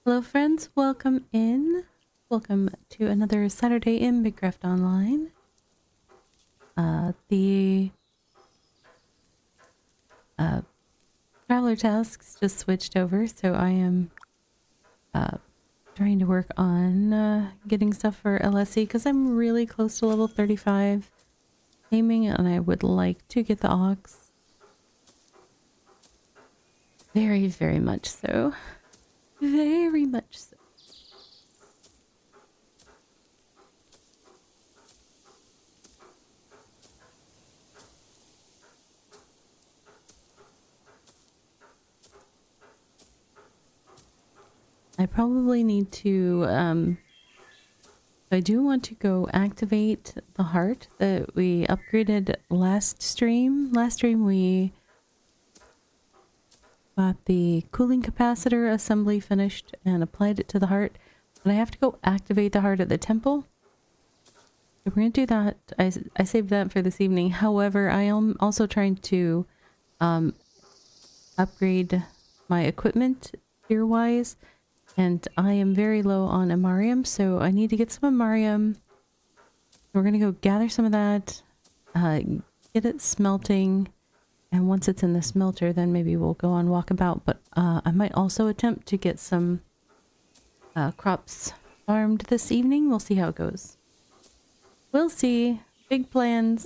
Hello friends, welcome in. Welcome to another Saturday in BitCraft Online. The traveler tasks just switched over, so I am trying to work on getting stuff for LSE because I'm really close to level 35 aiming and I would like to get the ox. Very, very much so. Very much so. I probably need to, I do want to go activate the heart that we upgraded last stream. Last stream we got the cooling capacitor assembly finished and applied it to the heart. But I have to go activate the heart at the temple. So we're going to do that. I saved that for this evening. However, I am also trying to upgrade my equipment tier-wise. And I am very low on Amarium, so I need to get some Amarium. We're going to go gather some of that, get it smelting, and once it's in the smelter, then maybe we'll go on walkabout. But I might also attempt to get some crops farmed this evening. We'll see how it goes. We'll see. Big plans.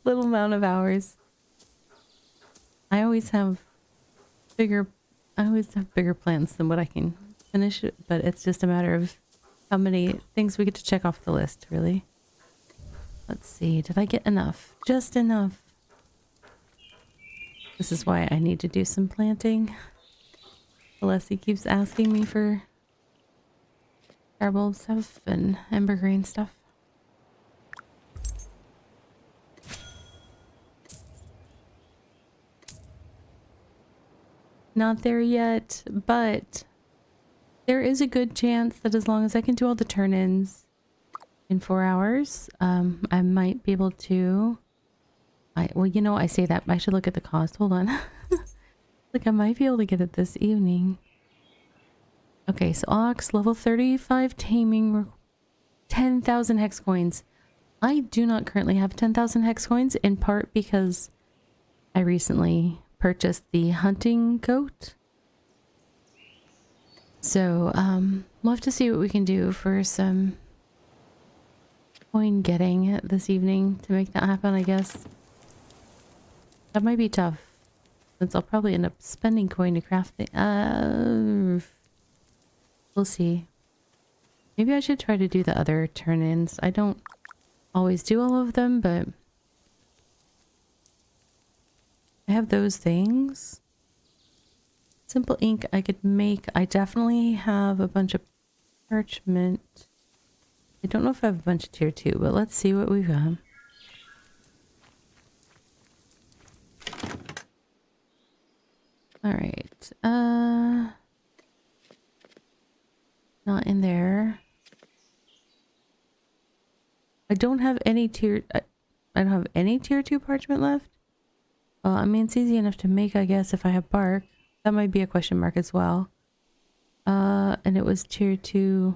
Little amount of hours. I always have bigger plans than what I can finish it, but it's just a matter of how many things we get to check off the list, really. Let's see, did I get enough? Just enough. This is why I need to do some planting. Alessi keeps asking me for carbulb stuff and ember grain stuff. Not there yet, but there is a good chance that as long as I can do all the turn-ins in 4 hours, I might be able to... well, you know, I say that, but I should look at the cost. Hold on. Like, I might be able to get it this evening. Okay, so Ox, level 35 taming, 10,000 hex coins. I do not currently have 10,000 hex coins, in part because I recently purchased the hunting goat. So, we'll have to see what we can do for some coin getting this evening to make that happen, I guess. That might be tough, since I'll probably end up spending coin to craft the... we'll see. Maybe I should try to do the other turn-ins. I don't always do all of them, but... I have those things. Simple ink I could make. I definitely have a bunch of parchment. I don't know if I have a bunch of tier 2, but let's see what we've got. Alright. Not in there. I don't have any tier... I don't have any tier 2 parchment left. Well, I mean, it's easy enough to make, I guess, if I have bark. That might be a question mark as well. And it was tier 2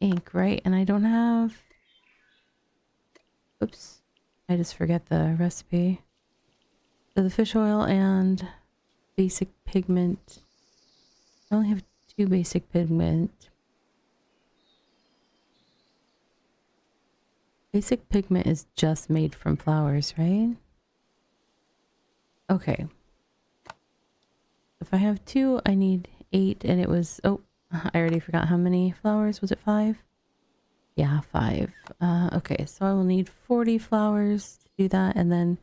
ink, right? And I don't have... Oops. I just forget the recipe. So the fish oil and basic pigment. I only have 2 basic pigment. Basic pigment is just made from flowers, right? Okay. If I have 2, I need 8, and it was... Oh, I already forgot how many flowers. Was it 5? Yeah, 5. Okay, so I will need 40 flowers to do that, and then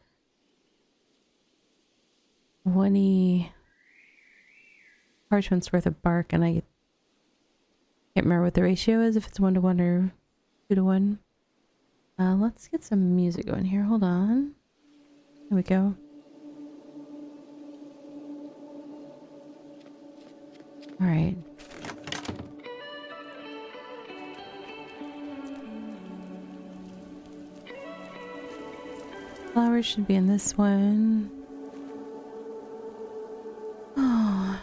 20 parchments worth of bark, and I can't remember what the ratio is, if it's 1 to 1 or 2 to 1. Let's get some music going here. Hold on. There we go. All right. Flowers should be in this one. Oh,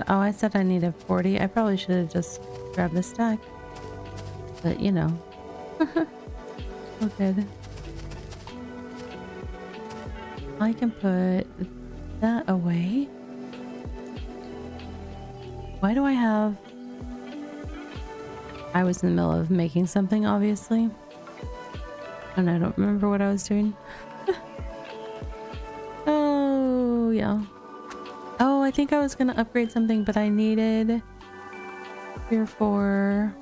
I said I needed 40. I probably should have just grabbed the stack. But, you know. Oh, good. I can put that away. Why do I have... I was in the middle of making something, obviously. And I don't remember what I was doing. Oh, yeah. Oh, I think I was gonna upgrade something, but I needed tier 4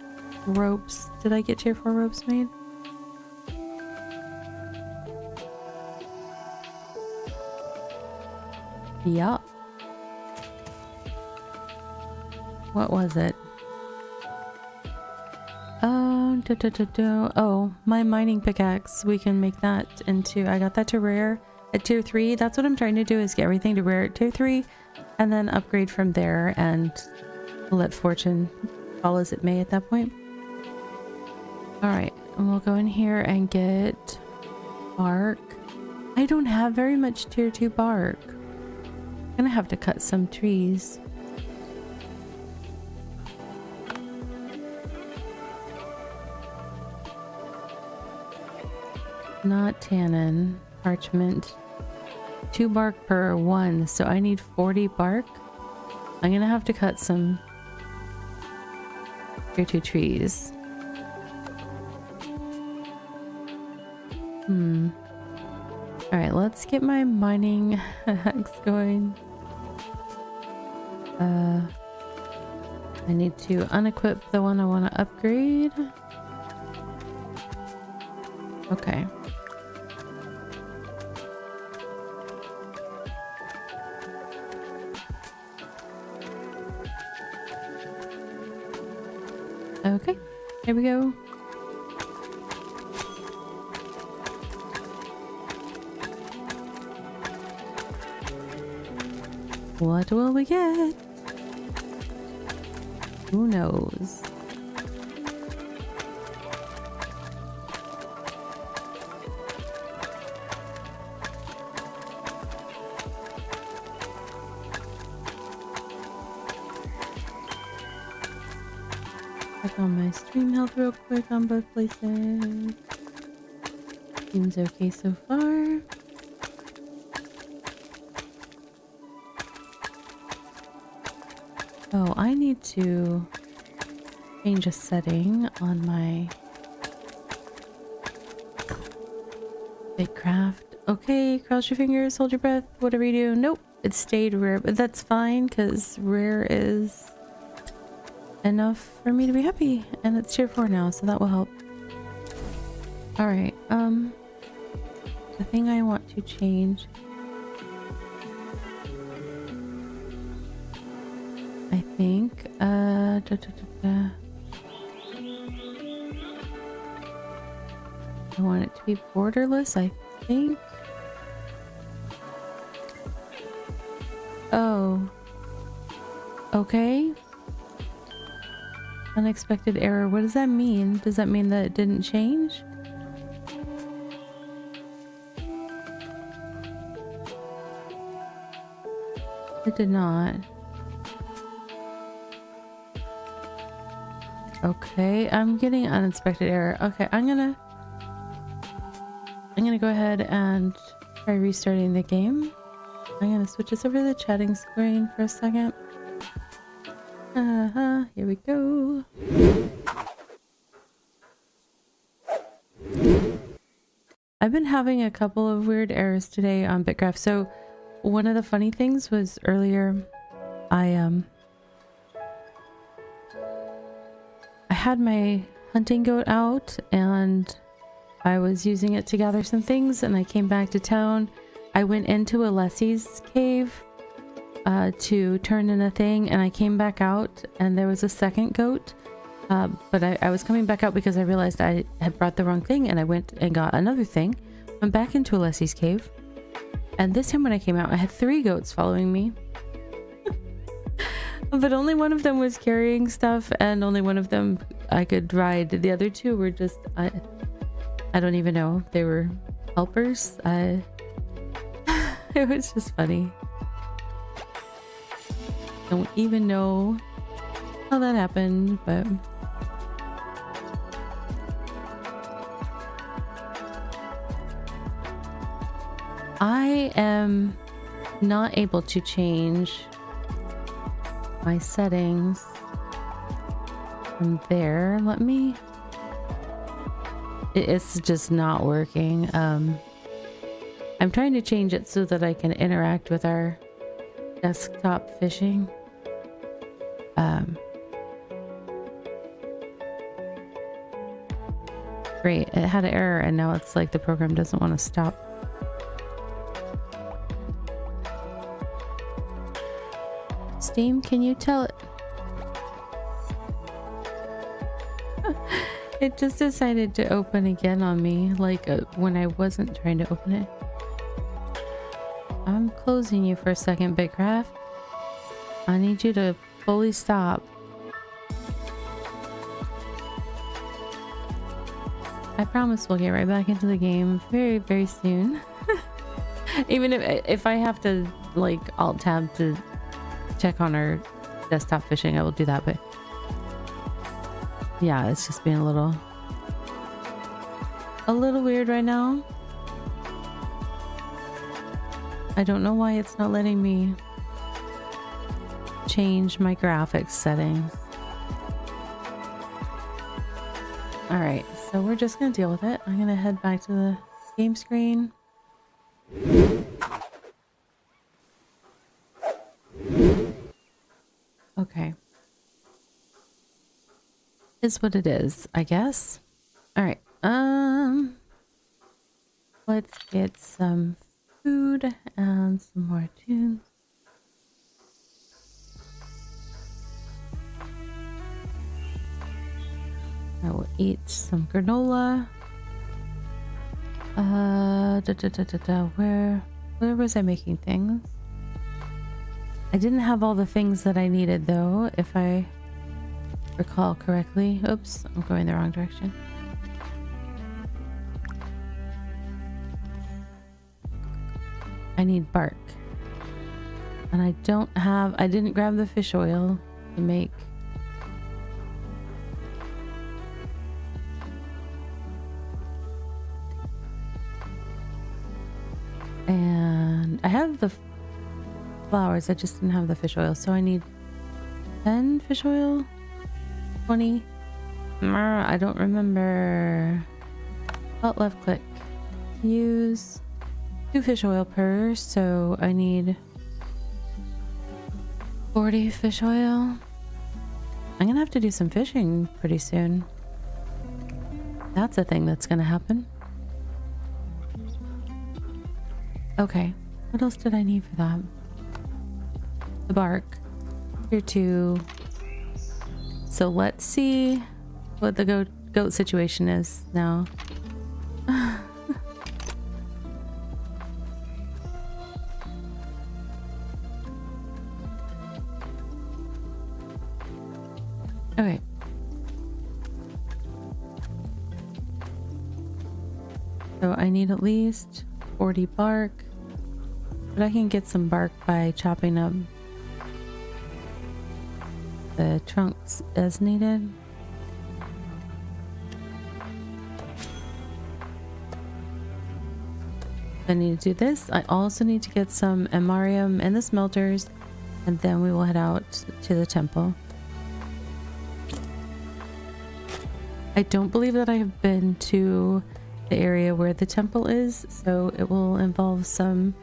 ropes. Did I get tier 4 ropes made? Yup. What was it? Oh, my mining pickaxe. We can make that into... I got that to rare at tier 3. That's what I'm trying to do, is get everything to rare at tier 3 and then upgrade from there and let fortune fall as it may at that point. Alright, and we'll go in here and get bark. I don't have very much tier 2 bark. I'm gonna have to cut some trees. Not tannin, parchment. 2 bark per 1, so I need 40 bark. I'm gonna have to cut some tier 2 trees. Alright, let's get my mining axe going. I need to unequip the one I want to upgrade. Okay. Okay, here we go. What will we get? Who knows? Check on my stream health real quick on both places. Seems okay so far. Oh, I need to change a setting on my BitCraft. Okay, cross your fingers, hold your breath, whatever you do. Nope, it stayed rare, but that's fine because rare is enough for me to be happy, and it's tier 4 now, so that will help. Alright, the thing I want to change, I think, I want it to be borderless, I think. Oh. Okay. Unexpected error. What does that mean? Does that mean that it didn't change? It did not. Okay, I'm getting unexpected error. Okay, I'm gonna go ahead and try restarting the game. I'm gonna switch this over to the chatting screen for a second. Here we go. I've been having a couple of weird errors today on BitCraft. So one of the funny things was earlier I had my hunting goat out and I was using it to gather some things, and I came back to town. I went into Alessi's cave to turn in a thing, and I came back out and there was a second goat, but I was coming back out because I realized I had brought the wrong thing, and I went and got another thing. Went back into Alessi's cave, and this time when I came out I had 3 goats following me. But only one of them was carrying stuff, and only one of them I could ride. The other 2 were just I don't even know, they were helpers. It was just funny. Don't even know how that happened, but I am not able to change my settings from there. Let me... It's just not working. I'm trying to change it so that I can interact with our desktop fishing. Great, it had an error and now it's like the program doesn't want to stop. Steam, can you tell it? It just decided to open again on me, like when I wasn't trying to open it. I'm closing you for a second, BitCraft. I need you to fully stop. I promise we'll get right back into the game very, very soon. Even if I have to like alt-tab to check on our desktop fishing, I will do that, but yeah, it's just being a little weird right now. I don't know why it's not letting me change my graphics settings. All right, so we're just gonna deal with it. I'm gonna head back to the game screen. Okay. Is what it is, I guess. All right. Let's get some food and some more tunes. I will eat some granola. Where was I making things? I didn't have all the things that I needed though, if I recall correctly. Oops, I'm going the wrong direction. I need bark. And I didn't grab the fish oil to make. And I have the flowers, I just didn't have the fish oil, so I need 10 fish oil, 20. I don't remember. Alt left click, use 2 fish oil per, so I need 40 fish oil. I'm gonna have to do some fishing pretty soon. That's a thing that's gonna happen. Okay, what else did I need for that? The bark. Here too. So let's see what the goat situation is now. Okay. So I need at least 40 bark, but I can get some bark by chopping up the trunks as needed. I need to do this. I also need to get some Amarium and the smelters, and then we will head out to the temple. I don't believe that I have been to the area where the temple is, so it will involve some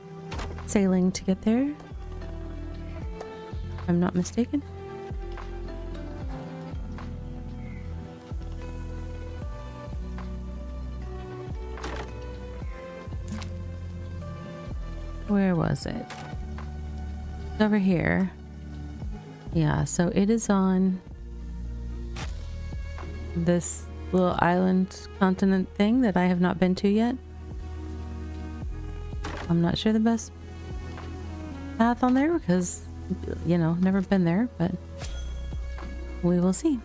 sailing to get there, if I'm not mistaken. Where was it? It's over here. Yeah, so it is on this little island continent thing that I have not been to yet. I'm not sure the best path on there because, you know, never been there, but we will see.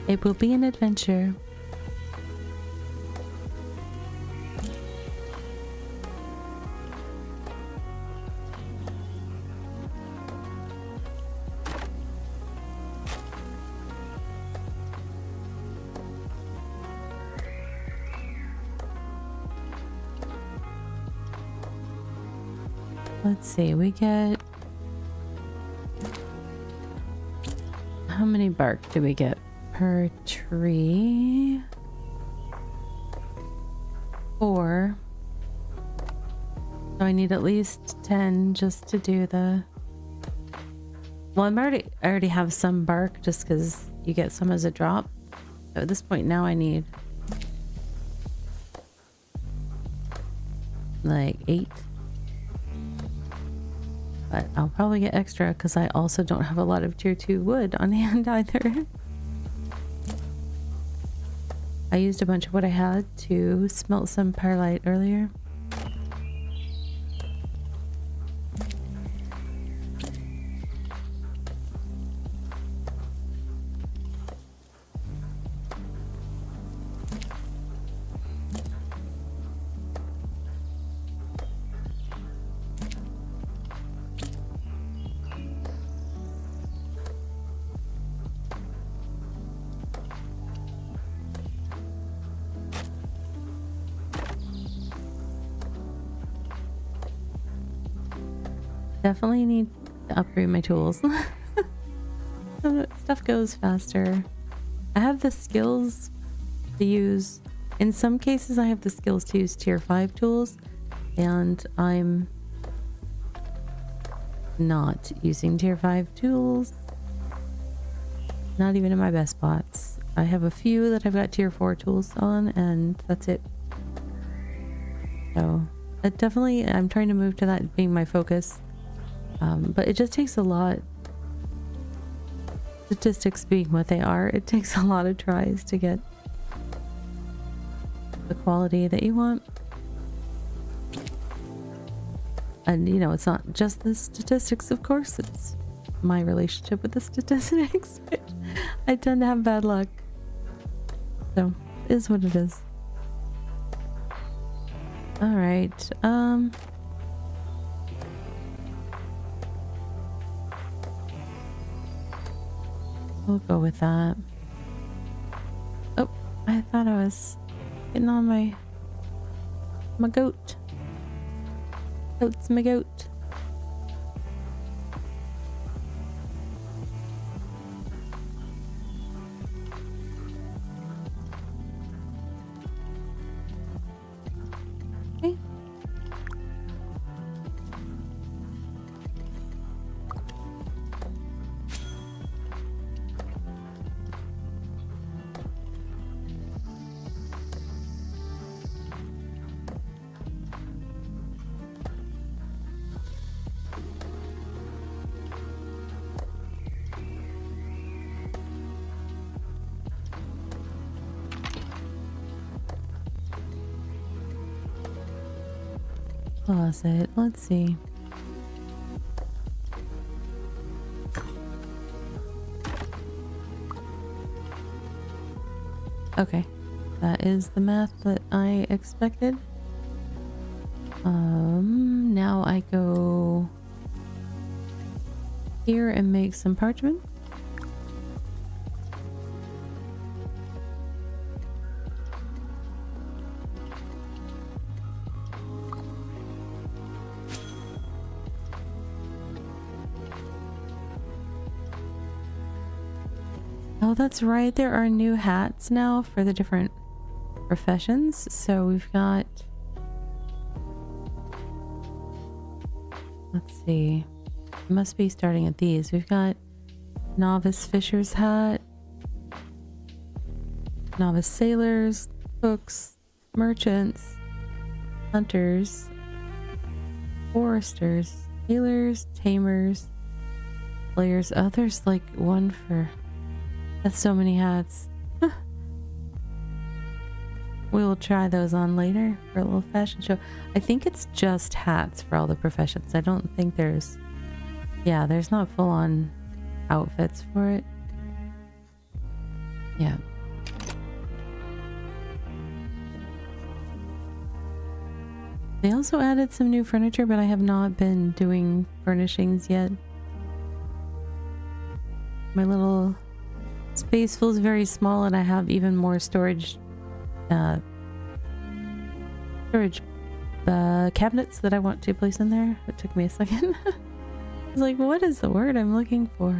It will be an adventure. Let's see, we get... How many bark do we get per tree? 4. So I need at least 10 just to do the... Well, I already have some bark just because you get some as a drop. So at this point now I need like 8. But I'll probably get extra because I also don't have a lot of tier 2 wood on hand either. I used a bunch of what I had to smelt some perlite earlier. Definitely need to upgrade my tools. So that stuff goes faster. I have the skills to use. In some cases, I have the skills to use tier 5 tools, and I'm not using tier 5 tools. Not even in my best spots. I have a few that I've got tier 4 tools on, and that's it. So, it definitely, I'm trying to move to that being my focus. But it just takes a lot. Statistics being what they are, it takes a lot of tries to get the quality that you want. And you know, it's not just the statistics, of course, it's my relationship with the statistics. I tend to have bad luck. So, it is what it is. Alright, we'll go with that. Oh, I thought I was getting on my goat. Goat's my goat. Okay. Closet. Let's see. Okay, that is the math that I expected. Now I go here and make some parchment. Oh, that's right. There are new hats now for the different professions. So we've got... Let's see. It must be starting at these. We've got novice fisher's hat, novice sailors, cooks, merchants, hunters, foresters, healers, tamers, players. Oh, there's like one for... That's so many hats. We will try those on later for a little fashion show. I think it's just hats for all the professions. I don't think there's... Yeah, there's not full-on outfits for it. Yeah. They also added some new furniture, but I have not been doing furnishings yet. My little space feels very small, and I have even more storage cabinets that I want to place in there. It took me a second. I was like, what is the word I'm looking for?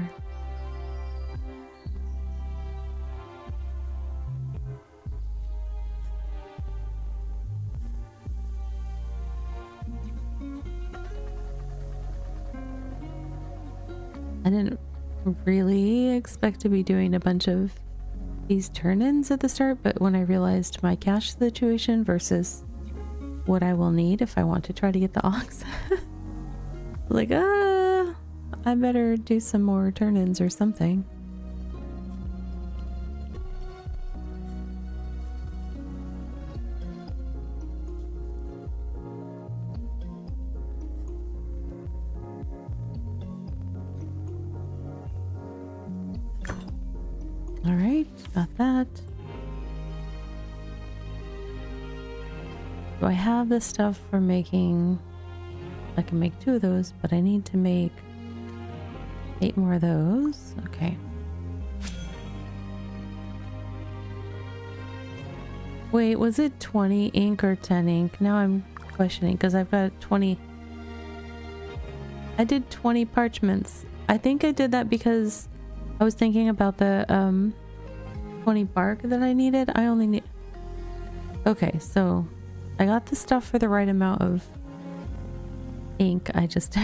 I didn't really expect to be doing a bunch of these turn-ins at the start, but when I realized my cash situation versus what I will need if I want to try to get the ox, like, I better do some more turn-ins or something. All right, got that. Do I have the stuff for making... I can make 2 of those, but I need to make 8 more of those. Okay. Wait, was it 20 ink or 10 ink? Now I'm questioning because I've got 20. I did 20 parchments. I think I did that because I was thinking about the 20 bark that I needed. I only need... Okay, so I got the stuff for the right amount of ink. I just...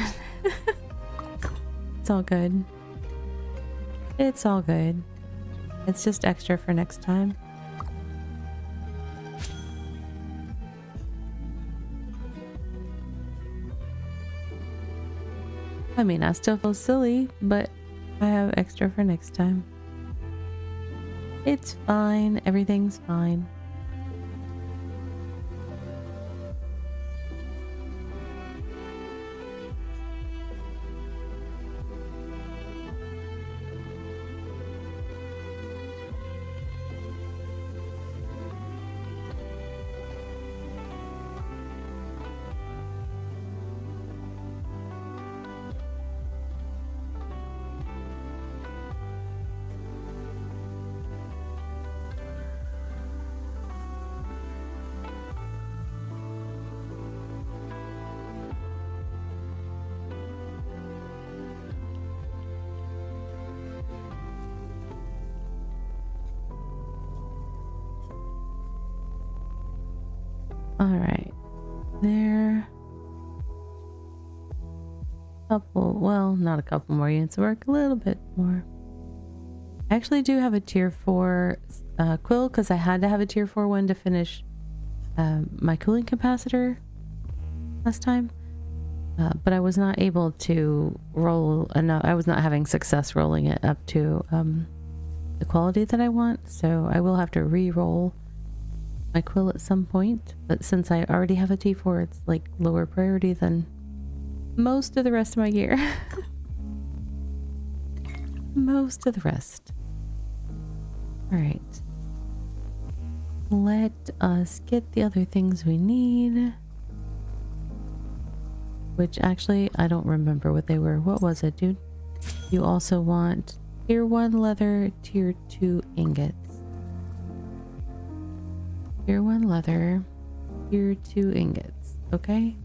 It's all good. It's all good. It's just extra for next time. I mean, I still feel silly, but I have extra for next time. It's fine. Everything's fine. Alright. There. Couple, well, not a couple more units of work, a little bit more. I actually do have a tier 4 quill because I had to have a tier 4 one to finish my cooling capacitor last time. But I was not able to roll enough. I was not having success rolling it up to the quality that I want. So I will have to re-roll my quill at some point. But since I already have a T4, it's like lower priority than most of the rest of my gear. Most of the rest. Alright. Let us get the other things we need. Which actually, I don't remember what they were. What was it, dude? You also want tier 1 leather, tier 2 ingots. Tier 1 leather, tier 2 ingots. Okay?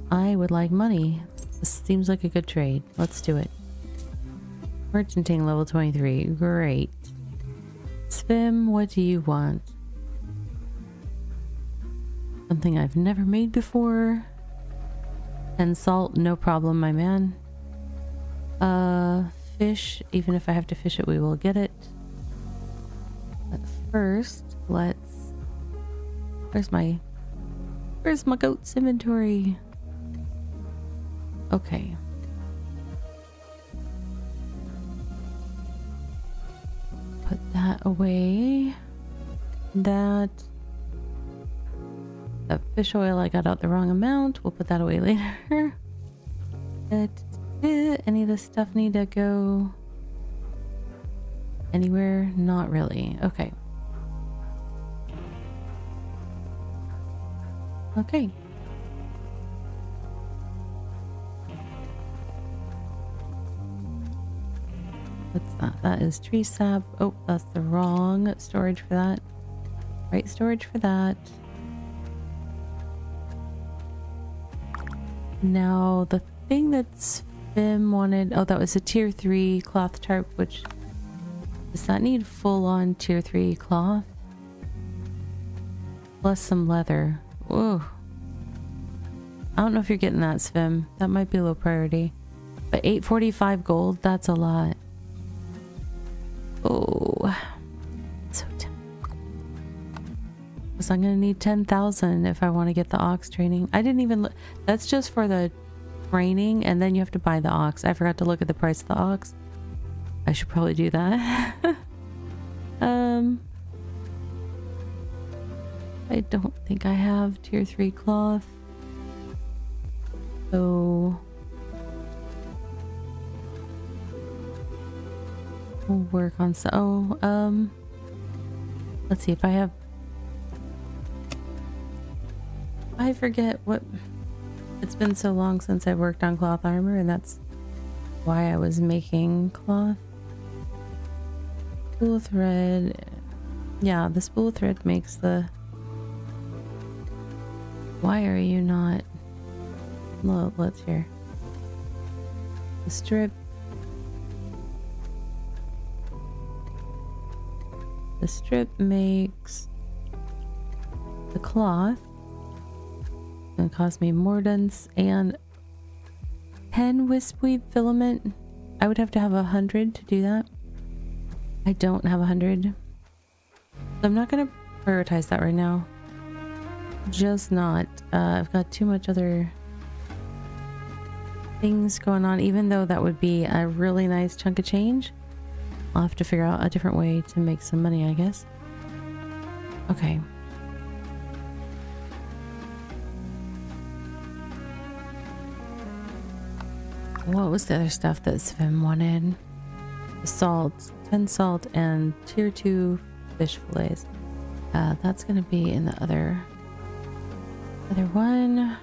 I would like money. This seems like a good trade. Let's do it. Merchanting level 23. Great. Svim, what do you want? Something I've never made before. And salt, no problem, my man. Fish, even if I have to fish it, we will get it. But first, let's... Where's my goat's inventory? Okay. Put that away. That fish oil, I got out the wrong amount. We'll put that away later. Any of this stuff need to go anywhere? Not really. Okay. Okay. What's that? That is tree sap. Oh, that's the wrong storage for that. Right storage for that. Now, the thing that's Bim wanted... Oh, that was a tier 3 cloth tarp, which... Does that need full-on tier 3 cloth? Plus some leather. Whoa. I don't know if you're getting that, Svim. That might be low priority. But 845 gold, that's a lot. Oh. So because I'm going to need 10,000 if I want to get the ox training. I didn't even look. That's just for the training, and then you have to buy the ox. I forgot to look at the price of the ox. I should probably do that. I don't think I have tier 3 cloth. So we'll work on let's see if I have... I forget what... It's been so long since I worked on cloth armor, and that's why I was making cloth. Spool thread. Yeah, the spool thread makes the... Why are you not... Well, let's hear. The strip. The strip makes the cloth. It's gonna cost me more dunce and 10 wispweed filament. I would have to have 100 to do that. I don't have 100. So I'm not gonna prioritize that right now. Just not. I've got too much other things going on, even though that would be a really nice chunk of change. I'll have to figure out a different way to make some money, I guess. Okay. What was the other stuff that Sven wanted? Salt, 10 salt, and tier 2 fish fillets. That's gonna be in the other one.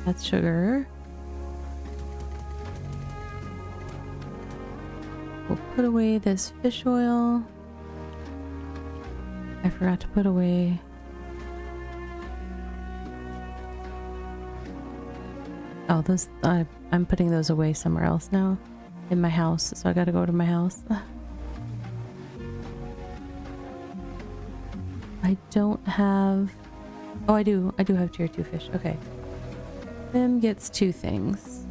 That's sugar. We'll put away this fish oil. I forgot to put away... Oh, those... I'm putting those away somewhere else now. In my house, so I gotta go to my house. I don't have... Oh, I do. I do have tier 2 fish. Okay. Bim gets 2 things.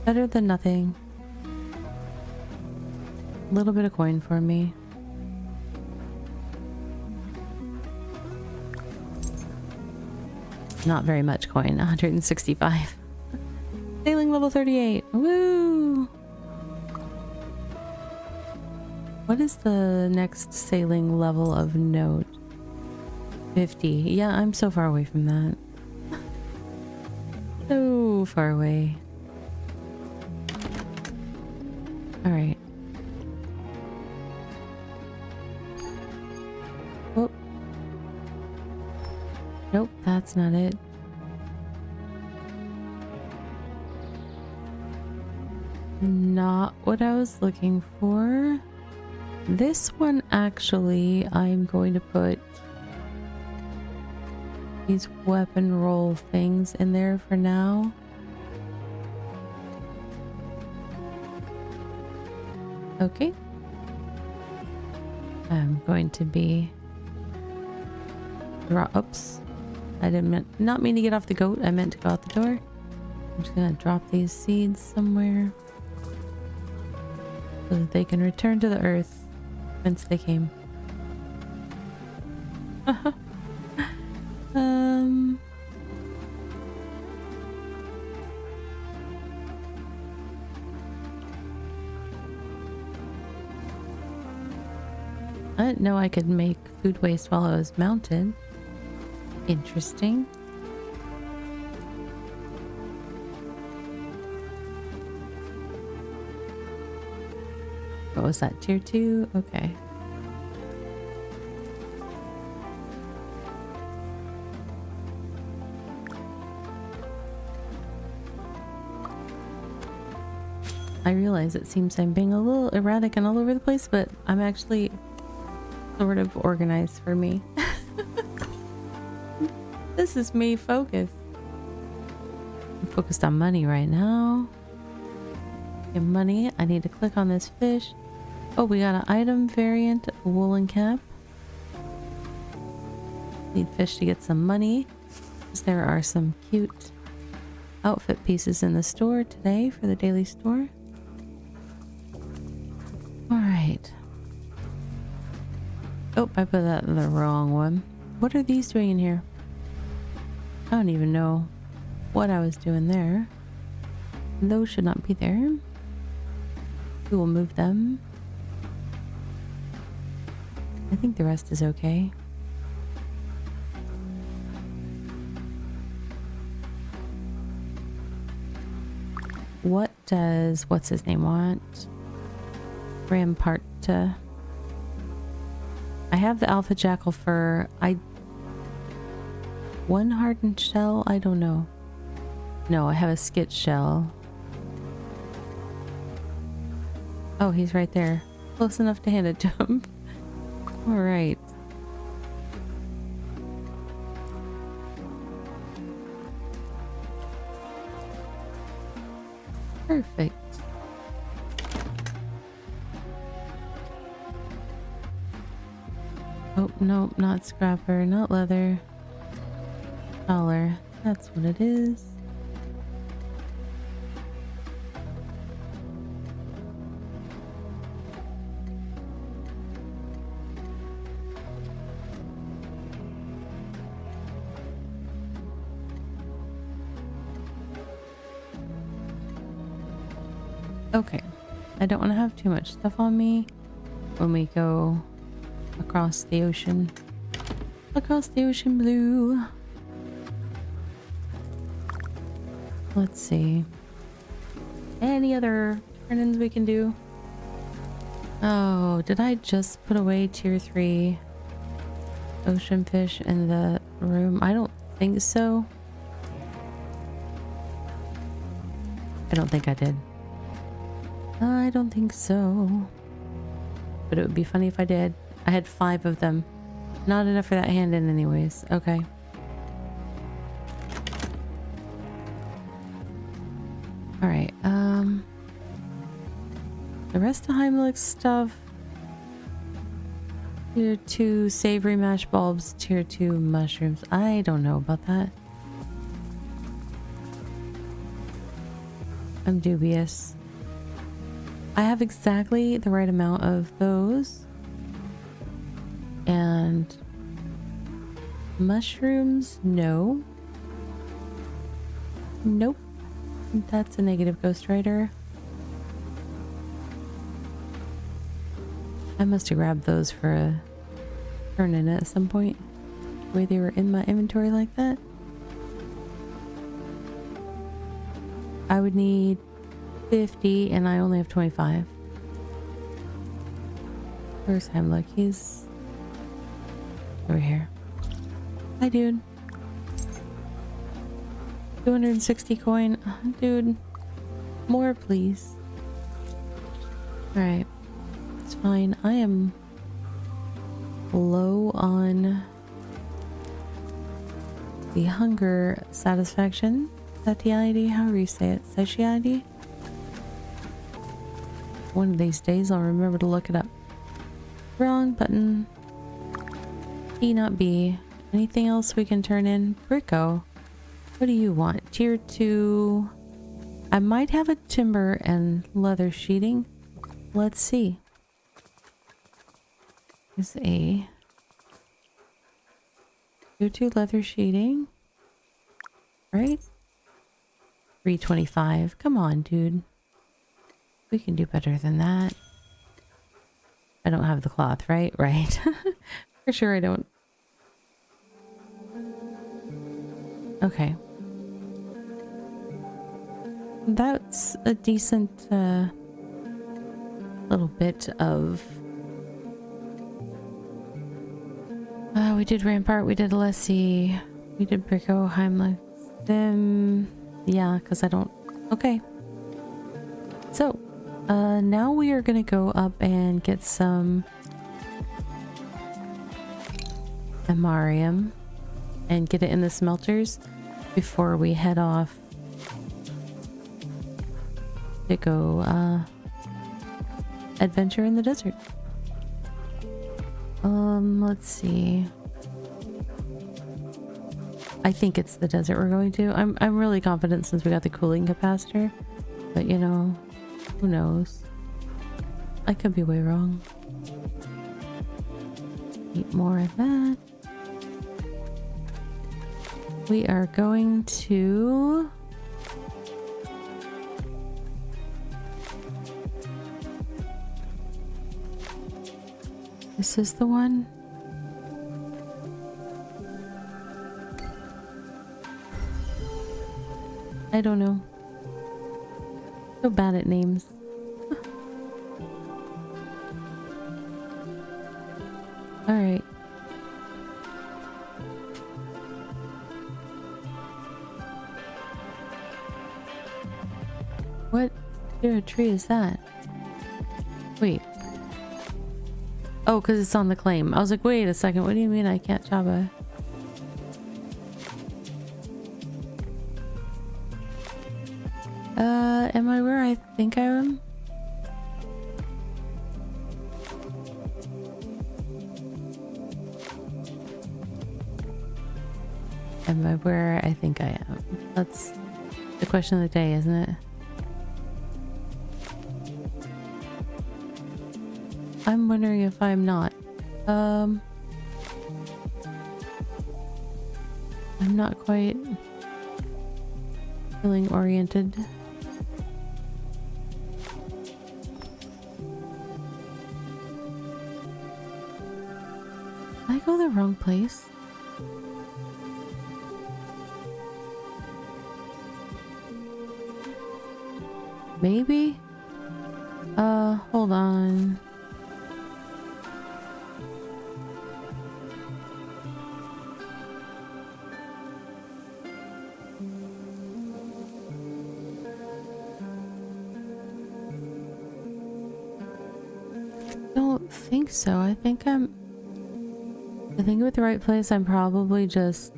Better than nothing. A little bit of coin for me. Not very much coin. 165. Sailing level 38. Woo! What is the next sailing level of note? 50. Yeah, I'm so far away from that. So far away. Alright. Oh. Nope, that's not it. Not what I was looking for. This one, actually, I'm going to put these weapon roll things in there for now. Okay. I'm going to be... Oops. I not mean to get off the goat. I meant to go out the door. I'm just gonna drop these seeds somewhere so that they can return to the earth whence they came. I didn't know I could make food waste while I was mounted. Interesting. What was that? Tier 2? Okay. I realize it seems I'm being a little erratic and all over the place, but I'm actually sort of organized for me. This is me focused. I'm focused on money right now. Okay, money. I need to click on this fish. Oh, we got an item variant woolen cap. Need fish to get some money. There are some cute outfit pieces in the store today for the daily store. Alright. Oh, I put that in the wrong one. What are these doing in here? I don't even know what I was doing there. Those should not be there. We will move them. I think the rest is okay. What does what's his name want? Rampart. I have the alpha jackal fur. One hardened shell? I don't know. No, I have a skit shell. Oh, he's right there. Close enough to hand it to him. Alright. Perfect. Oh, no, not scrapper, not leather. Collar. That's what it is. Okay. I don't want to have too much stuff on me when we go across the ocean. Across the ocean blue. Let's see. Any other turn-ins we can do? Oh, did I just put away tier 3 ocean fish in the room? I don't think so. I don't think I did. I don't think so. But it would be funny if I did. I had 5 of them. Not enough for that hand in anyways. Okay. Alright, the rest of Heimlich's stuff. Tier 2 savory mash bulbs, tier 2 mushrooms. I don't know about that. I'm dubious. I have exactly the right amount of those. And mushrooms, no. Nope. That's a negative ghostwriter. I must have grabbed those for a turn-in at some point. The way they were in my inventory like that. I would need 50 and I only have 25. Where's Heimlich? He's over here. Hi, dude. 260 coin. Dude, more please. Alright, it's fine. I am low on the hunger satisfaction. Satiety, however you say it. Satiety? One of these days I'll remember to look it up. Wrong button. E, not B. Anything else we can turn in? Bricko. What do you want? Tier 2. I might have a timber and leather sheeting. Let's see. There's a tier 2 leather sheeting. Right? 325. Come on, dude. We can do better than that. I don't have the cloth, right? Right. For sure I don't. Okay. That's a decent little bit of... we did Rampart, we did Alessi, we did Bricko, Heimlich. Yeah, because I don't... Okay. So, now we are going to go up and get some Amarium and get it in the smelters before we head off to go adventure in the desert. Let's see. I think it's the desert we're going to. I'm really confident since we got the cooling capacitor, but you know, who knows? I could be way wrong. Eat more of that. We are going to this is the one. I don't know. So bad at names. All right. What tier of tree is that? Wait. Oh, because it's on the claim. I was like, wait a second. What do you mean I can't Java? Am I where I think I am? Am I where I think I am? That's the question of the day, isn't it? I'm wondering if I'm not. I'm not quite feeling oriented. Did I go the wrong place? Maybe? Hold on. Don't think so. I think with the right place. I'm probably just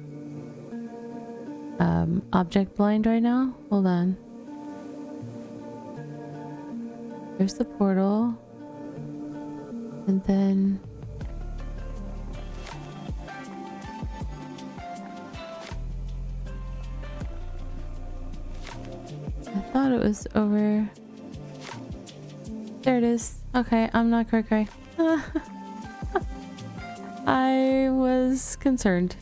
object blind right now. Hold on. There's the portal. And then I thought it was over. There it is. Okay, I'm not cray. I was concerned.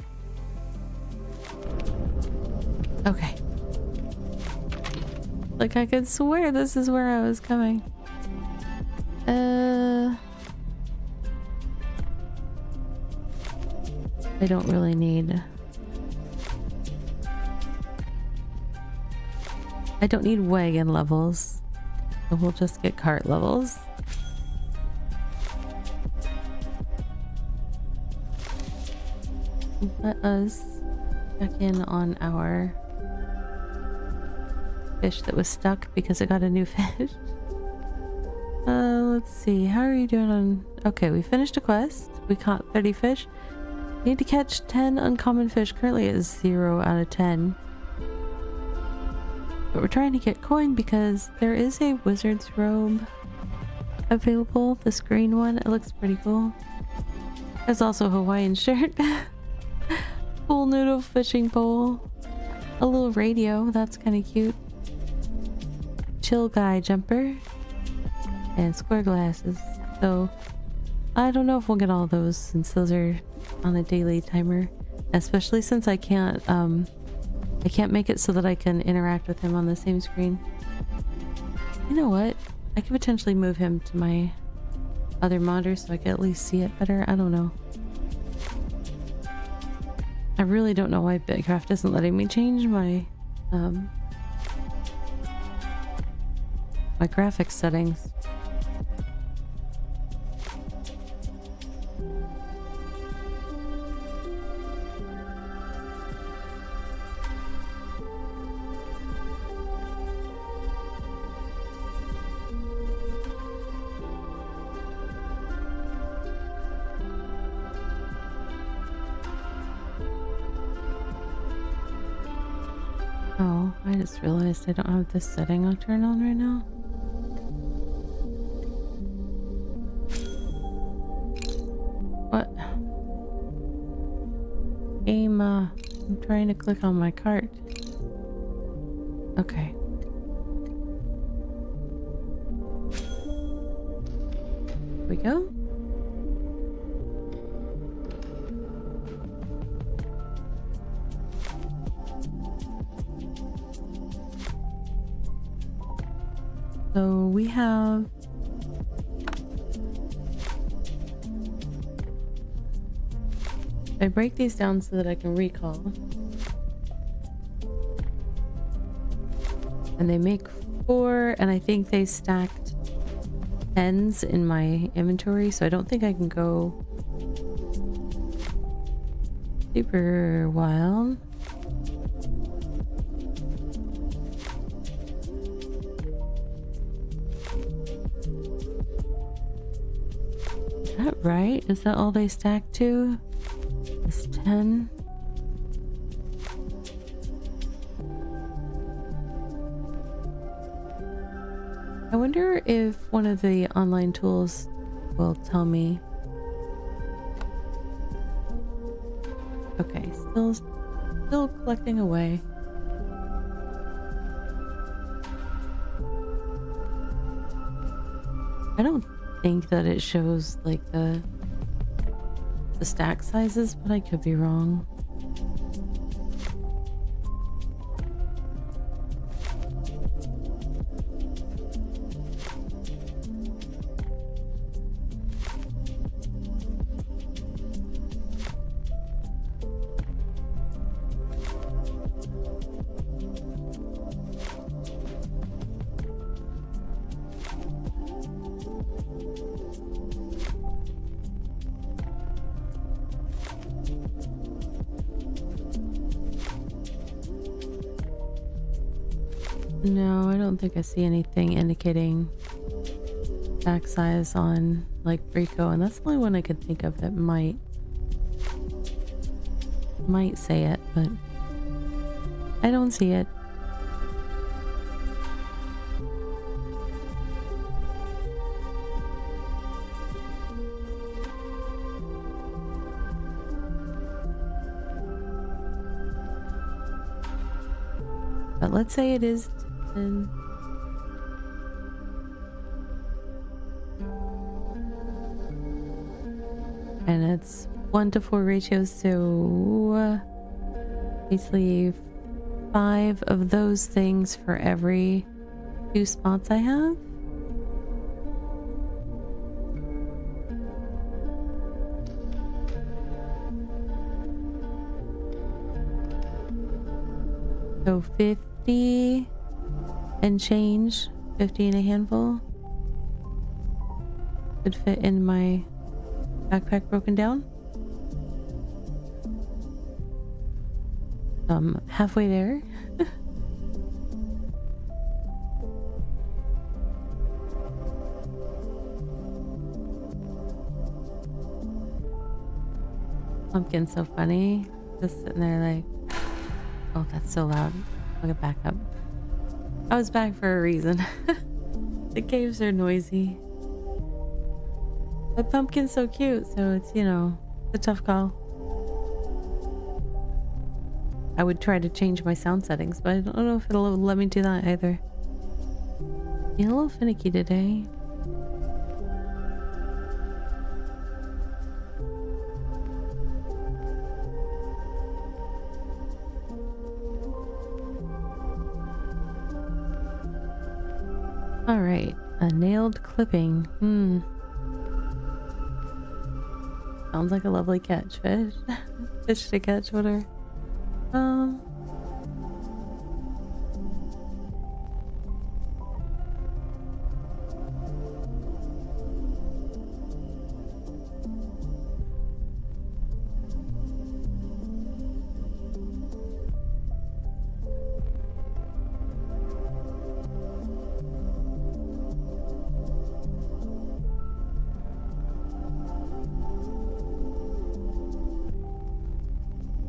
Okay. Like I could swear this is where I was coming. I don't really need... I don't need wagon levels. So we'll just get cart levels. Let us check in on our fish that was stuck because it got a new fish. Let's see. How are you doing on... Okay, we finished a quest. We caught 30 fish. Need to catch 10 uncommon fish. Currently it is 0 out of 10. But we're trying to get coin because there is a wizard's robe available. This green one. It looks pretty cool. There's also a Hawaiian shirt. Full noodle fishing pole. A little radio. That's kind of cute. Chill guy jumper. And square glasses. So I don't know if we'll get all those since those are on a daily timer. Especially since I can't make it so that I can interact with him on the same screen. You know what? I could potentially move him to my other monitor so I can at least see it better. I don't know. I really don't know why BitCraft isn't letting me change my my graphics settings. Oh, I just realized I don't have this setting I'll turn on right now. What? Game, I'm trying to click on my cart. Okay. Here we go. So we have I break these down so that I can recall. And they make 4, and I think they stacked 10s in my inventory, so I don't think I can go super wild. Is that right? Is that all they stacked to? Is 10? I wonder if one of the online tools will tell me. Okay, still collecting away. I don't think that it shows like the stack sizes, but I could be wrong. No, I don't think I see anything indicating stack size on like Rico, and that's the only one I could think of that might say it, but I don't see it. But let's say it is 10. And it's 1-to-4 ratio, so basically 5 of those things for every 2 spots I have. So 50 and change, 50 and a handful could fit in my backpack broken down. Halfway there. Pumpkin's so funny. Just sitting there like, oh, that's so loud. I'll get back up. I was back for a reason. The caves are noisy. But Pumpkin's so cute, so it's, you know, a tough call. I would try to change my sound settings, but I don't know if it'll let me do that either. Being a little finicky today. Alright, a nailed clipping. Sounds like a lovely catch, fish. Fish to catch, whatever.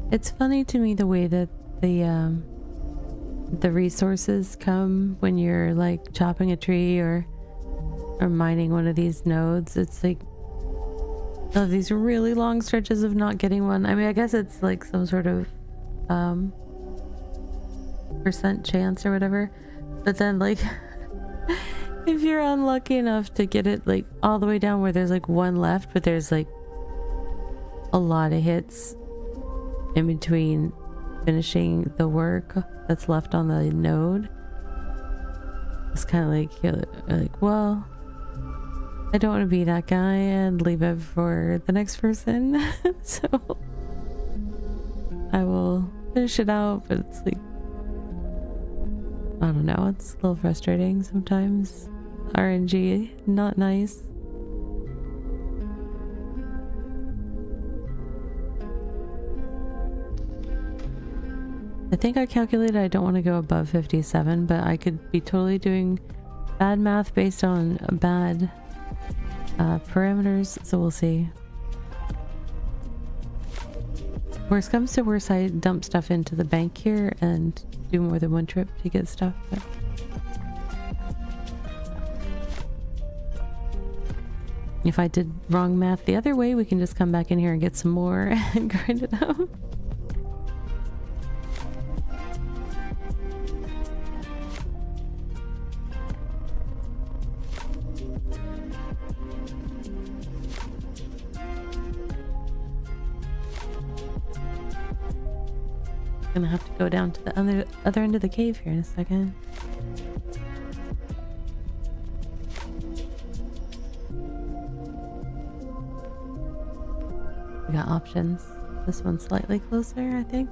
It's funny to me the way that the resources come when you're like chopping a tree or mining one of these nodes. It's like Oh, these really long stretches of not getting one. I mean, I guess it's like some sort of percent chance or whatever. But then like if you're unlucky enough to get it like all the way down where there's like one left, but there's like a lot of hits in between finishing the work that's left on the node, it's kind of like you're like, well, I don't want to be that guy and leave it for the next person. So I will finish it out, but it's like, I don't know, it's a little frustrating sometimes. RNG, not nice. I think I calculated I don't want to go above 57, but I could be totally doing bad math based on bad parameters, so we'll see. Worst comes to worst, I dump stuff into the bank here and do more than one trip to get stuff. But if I did wrong math the other way, we can just come back in here and get some more and grind it up. Gonna have to go down to the other end of the cave here in a second. We got options. This one's slightly closer, I think.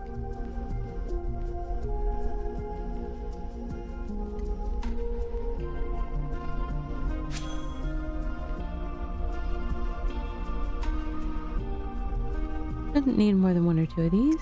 Shouldn't need more than one or two of these.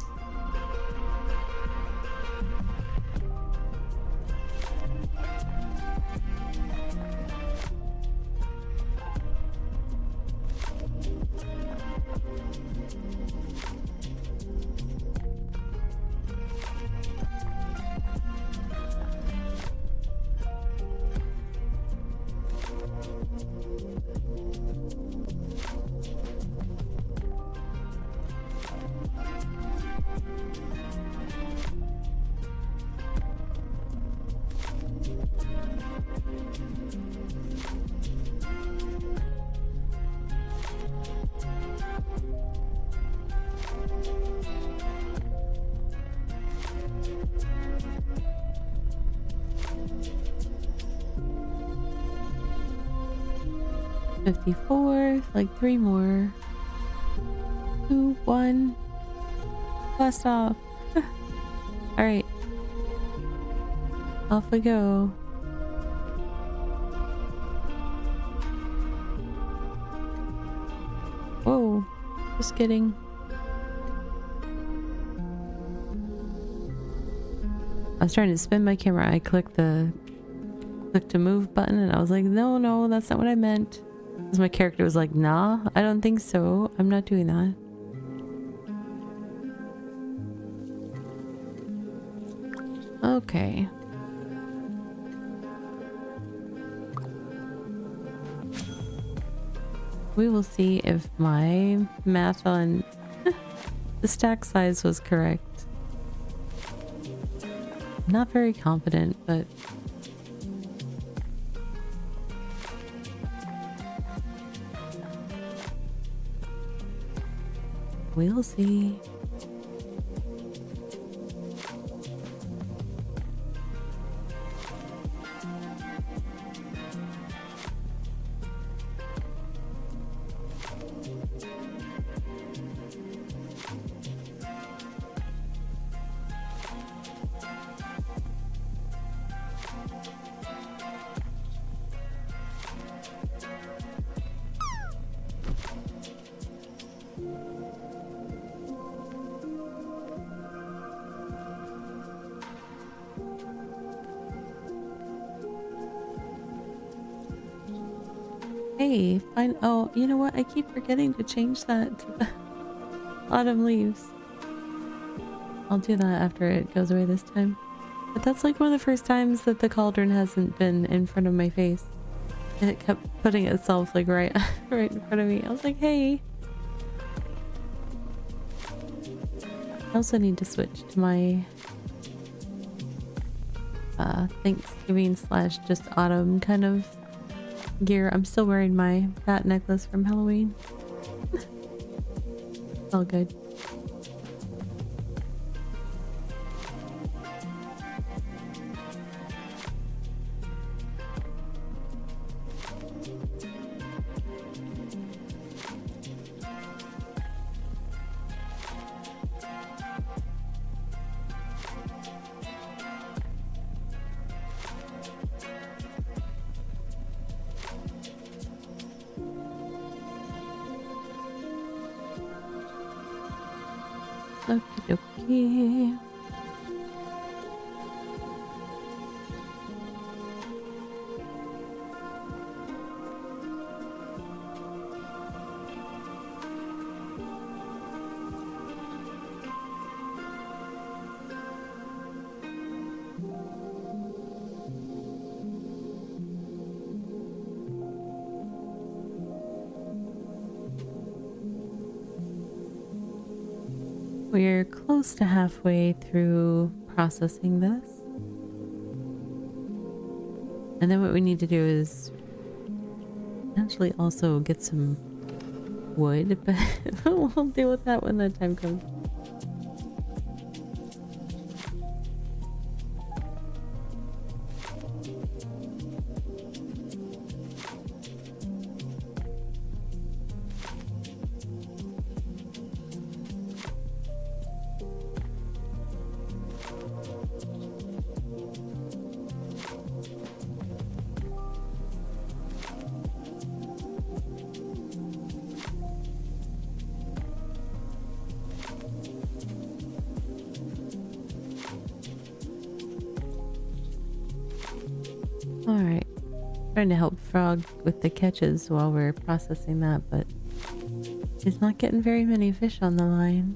$54, like 3 more. 2, 1. Blast off. Alright. Off we go. Whoa. Just kidding. I was trying to spin my camera. I clicked the click to move button and I was like, no, that's not what I meant. Because my character was like, nah, I don't think so. I'm not doing that. Okay. We will see if my math on the stack size was correct. Not very confident, but we'll see. Hey, fine. Oh, you know what? I keep forgetting to change that to the autumn leaves. I'll do that after it goes away this time. But that's like one of the first times that the cauldron hasn't been in front of my face. And it kept putting itself like right in front of me. I was like, hey, I also need to switch to my Thanksgiving slash just autumn kind of gear. I'm still wearing my bat necklace from Halloween. All good. Okie dokie. We're close to halfway through processing this. And then what we need to do is actually also get some wood, but we'll deal with that when the time comes. Alright. Trying to help Frog with the catches while we're processing that, but he's not getting very many fish on the line.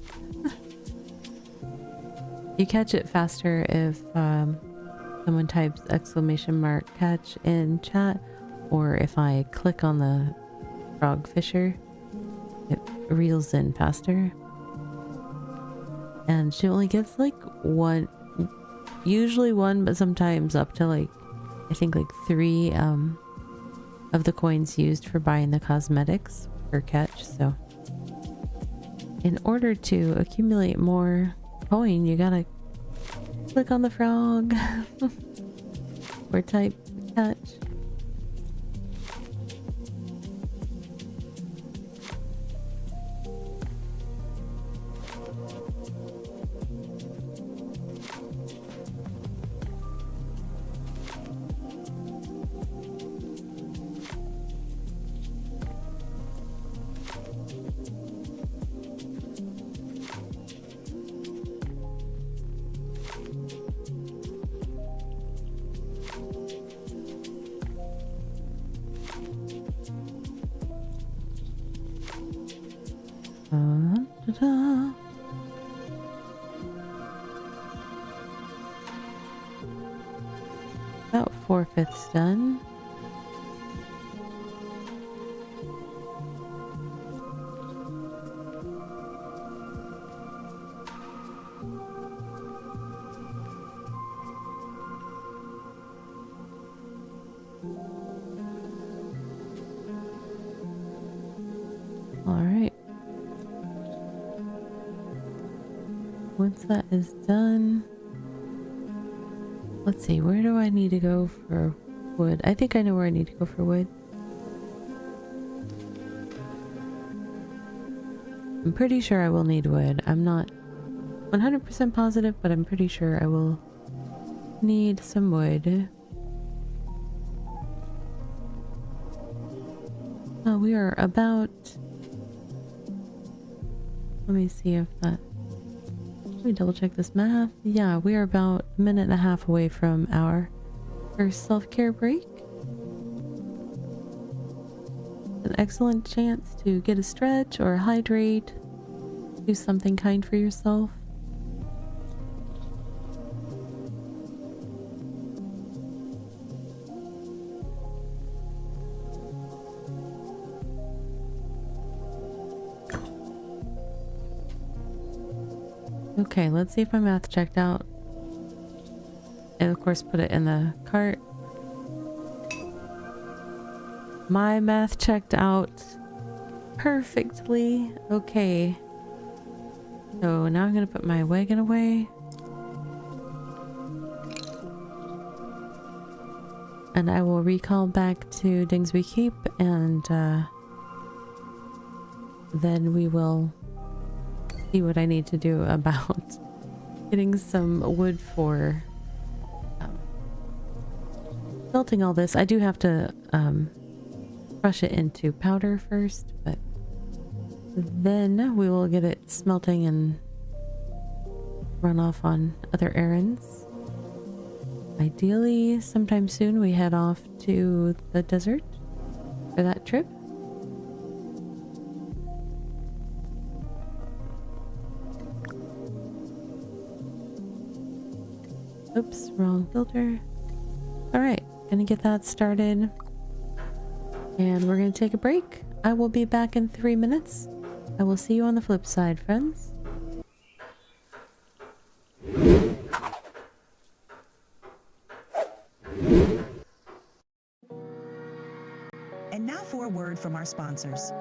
You catch it faster if someone types !catch in chat, or if I click on the frog fisher, it reels in faster. And she only gets like one, usually one, but sometimes up to like, I think like 3 of the coins used for buying the cosmetics per catch. So in order to accumulate more coin, you gotta click on the frog or type catch. Ta-da. About 4/5 done. All right. Once that is done, let's see, where do I need to go for wood? I think I know where I need to go for wood. I'm pretty sure I will need wood. I'm not 100% positive, but I'm pretty sure I will need some wood. We are about... Let me see if that... Let me double check this math. Yeah, we are about a minute and a half away from our first self-care break. An excellent chance to get a stretch or hydrate. Do something kind for yourself. Okay, let's see if my math checked out. And of course put it in the cart. My math checked out perfectly. Okay. So now I'm gonna put my wagon away. And I will recall back to Dingsby Keep and then we will see what I need to do about getting some wood for melting all this. I do have to crush it into powder first, but then we will get it smelting and run off on other errands. Ideally, sometime soon we head off to the desert for that trip. Oops, wrong filter. Alright, gonna get that started. And we're gonna take a break. I will be back in 3 minutes. I will see you on the flip side, friends. And now for a word from our sponsors.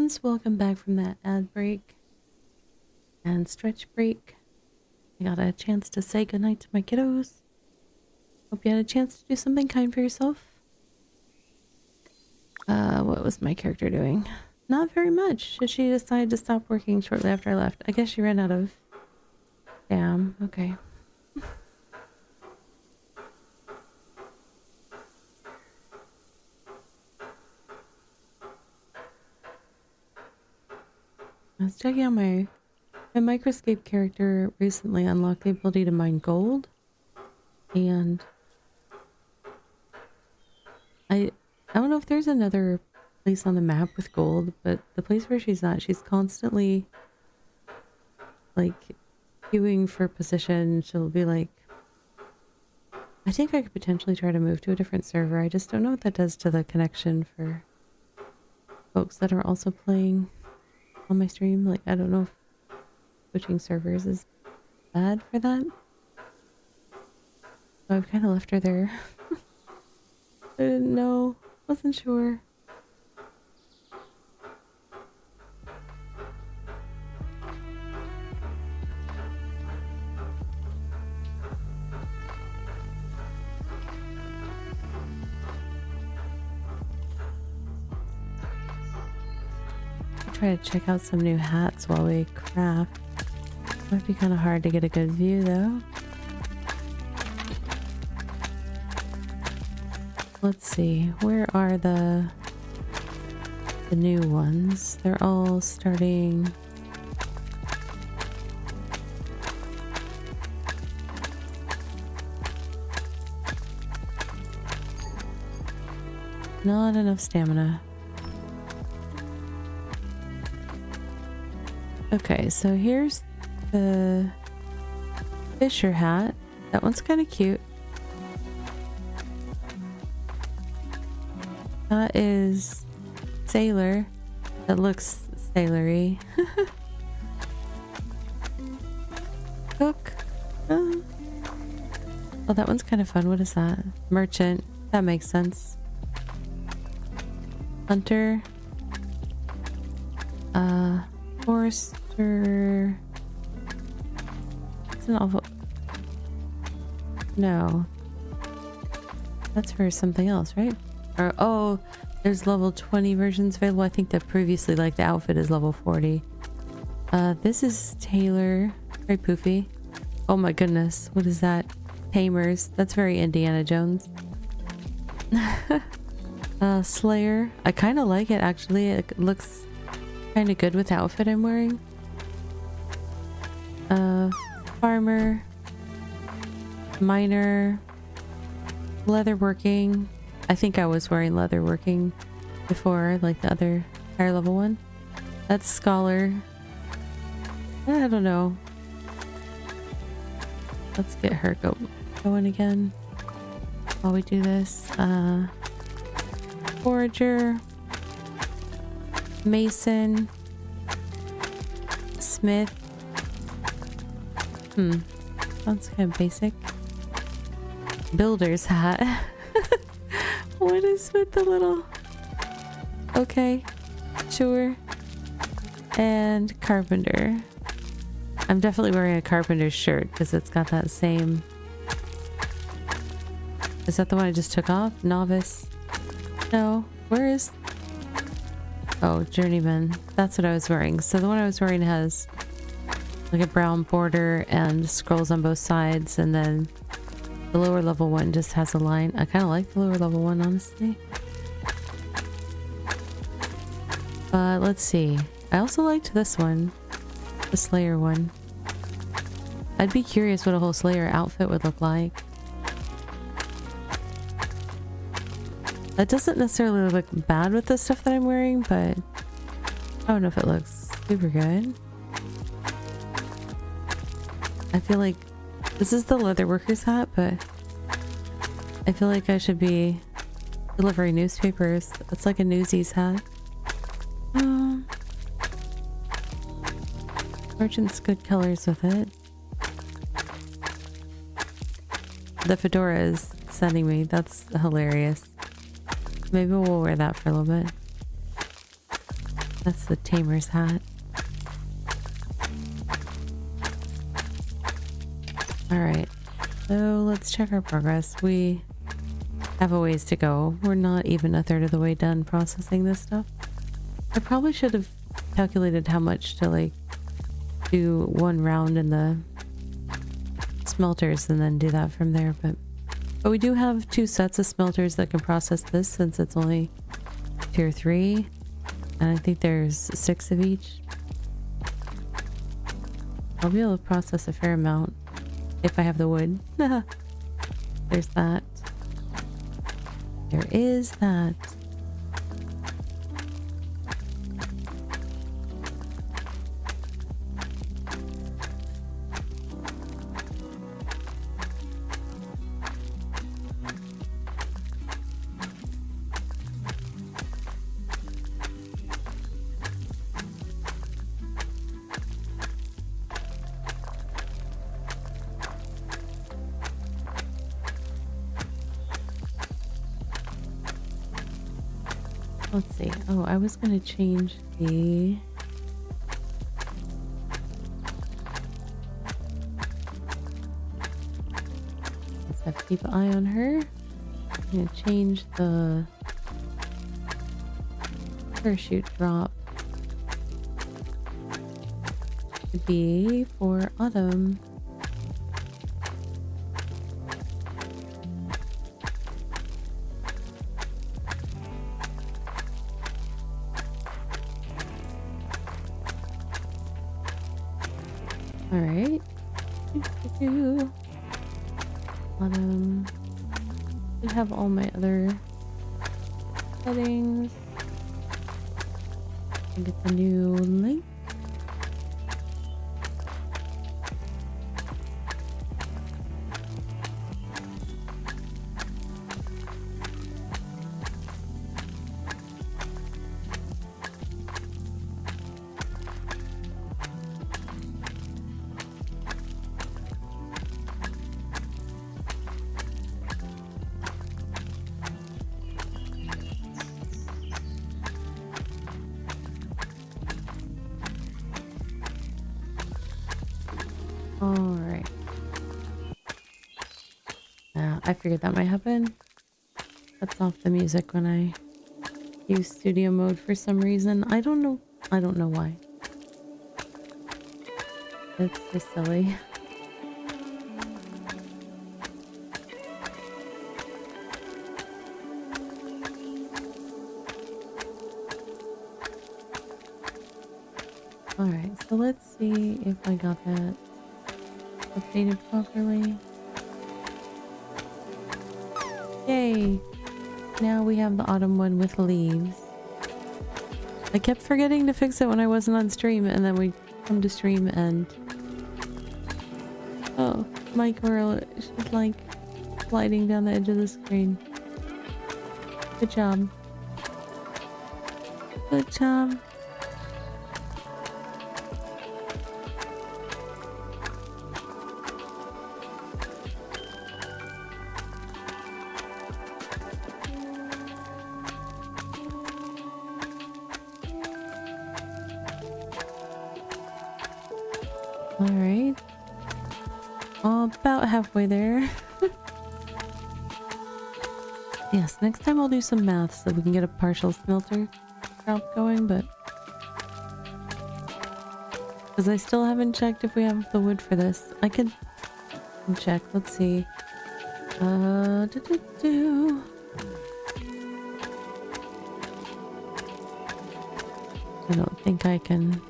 ones, welcome back from that ad break and stretch break. I got a chance to say goodnight to my kiddos. Hope you had a chance to do something kind for yourself. What was my character doing? Not very much. She decided to stop working shortly after I left. I guess she ran out of... Damn, okay. I was checking out my microscape character recently unlocked the ability to mine gold, and I don't know if there's another place on the map with gold, but the place where she's at, she's constantly like queuing for position. She'll be like, I think I could potentially try to move to a different server. I just don't know what that does to the connection for folks that are also playing on my stream. Like, I don't know if switching servers is bad for that. So I've kind of left her there. I didn't know. Wasn't sure. Try to check out some new hats while we craft. Might be kind of hard to get a good view though. Let's see, where are the new ones? They're all starting. Not enough stamina. Okay, so here's the Fisher hat. That one's kind of cute. That is Sailor. That looks sailory. Cook. Oh, that one's kind of fun. What is that? Merchant. That makes sense. Hunter. Forester. It's an awful... No. That's for something else, right? Or, oh, there's level 20 versions available. I think that previously, like, the outfit is level 40. This is Taylor. Very poofy. Oh my goodness. What is that? Tamers. That's very Indiana Jones. Slayer. I kind of like it, actually. It looks kind of good with the outfit I'm wearing. Farmer. Miner. Leatherworking. I think I was wearing leatherworking before, like the other higher level one. That's Scholar. I don't know. Let's get her going again while we do this. Forager. Mason. Smith. Sounds kind of basic. Builder's hat. What is with the little... Okay. Sure. And carpenter. I'm definitely wearing a carpenter's shirt because it's got that same... Is that the one I just took off? Novice. No. Where is... Oh, journeyman. That's what I was wearing. So the one I was wearing has like a brown border and scrolls on both sides, and then the lower level one just has a line. I kind of like the lower level one, honestly. But let's see. I also liked this one. The Slayer one. I'd be curious what a whole Slayer outfit would look like. That doesn't necessarily look bad with the stuff that I'm wearing, but I don't know if it looks super good. I feel like this is the leatherworker's hat, but I feel like I should be delivering newspapers. It's like a Newsies hat. Merchant's good colors with it. The fedora is sending me. That's hilarious. Maybe we'll wear that for a little bit. That's the tamer's hat. Alright, so let's check our progress. We have a ways to go. We're not even a third of the way done processing this stuff. I probably should have calculated how much to like do one round in the smelters and then do that from there, but we do have 2 sets of smelters that can process this since it's only tier 3, and I think there's 6 of each. I'll be able to process a fair amount if I have the wood. There's that. There is that. Let's see. Oh, I was gonna change the... Let's have to keep an eye on her. I'm gonna change the parachute drop to be for autumn. Alright. I have all my other settings. Get the new link. Alright. I figured that might happen. Cuts off the music when I use studio mode for some reason. I don't know why. It's just silly. Alright, so let's see if I got that updated properly. Yay! Now we have the autumn one with leaves. I kept forgetting to fix it when I wasn't on stream, and then we come to stream and... Oh, my girl, she's like sliding down the edge of the screen. Good job. Good job. Alright. About halfway there. Yes, next time I'll do some math so we can get a partial smelter drop going, but... Because I still haven't checked if we have the wood for this. I could check, let's see. I don't think I can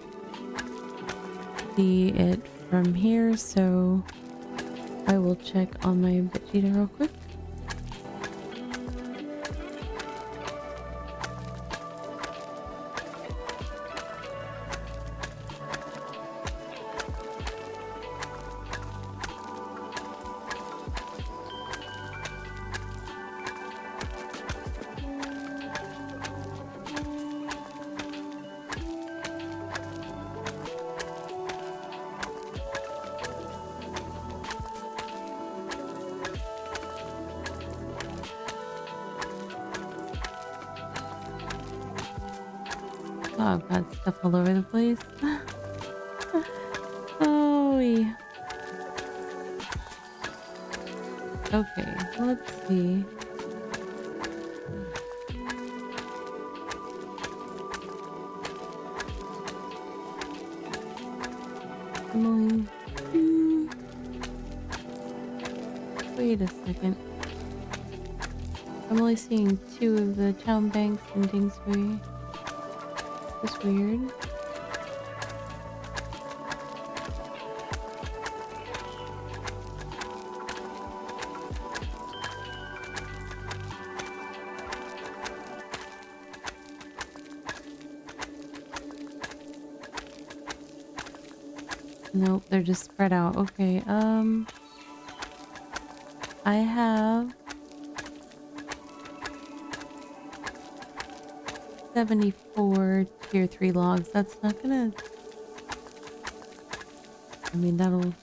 see it from here, so I will check on my BitCraft real quick. Oh, I've got stuff all over the place. Oh, yeah. Okay, let's see. Emily. Wait a second. I'm only seeing 2 of the town banks in Dingsbury. That's weird. Nope, they're just spread out. Okay, I have 74 tier 3 logs. That's not gonna... I mean, that'll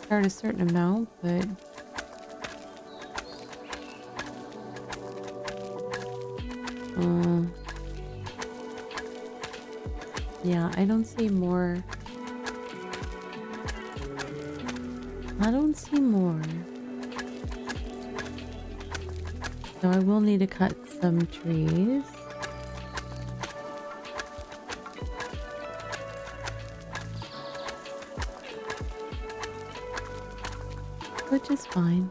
start a certain amount, but... yeah, I don't see more. I don't see more. So I will need to cut some trees. Which is fine.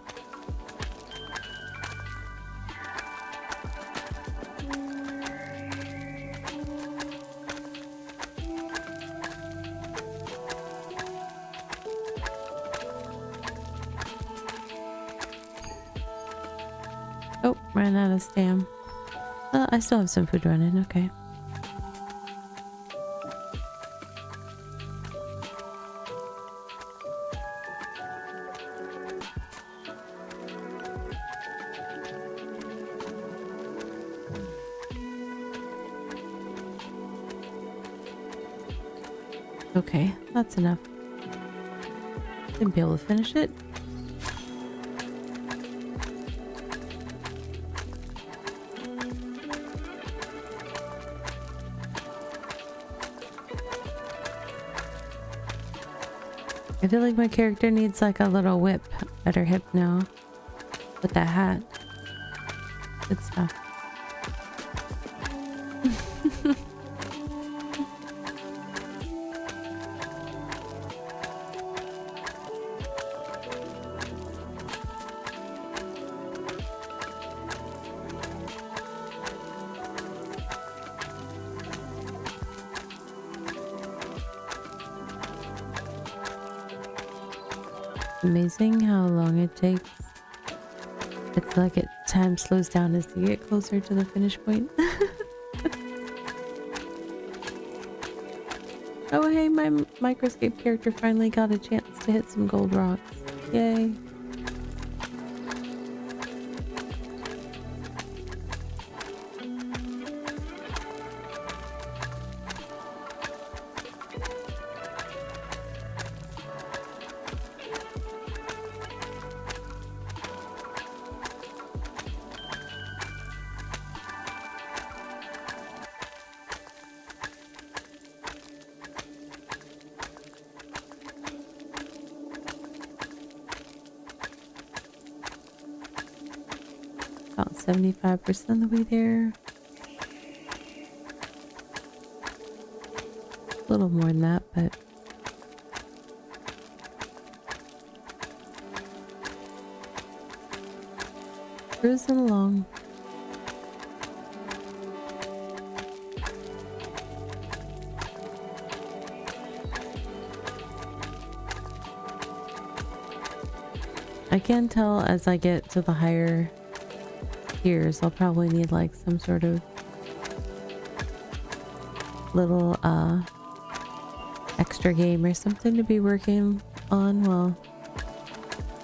Oh, ran out of stam. I still have some food running, okay. Okay, that's enough. Didn't be able to finish it. I feel like my character needs like a little whip at her hip now. With that hat. Good stuff. Amazing how long it takes. It's like time slows down as you get closer to the finish point. Oh hey, my microscape character finally got a chance to hit some gold rocks. Yay. About 75% of the way there. A little more than that, but cruising along. I can tell as I get to the higher tiers, I'll probably need like some sort of little extra game or something to be working on while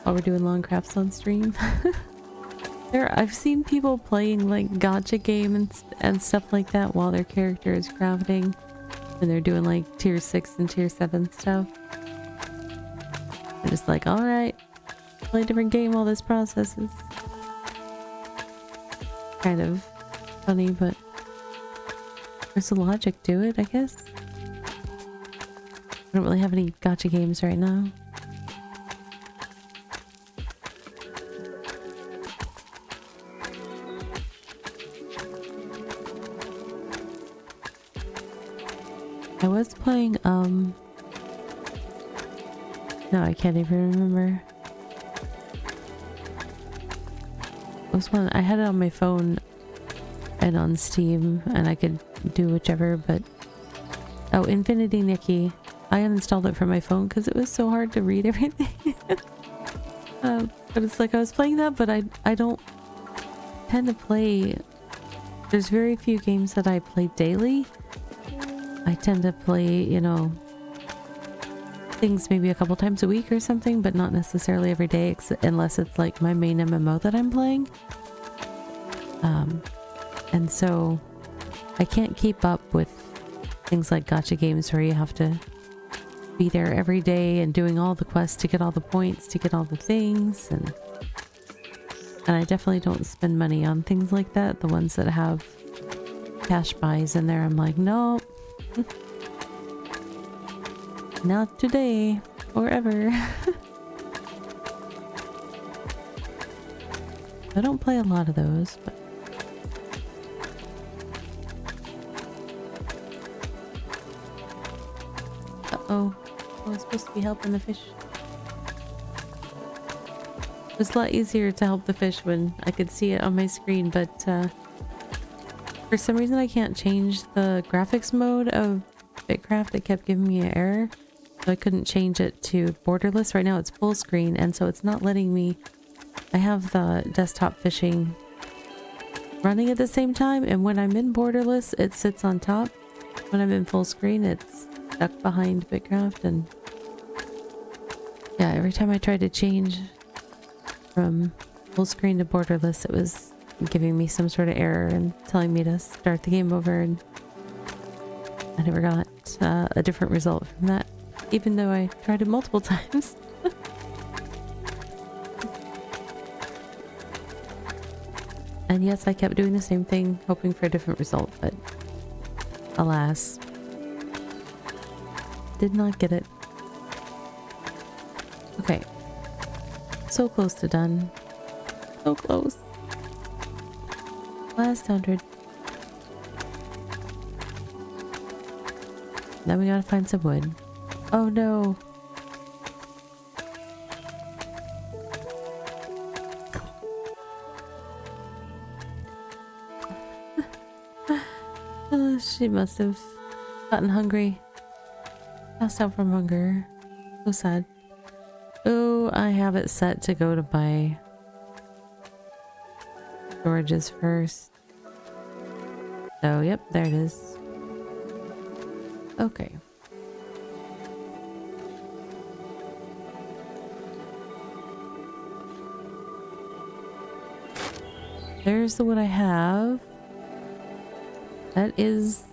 we're doing long crafts on stream. I've seen people playing like gacha game and stuff like that while their character is crafting, and they're doing like tier 6 and tier 7 stuff. They're just like, all right, play a different game while this processes. Kind of funny, but There's a logic to it, I guess. I don't really have any gacha games right now. I was playing, no, I can't even remember. It was one, I had it on my phone and on Steam, and I could do whichever, but... Oh, Infinity Nikki. I uninstalled it from my phone because it was so hard to read everything. But it's like I was playing that, but I don't tend to play... There's very few games that I play daily. I tend to play, you know, things maybe a couple times a week or something, but not necessarily every day, unless it's like my main MMO that I'm playing. And so I can't keep up with things like gacha games where you have to be there every day and doing all the quests to get all the points, to get all the things, and I definitely don't spend money on things like that. The ones that have cash buys in there, I'm like, no. Not today or ever. I don't play a lot of those, but uh-oh. I was supposed to be helping the fish. It was a lot easier to help the fish when I could see it on my screen, but for some reason I can't change the graphics mode of BitCraft. It kept giving me an error, so I couldn't change it to borderless. Right now it's full screen, and so it's not letting me... I have the desktop fishing running at the same time, and when I'm in borderless it sits on top. When I'm in full screen it's stuck behind BitCraft, and yeah, every time I tried to change from full screen to borderless, it was giving me some sort of error and telling me to start the game over, and I never got a different result from that, even though I tried it multiple times. And yes, I kept doing the same thing, hoping for a different result, but alas, did not get it. Okay. So close to done. So close. Last 100. Then we gotta find some wood. Oh no. Oh, she must have gotten hungry. Passed out from hunger. So sad. Oh, I have it set to go to my storages first. Oh, yep, there it is. Okay. There's the wood I have. That is,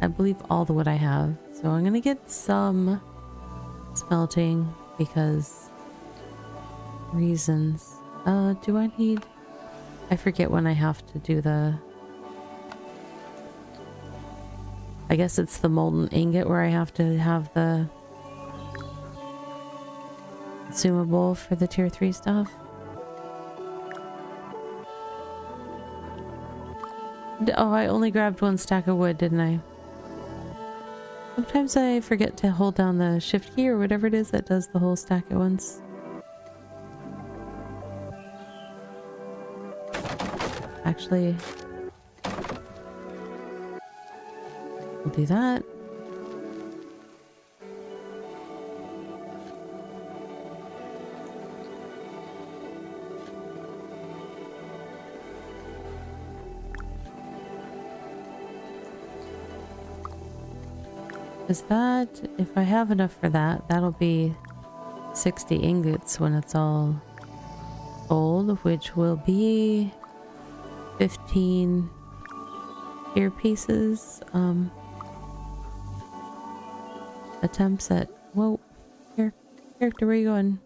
I believe, all the wood I have. So I'm gonna get some smelting because reasons. Do I need... I forget when I have to do the... I guess it's the molten ingot where I have to have the consumable for the tier 3 stuff. Oh, I only grabbed one stack of wood, didn't I? Sometimes I forget to hold down the shift key or whatever it is that does the whole stack at once. Actually, we'll do that. Is that, if I have enough for that, that'll be 60 ingots when it's all old, which will be 15 earpieces. Attempts at... Whoa. Here. Character, where are you going?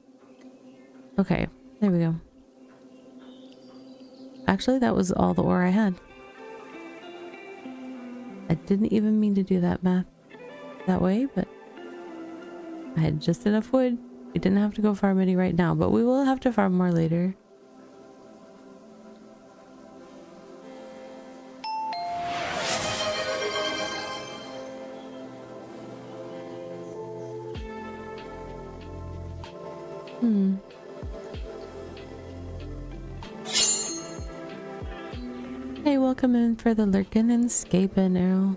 Okay. There we go. Actually, that was all the ore I had. I didn't even mean to do that math that way, but I had just enough wood. We didn't have to go farm any right now, but we will have to farm more later. Hey, welcome in for the lurkin' and scapin', Errol.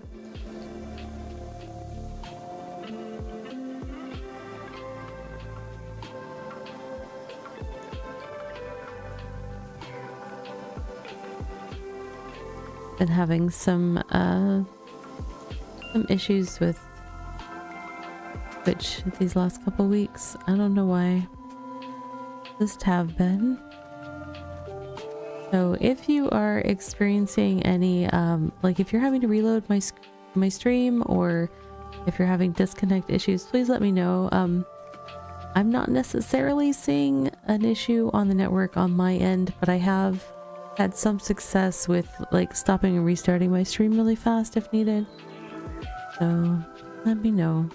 Been having some issues with Twitch these last couple weeks. I don't know why. Just have been. So if you are experiencing any like if you're having to reload my stream, or if you're having disconnect issues, please let me know. I'm not necessarily seeing an issue on the network on my end, but I have had some success with like stopping and restarting my stream really fast if needed. So let me know.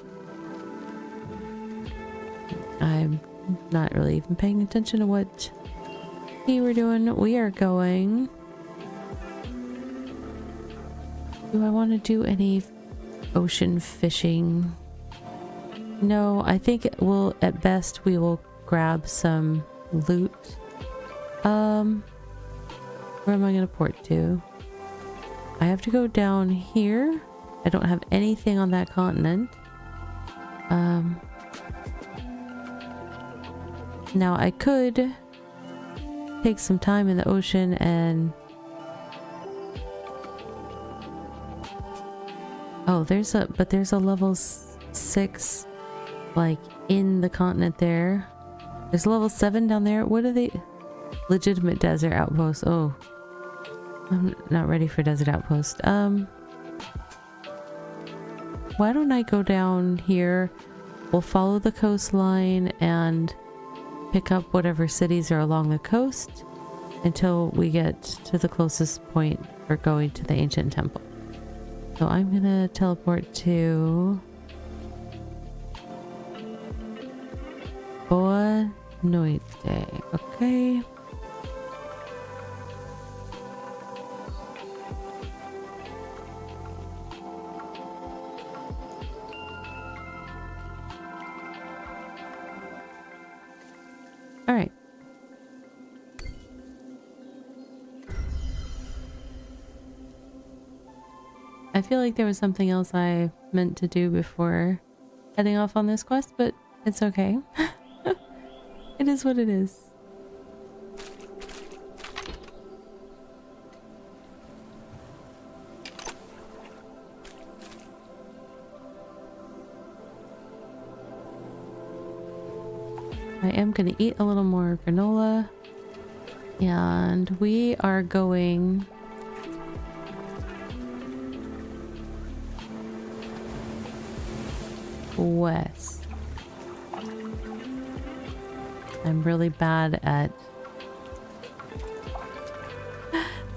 I'm not really even paying attention to what we're doing. We are going. Do I want to do any ocean fishing? No, I think we'll, at best, we will grab some loot. Where am I going to port to? I have to go down here. I don't have anything on that continent. Now I could take some time in the ocean and... Oh, there's a level 6 like in the continent there. There's level 7 down there. What are they? Legitimate desert outpost. Oh, I'm not ready for desert outpost. Why don't I go down here? We'll follow the coastline and pick up whatever cities are along the coast until we get to the closest point for going to the ancient temple. So I'm gonna teleport to Boa Noite. Okay. All right. I feel like there was something else I meant to do before heading off on this quest, but it's okay. It is what it is. I am going to eat a little more granola, and we are going west. I'm really bad at...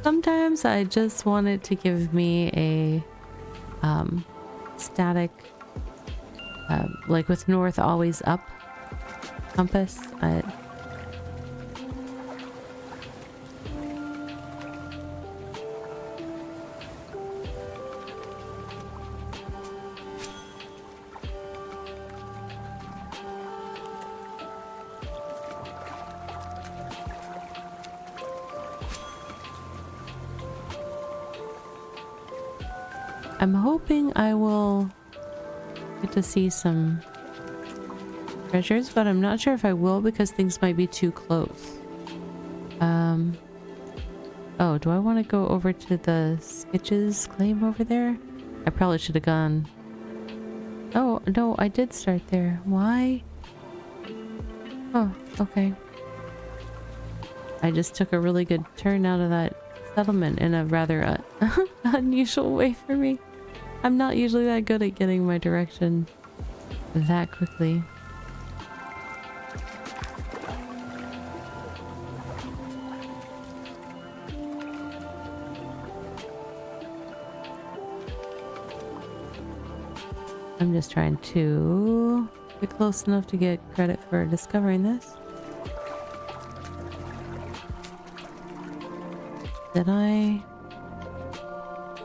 Sometimes I just want it to give me a static, like with north always up compass. I'm hoping I will get to see some treasures, but I'm not sure if I will because things might be too close. Oh, do I want to go over to the Skitches claim over there? I probably should have gone. Oh, no, I did start there. Why? Oh, okay. I just took a really good turn out of that settlement in a rather unusual way for me. I'm not usually that good at getting my direction that quickly. I'm just trying to get close enough to get credit for discovering this. Did I?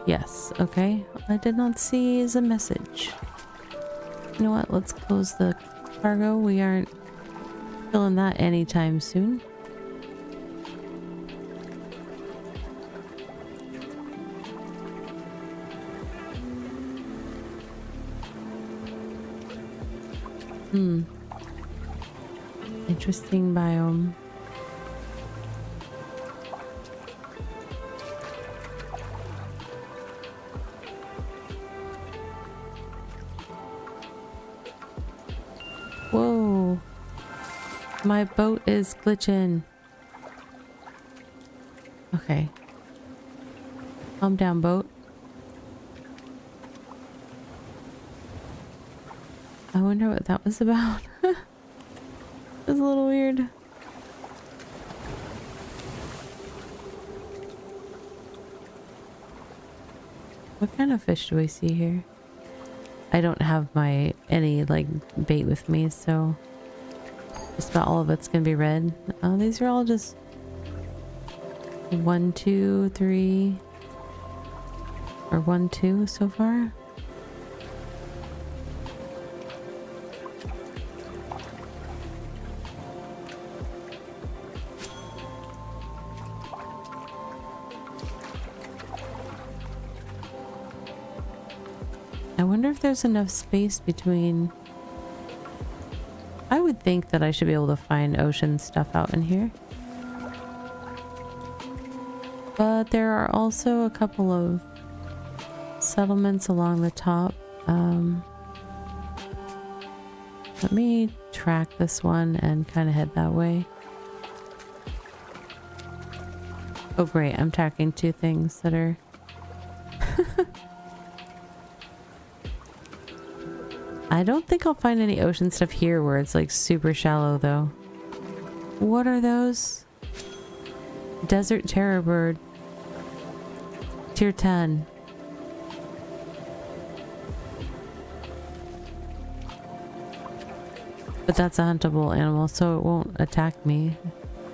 Yes, okay. I did not see the message. You know what? Let's close the cargo. We aren't filling that anytime soon. Interesting biome. Whoa. My boat is glitching. Okay. Calm down, boat. I wonder what that was about. It was a little weird. What kind of fish do we see here? I don't have any like bait with me, so just about all of it's gonna be red. Oh, these are all just 1, 2, 3, or 1, 2 so far. I wonder if there's enough space between... I would think that I should be able to find ocean stuff out in here. But there are also a couple of settlements along the top. Let me track this one and kind of head that way. Oh great, I'm tracking two things that are... I don't think I'll find any ocean stuff here where it's like super shallow though. What are those? Desert terror bird. Tier 10. But that's a huntable animal, so it won't attack me.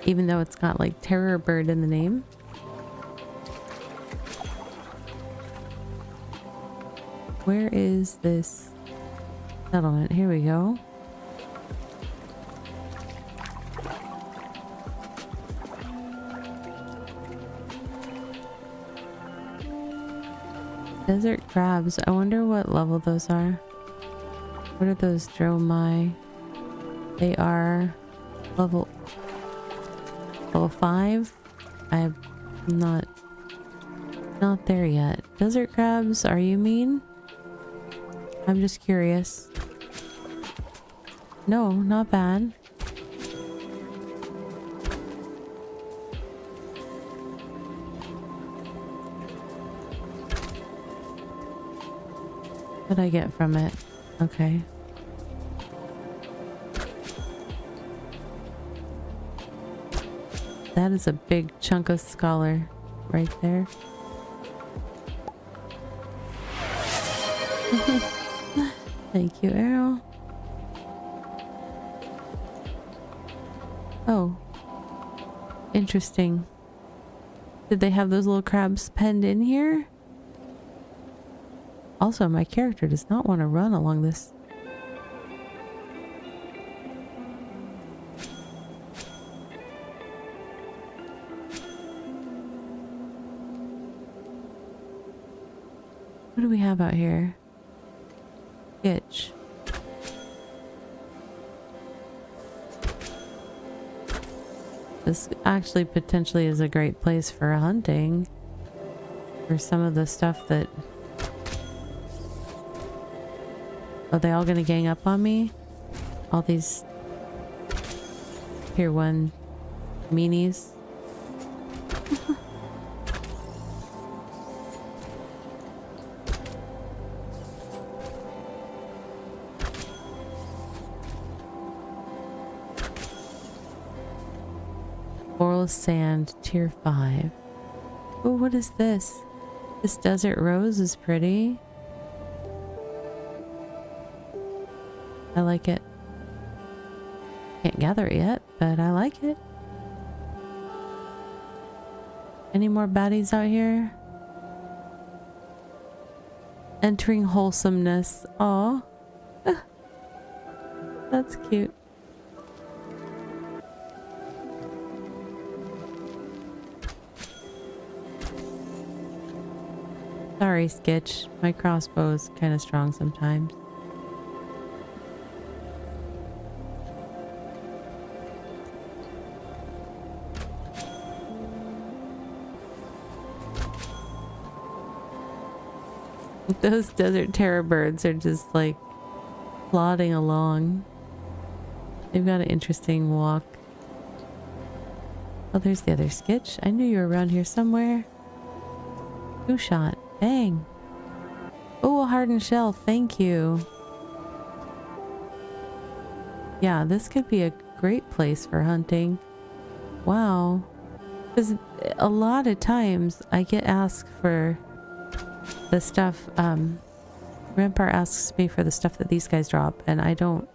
Even though it's got like terror bird in the name. Where is this settlement? Here we go. Desert crabs. I wonder what level those are. What are those dromai? They are level 5. I'm not there yet. Desert crabs, are you mean? I'm just curious. No, not bad. What'd I get from it? Okay. That is a big chunk of scholar right there. Thank you, Arrow. Oh. Interesting. Did they have those little crabs penned in here? Also, my character does not want to run along this. What do we have out here? Itch. This actually potentially is a great place for hunting. For some of the stuff that... Are they all gonna gang up on me? All these... Tier 1 meanies? Coral sand, tier 5. Oh, what is this? This desert rose is pretty. I like it. Can't gather it yet, but I like it. Any more baddies out here? Entering wholesomeness. Aw. That's cute. Sorry, Skitch. My crossbow's kind of strong sometimes. Those desert terror birds are just like plodding along. They've got an interesting walk. Oh, there's the other Skitch. I knew you were around here somewhere. 2-shot. Bang. Oh, a hardened shell. Thank you. Yeah, this could be a great place for hunting. Wow. Because a lot of times I get asked for the stuff, Rampart asks me for the stuff that these guys drop, and I don't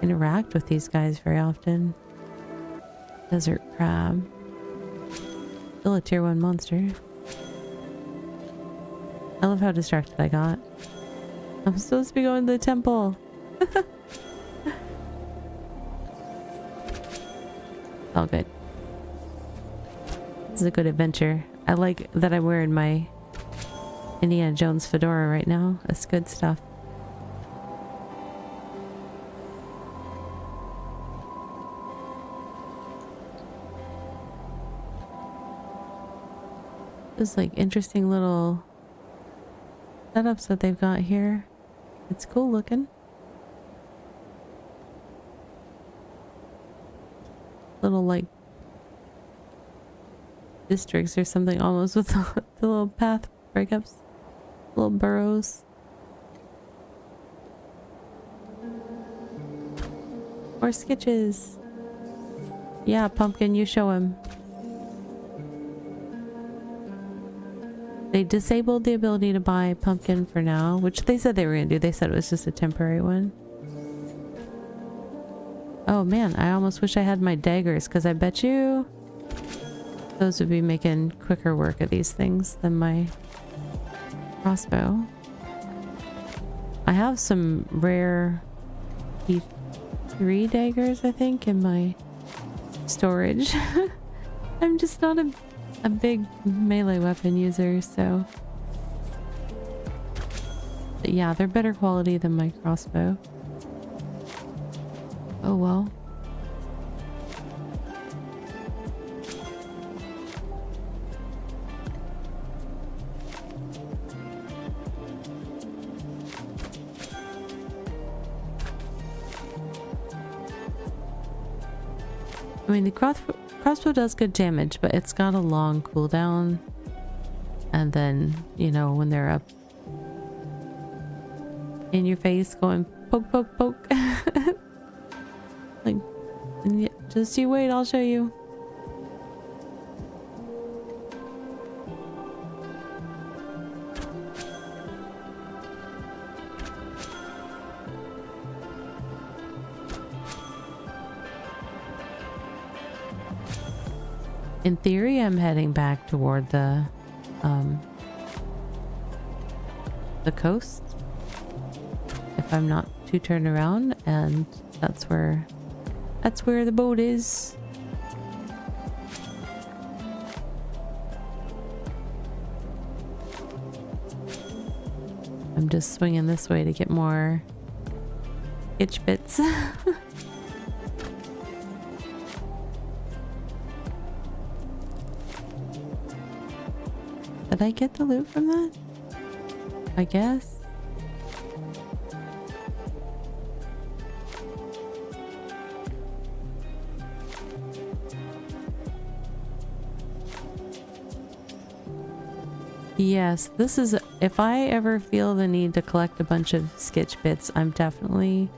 interact with these guys very often. Desert crab. Still a tier 1 monster. I love how distracted I got. I'm supposed to be going to the temple. All good. This is a good adventure. I like that I'm wearing my Indiana Jones fedora right now. That's good stuff. Just like interesting little setups that they've got here. It's cool looking. Little like districts or something almost with the little path breakups. Little burrows. More sketches. Yeah, Pumpkin, you show him. They disabled the ability to buy Pumpkin for now, which they said they were going to do. They said it was just a temporary one. Oh man, I almost wish I had my daggers, because I bet you those would be making quicker work of these things than my crossbow. I have some rare P3 daggers, I think, in my storage. I'm just not a big melee weapon user, so but yeah, they're better quality than my crossbow. Oh well. I mean, the crossbow does good damage, but it's got a long cooldown. And then, you know, when they're up in your face going poke, poke, poke. Like, just you wait, I'll show you. In theory, I'm heading back toward the coast, if I'm not too turned around, and that's where the boat is. I'm just swinging this way to get more itch bits. Did I get the loot from that? I guess. Yes, this is, if I ever feel the need to collect a bunch of sketch bits, I'm definitely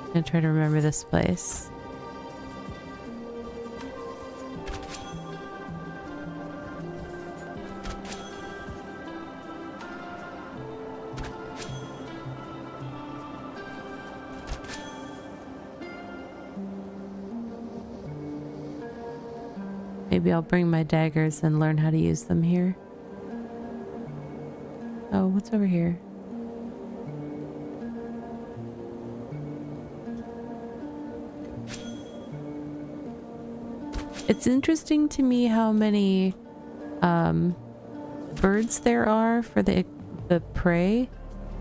gonna try to remember this place. Maybe I'll bring my daggers and learn how to use them here. Oh, what's over here? It's interesting to me how many birds there are for the prey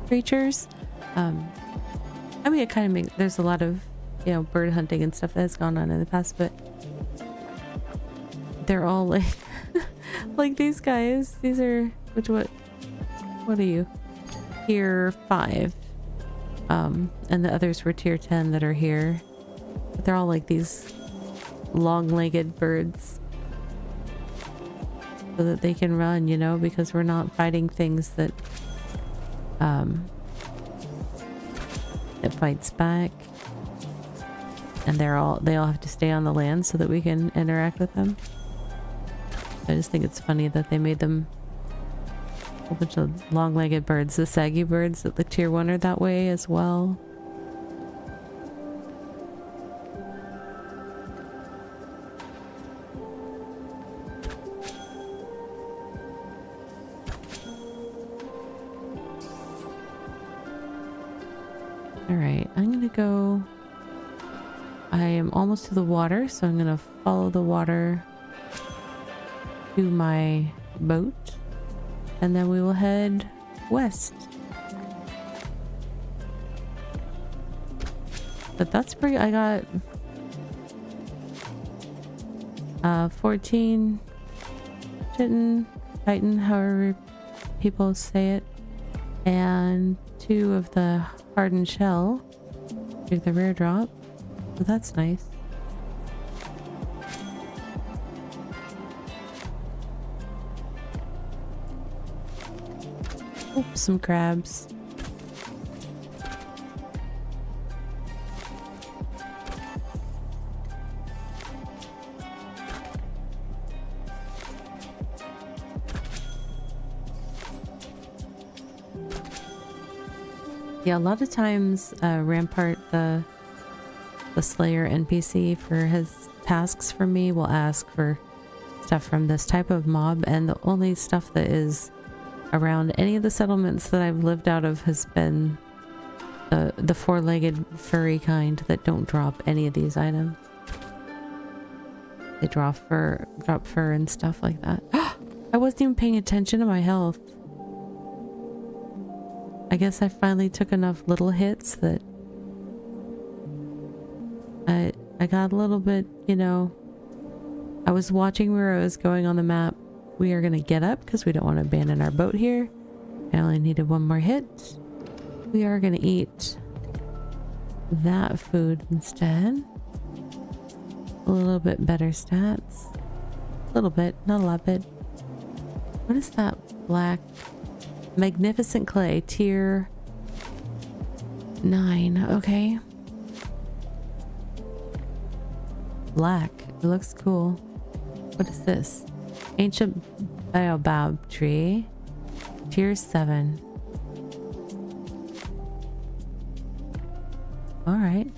creatures. I mean, it kind of makes, there's a lot of, you know, bird hunting and stuff that has gone on in the past, but they're all like like these guys. These are what are you? Tier 5. And the others were tier 10 that are here. But they're all like these long-legged birds. So that they can run, you know, because we're not fighting things that it fights back. And they all have to stay on the land so that we can interact with them. I just think it's funny that they made them a whole bunch of long-legged birds. The saggy birds at the tier 1 are that way as well. Alright, I'm gonna go... I am almost to the water, so I'm gonna follow the water to my boat, and then we will head west. But that's pretty... I got 14 Titan, however people say it, and 2 of the hardened shell through the rare drop. So that's nice. Oops, some crabs. Yeah, a lot of times Rampart, the Slayer NPC for his tasks for me, will ask for stuff from this type of mob, and the only stuff that is around any of the settlements that I've lived out of has been the 4-legged furry kind that don't drop any of these items. They drop fur and stuff like that. I wasn't even paying attention to my health. I guess I finally took enough little hits that I got a little bit, you know, I was watching where I was going on the map. We are going to get up because we don't want to abandon our boat here. I only needed 1 more hit. We are going to eat that food instead. A little bit better stats. A little bit, not a lot, but what is that black? Magnificent clay, tier 9. Okay. Black. It looks cool. What is this? Ancient baobab tree. Tier 7. Alright.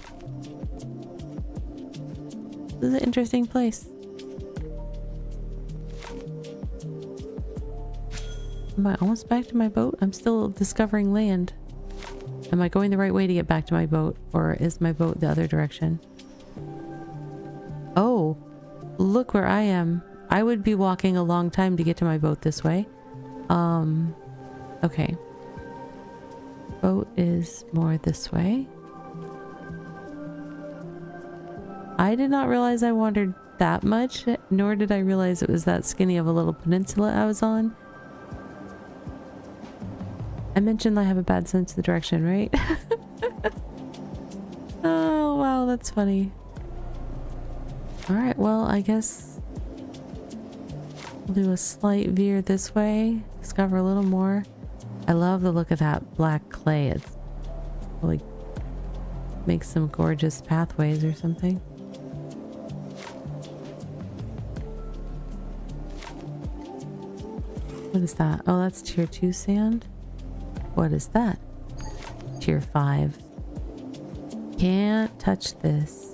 This is an interesting place. Am I almost back to my boat? I'm still discovering land. Am I going the right way to get back to my boat? Or is my boat the other direction? Oh, look where I am. I would be walking a long time to get to my boat this way. Okay. Boat is more this way. I did not realize I wandered that much, nor did I realize it was that skinny of a little peninsula I was on. I mentioned I have a bad sense of the direction, right? Oh, wow, that's funny. Alright, well, I guess we'll do a slight veer this way, discover a little more. I love the look of that black clay. It's like makes some gorgeous pathways or something. What is that? Oh, that's tier 2 sand. What is that? Tier 5. Can't touch this.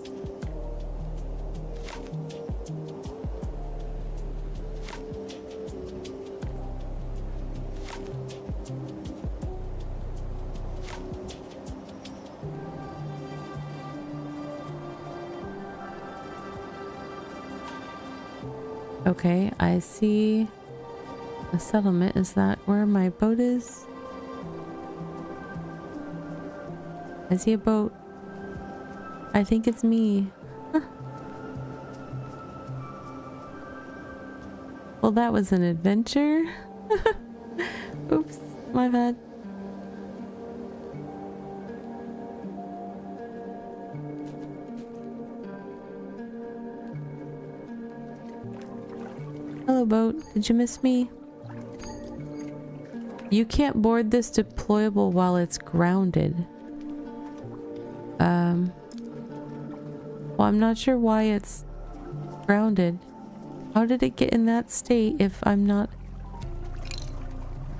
Okay, I see a settlement. Is that where my boat is? I see a boat. I think it's me. Well, that was an adventure. Oops, my bad. Hello, boat. Did you miss me? You can't board this deployable while it's grounded. Well, I'm not sure why it's grounded. How did it get in that state if I'm not...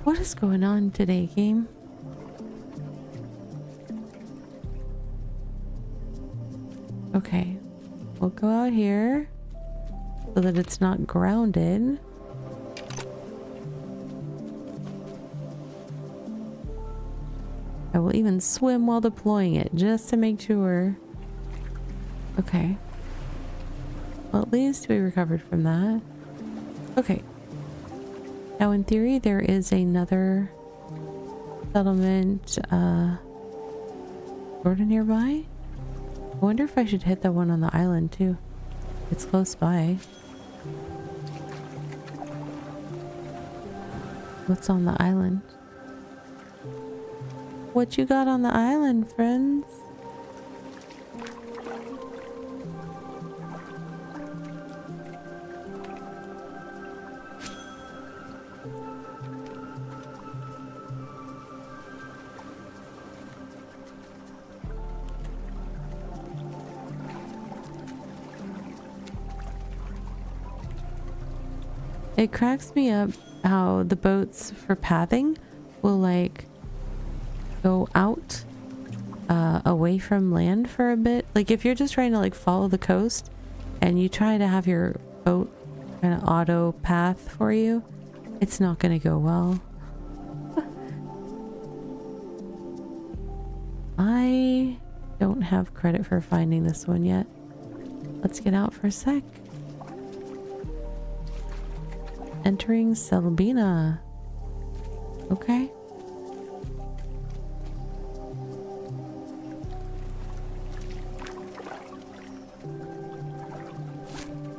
What is going on today, game? Okay. We'll go out here so that it's not grounded. I will even swim while deploying it just to make sure. Okay. Well, at least we recovered from that. Okay. Now, in theory, there is another settlement sort of nearby. I wonder if I should hit that one on the island too. It's close by. What's on the island? What you got on the island, friends? It cracks me up how the boats for pathing will like go out away from land for a bit. Like if you're just trying to like follow the coast and you try to have your boat kind of auto path for you, it's not going to go well. I don't have credit for finding this one yet. Let's get out for a sec. Entering Selbina. Okay.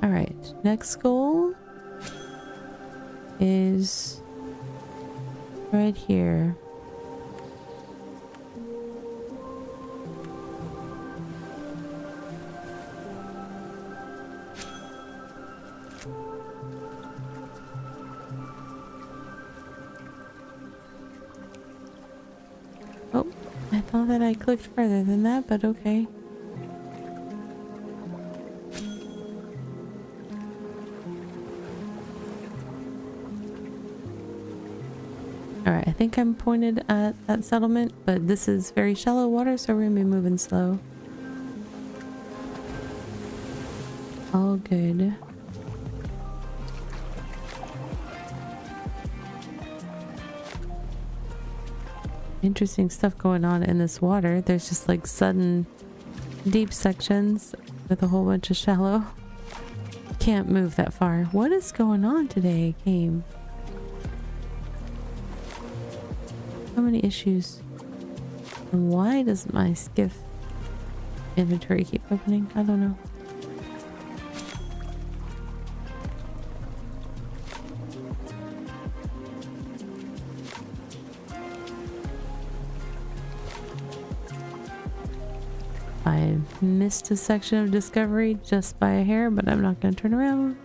Alright, next goal is right here. Oh, I thought that I clicked further than that, but okay. Alright, I think I'm pointed at that settlement, but this is very shallow water, so we're gonna be moving slow. All good. Interesting stuff going on in this water. There's just like sudden deep sections with a whole bunch of shallow. Can't move that far. What is going on today, game? So many issues. And why does my skiff inventory keep opening? I don't know. I missed a section of discovery just by a hair, but I'm not going to turn around.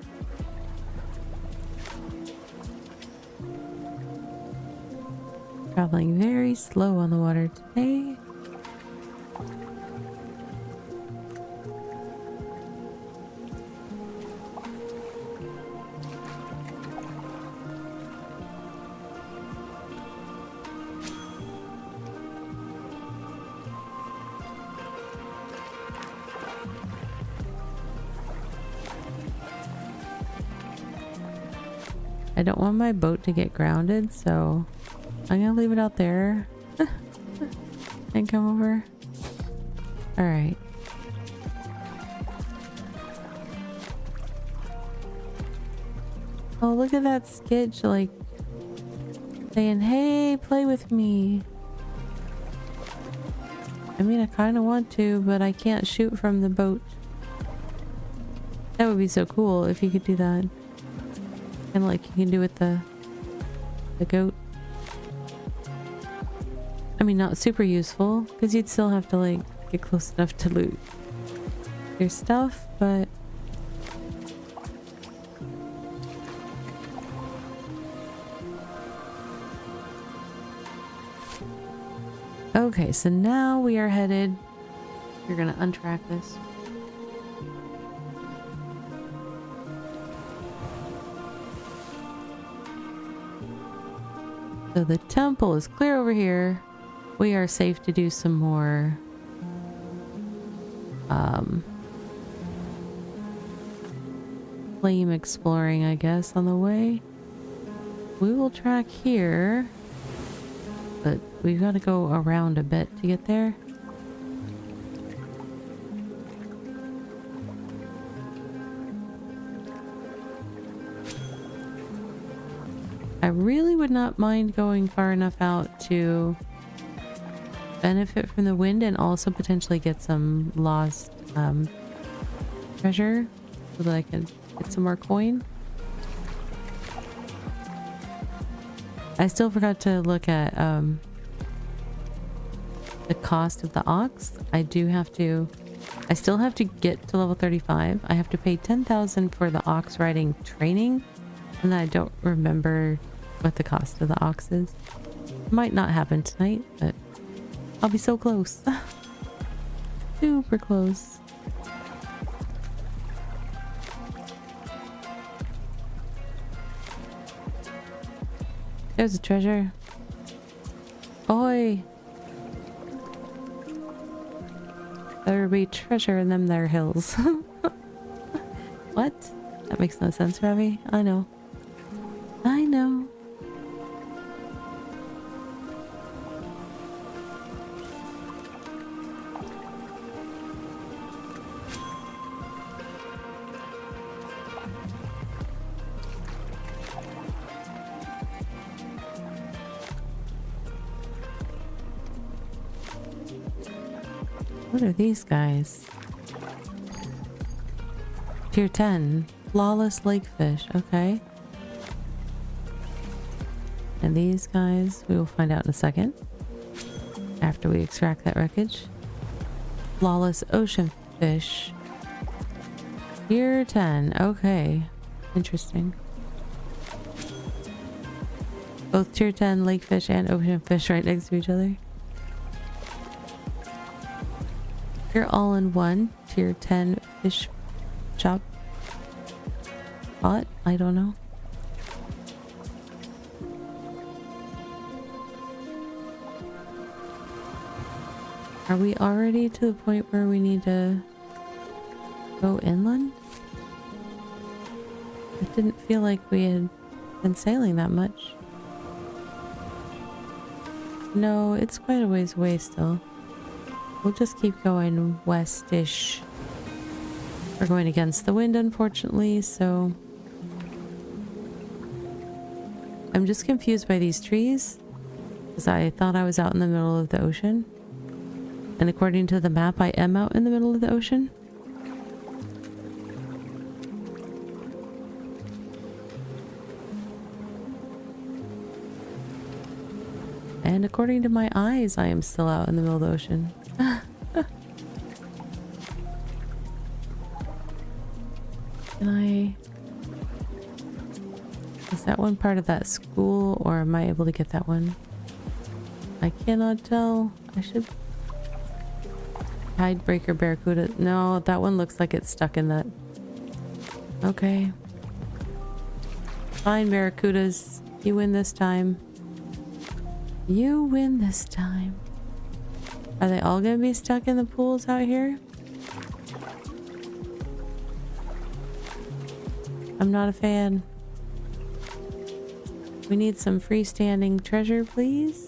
Traveling very slow on the water today. I don't want my boat to get grounded, so I'm gonna leave it out there and come over. All right. Oh, look at that sketch, like saying, hey, play with me. I mean, I kind of want to, but I can't shoot from the boat. That would be so cool if you could do that. Kind of like you can do with the goat. I mean, not super useful, because you'd still have to, like, get close enough to loot your stuff, but... Okay, so now we are headed... You're gonna untrack this. So the temple is clear over here. We are safe to do some more flame exploring, I guess, on the way. We will track here, but we've got to go around a bit to get there. I really would not mind going far enough out to benefit from the wind and also potentially get some lost treasure so that I can get some more coin. I still forgot to look at the cost of the ox. I still have to get to level 35. I have to pay 10,000 for the ox riding training, and I don't remember what the cost of the ox is. Might not happen tonight, but I'll be so close. Super close. There's a treasure. Oi! There be treasure in them there hills. What? That makes no sense, Ravi. I know. I know. What are these guys? Tier 10. Flawless lakefish. Okay. And these guys, we will find out in a second. After we extract that wreckage. Flawless ocean fish. Tier 10. Okay. Interesting. Both tier 10 lakefish and ocean fish right next to each other. You're all in one. Tier 10 fish shop. Spot? I don't know. Are we already to the point where we need to go inland? It didn't feel like we had been sailing that much. No, it's quite a ways away still. We'll just keep going west-ish. We're going against the wind, unfortunately, so... I'm just confused by these trees, because I thought I was out in the middle of the ocean. And according to the map, I am out in the middle of the ocean. And according to my eyes, I am still out in the middle of the ocean. Can I... Is that one part of that school, or am I able to get that one? I cannot tell. I should... Tidebreaker Barracuda. No, that one looks like it's stuck in that. Okay. Fine, Barracudas. You win this time. You win this time. Are they all gonna be stuck in the pools out here? I'm not a fan. We need some freestanding treasure, please.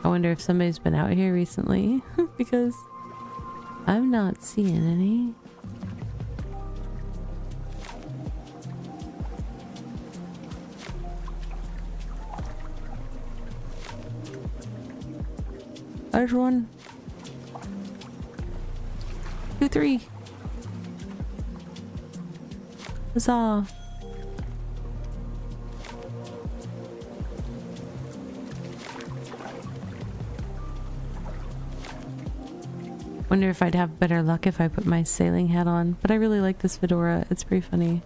I wonder if somebody's been out here recently because I'm not seeing any. There's one. 2, 3. Huzzah. Wonder if I'd have better luck if I put my sailing hat on, but I really like this fedora. It's pretty funny.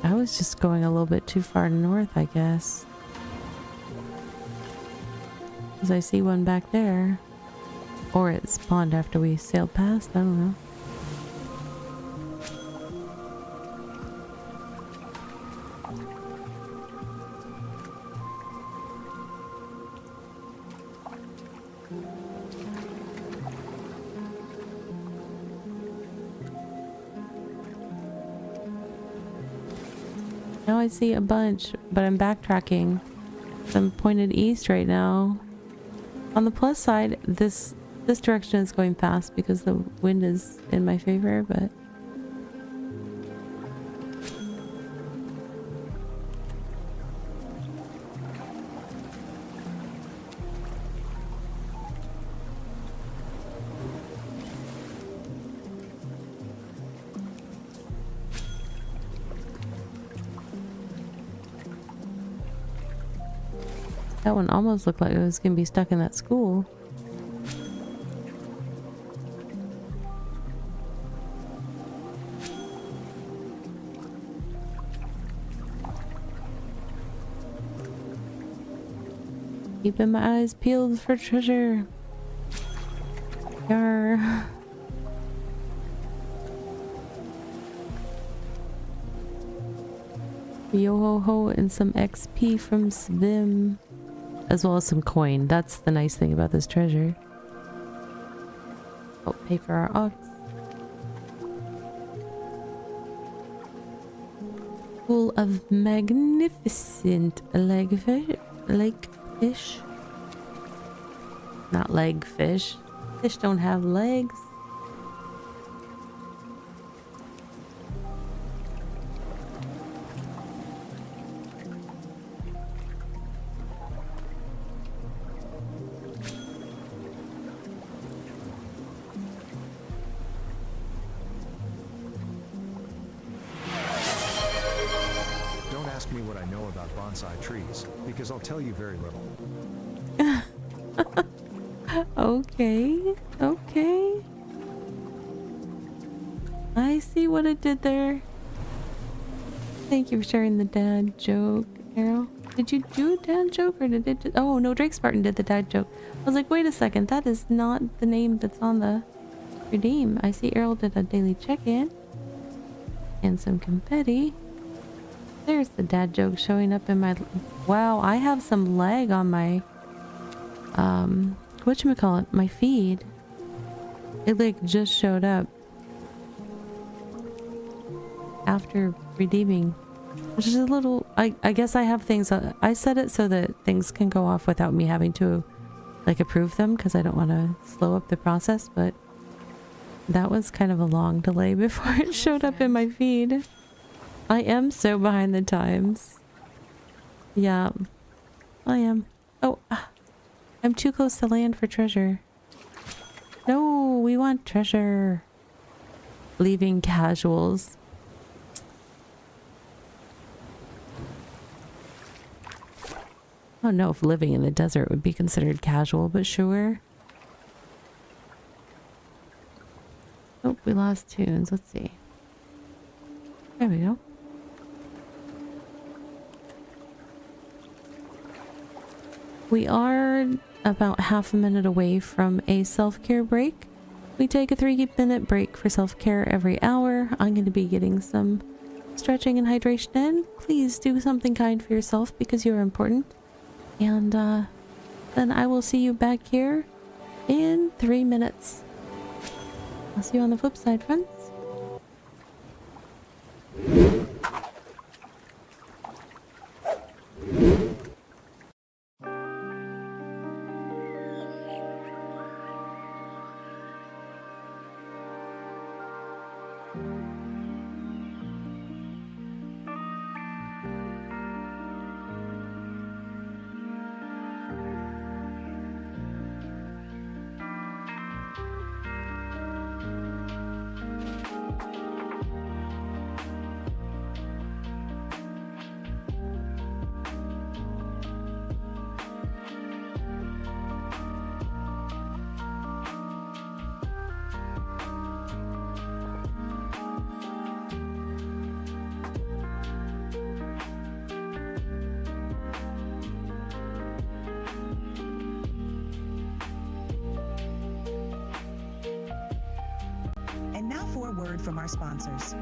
I was just going a little bit too far north, I guess. Because I see one back there. Or it spawned after we sailed past, I don't know. Now I see a bunch, but I'm backtracking. I'm pointed east right now. On the plus side, this direction is going fast because the wind is in my favor, but that one almost looked like it was gonna be stuck in that school. Keeping my eyes peeled for treasure. Yar. Yo ho ho and some XP from Svim. As well as some coin. That's the nice thing about this treasure. Oh, pay for our ox. Full of magnificent lake fish. Not leg fish. Fish don't have legs. Because I'll tell you very little. Okay, okay. I see what it did there. Thank you for sharing the dad joke, Arrow. Did you do a dad joke or did it just... Oh, no, Drake Spartan did the dad joke. I was like, wait a second, that is not the name that's on the redeem. I see Errol did a daily check-in. And some confetti. There's the dad joke showing up in my... Wow, I have some lag on my... whatchamacallit? My feed. It like just showed up. After redeeming. Which is a little... I guess I have things... I set it so that things can go off without me having to like approve them because I don't want to slow up the process, but that was kind of a long delay before it showed up in my feed. I am so behind the times. Yeah, I am. Oh, I'm too close to land for treasure. No, we want treasure. Leaving casuals. I don't know if living in the desert would be considered casual, but sure. Oh, we lost tunes. Let's see. There we go. We are about half a minute away from a self-care break. We take a 3-minute break for self-care every hour. I'm going to be getting some stretching and hydration in. Please do something kind for yourself because you're important. And then I will see you back here in 3 minutes. I'll see you on the flip side, friends. And now for a word from our sponsors.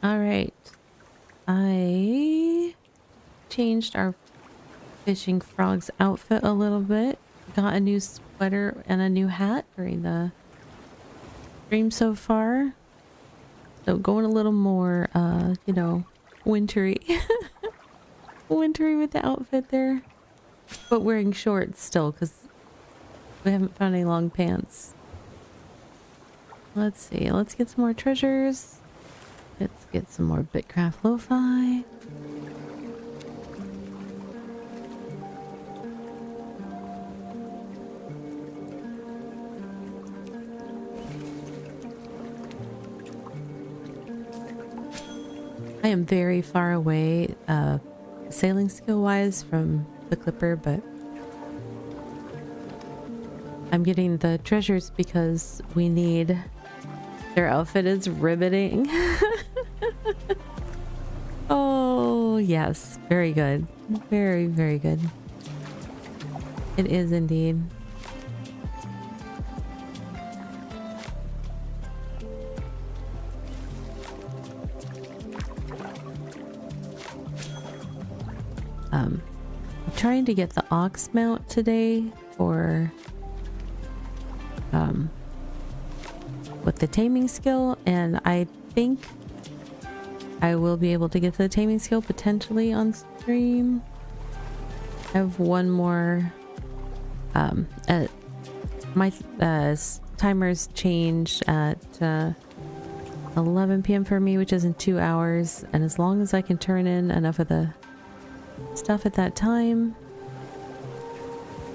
All right. I changed our fishing frog's outfit a little bit. Got a new sweater and a new hat during the stream so far. So going a little more, you know, wintry. Wintry with the outfit there. But wearing shorts still because we haven't found any long pants. Let's see. Let's get some more treasures. Let's get some more BitCraft Lo-Fi. I am very far away, sailing skill wise from the Clipper, but I'm getting the treasures because we need. Their outfit is riveting. Oh, yes. Very good. Very, very good. It is indeed. I'm trying to get the ox mount today for with the taming skill, and I think I will be able to get the taming skill potentially on stream. I have one more my timers changed at 11 p.m. for me, which is in 2 hours, and as long as I can turn in enough of the stuff at that time,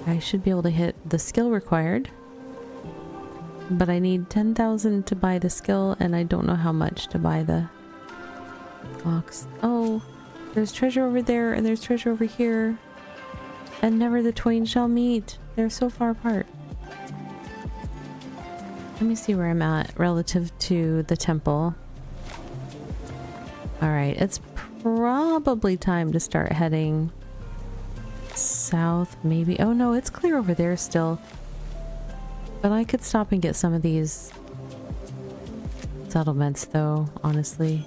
I should be able to hit the skill required. But I need 10,000 to buy the skill, and I don't know how much to buy the ox. Oh, there's treasure over there, and there's treasure over here, and never the twain shall meet. They're so far apart. Let me see where I'm at relative to the temple. Alright, it's probably time to start heading south, maybe. Oh no, it's clear over there still. But I could stop and get some of these settlements, though, honestly.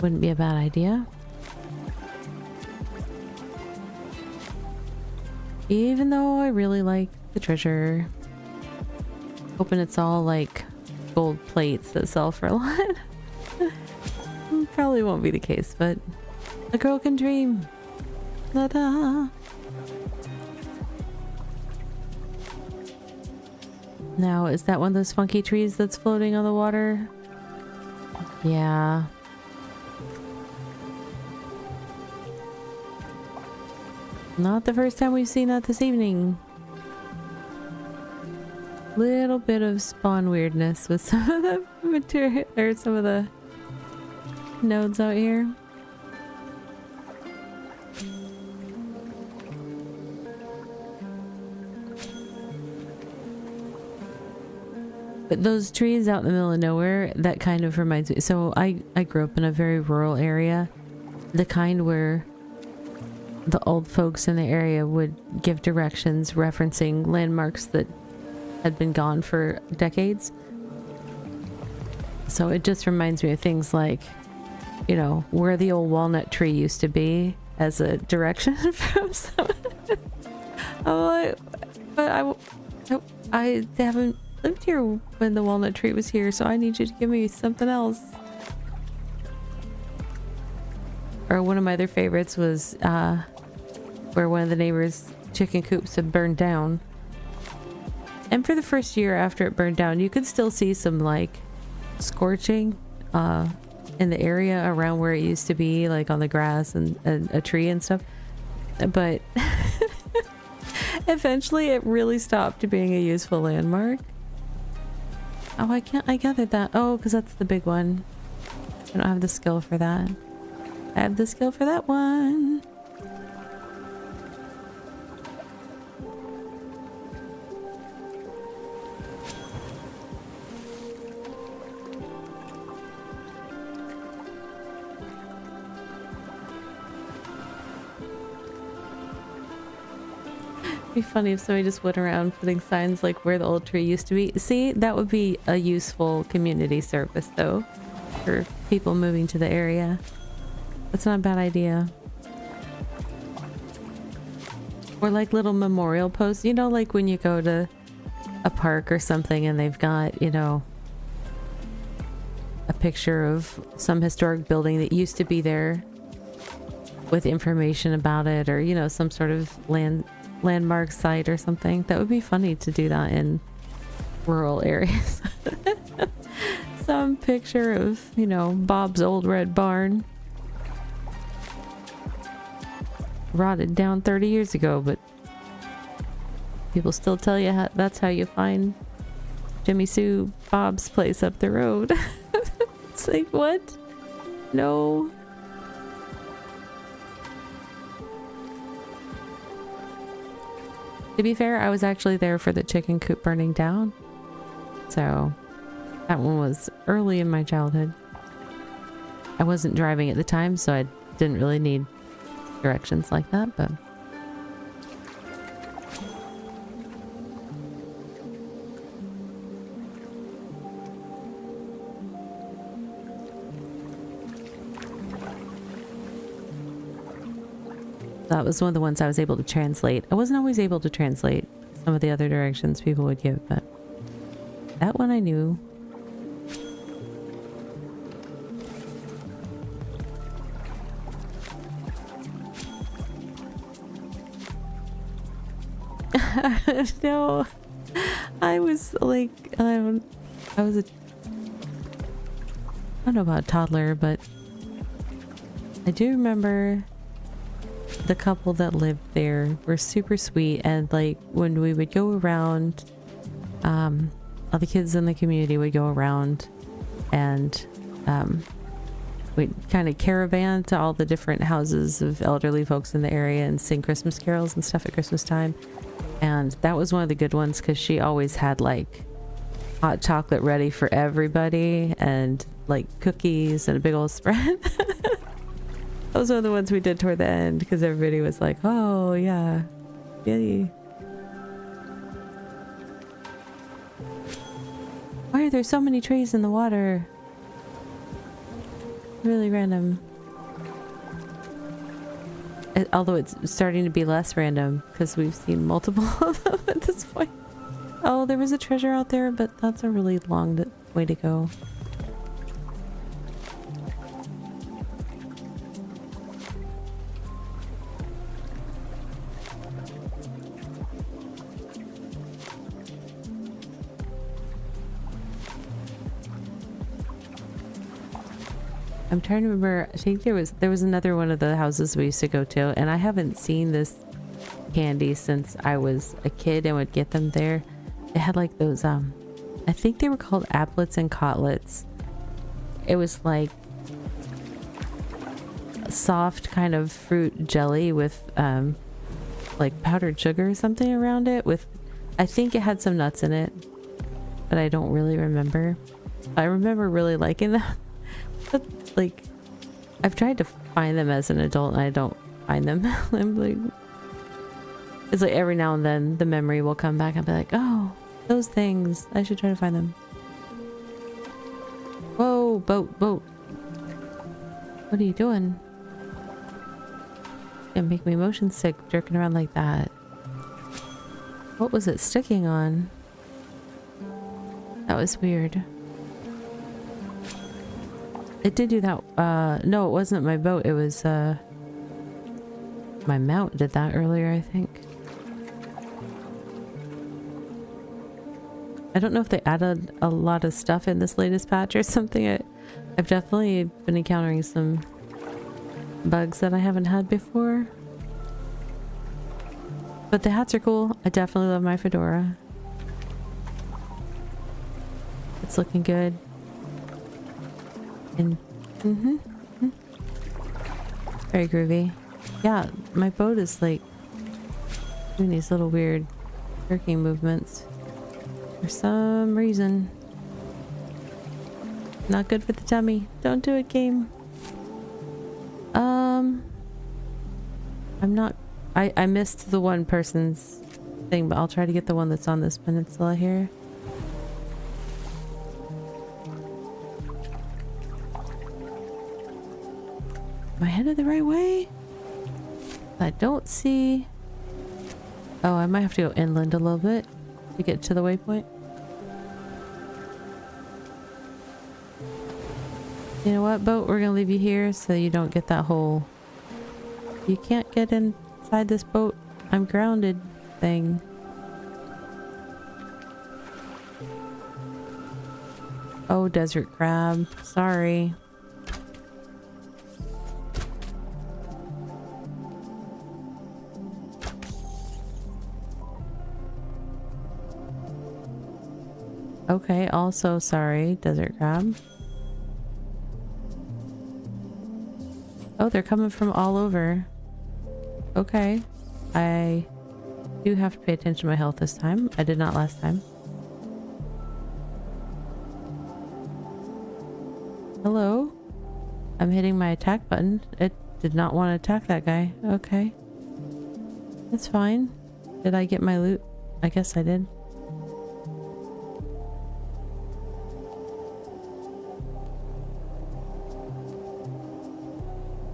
Wouldn't be a bad idea. Even though I really like the treasure. Hoping it's all like gold plates that sell for a lot. Probably won't be the case, but a girl can dream. Ta-da! Now, is that one of those funky trees that's floating on the water? Yeah. Not the first time we've seen that this evening. Little bit of spawn weirdness with some of the material, or some of the nodes out here. But those trees out in the middle of nowhere, that kind of reminds me. So I grew up in a very rural area. The kind where the old folks in the area would give directions referencing landmarks that had been gone for decades. So it just reminds me of things like, you know, where the old walnut tree used to be as a direction from some. I'm like, but I haven't lived here when the walnut tree was here, so I need you to give me something else. Or one of my other favorites was where one of the neighbors' chicken coops had burned down. And for the first year after it burned down, you could still see some like scorching in the area around where it used to be, like on the grass and a tree and stuff. But eventually it really stopped being a useful landmark. Oh, I gathered that. Oh, because that's the big one. I don't have the skill for that. I have the skill for that one. Be funny if somebody just went around putting signs like where the old tree used to be. See, that would be a useful community service though, for people moving to the area. That's not a bad idea. Or like little memorial posts, you know, like when you go to a park or something and they've got, you know, a picture of some historic building that used to be there with information about it, or, you know, some sort of landmark site or something. That would be funny to do that in rural areas. Some picture of, you know, Bob's old red barn. Rotted down 30 years ago, but people still tell you that's how you find Jimmy Sue Bob's place up the road. It's like, what? No, To be fair, I was actually there for the chicken coop burning down. So that one was early in my childhood. I wasn't driving at the time, so I didn't really need directions like that, but... that was one of the ones I was able to translate. I wasn't always able to translate some of the other directions people would give, but that one I knew. No, I was like, I was I don't know about a toddler, but I do remember the couple that lived there were super sweet, and like when we would go around, all the kids in the community would go around and we'd kind of caravan to all the different houses of elderly folks in the area and sing Christmas carols and stuff at Christmas time. And that was one of the good ones because she always had like hot chocolate ready for everybody and like cookies and a big old spread. That was one of the ones we did toward the end because everybody was like, oh yeah, yay. Why are there so many trees in the water? Really random. Although it's starting to be less random because we've seen multiple of them at this point. Oh, there was a treasure out there, but that's a really long way to go. I'm trying to remember. I think there was another one of the houses we used to go to, and I haven't seen this candy since I was a kid and would get them there. It had like those I think they were called applets and cotlets. It was like a soft kind of fruit jelly with like powdered sugar or something around it with, I think it had some nuts in it, but I don't really remember. I remember really liking them. But like, I've tried to find them as an adult and I don't find them. I'm like, it's like every now and then the memory will come back and be like, oh, those things. I should try to find them. Whoa, boat. What are you doing? It's gonna make me motion sick jerking around like that. What was it sticking on? That was weird. It did do that. No, it wasn't my boat. It was my mount did that earlier, I think. I don't know if they added a lot of stuff in this latest patch or something. I've definitely been encountering some bugs that I haven't had before. But the hats are cool. I definitely love my fedora. It's looking good. And very groovy. Yeah, my boat is like doing these little weird jerking movements for some reason. Not good for the tummy. Don't do it, game. I'm not. I missed the one person's thing, but I'll try to get the one that's on this peninsula here. Am I headed the right way? I don't see... Oh, I might have to go inland a little bit to get to the waypoint. You know what, boat? We're gonna leave you here so you don't get that whole... You can't get inside this boat. I'm grounded thing. Oh, desert crab. Sorry. Okay, also sorry, desert crab. Oh, they're coming from all over. Okay. I do have to pay attention to my health this time. I did not last time. Hello? I'm hitting my attack button. It did not want to attack that guy. Okay. That's fine. Did I get my loot? I guess I did.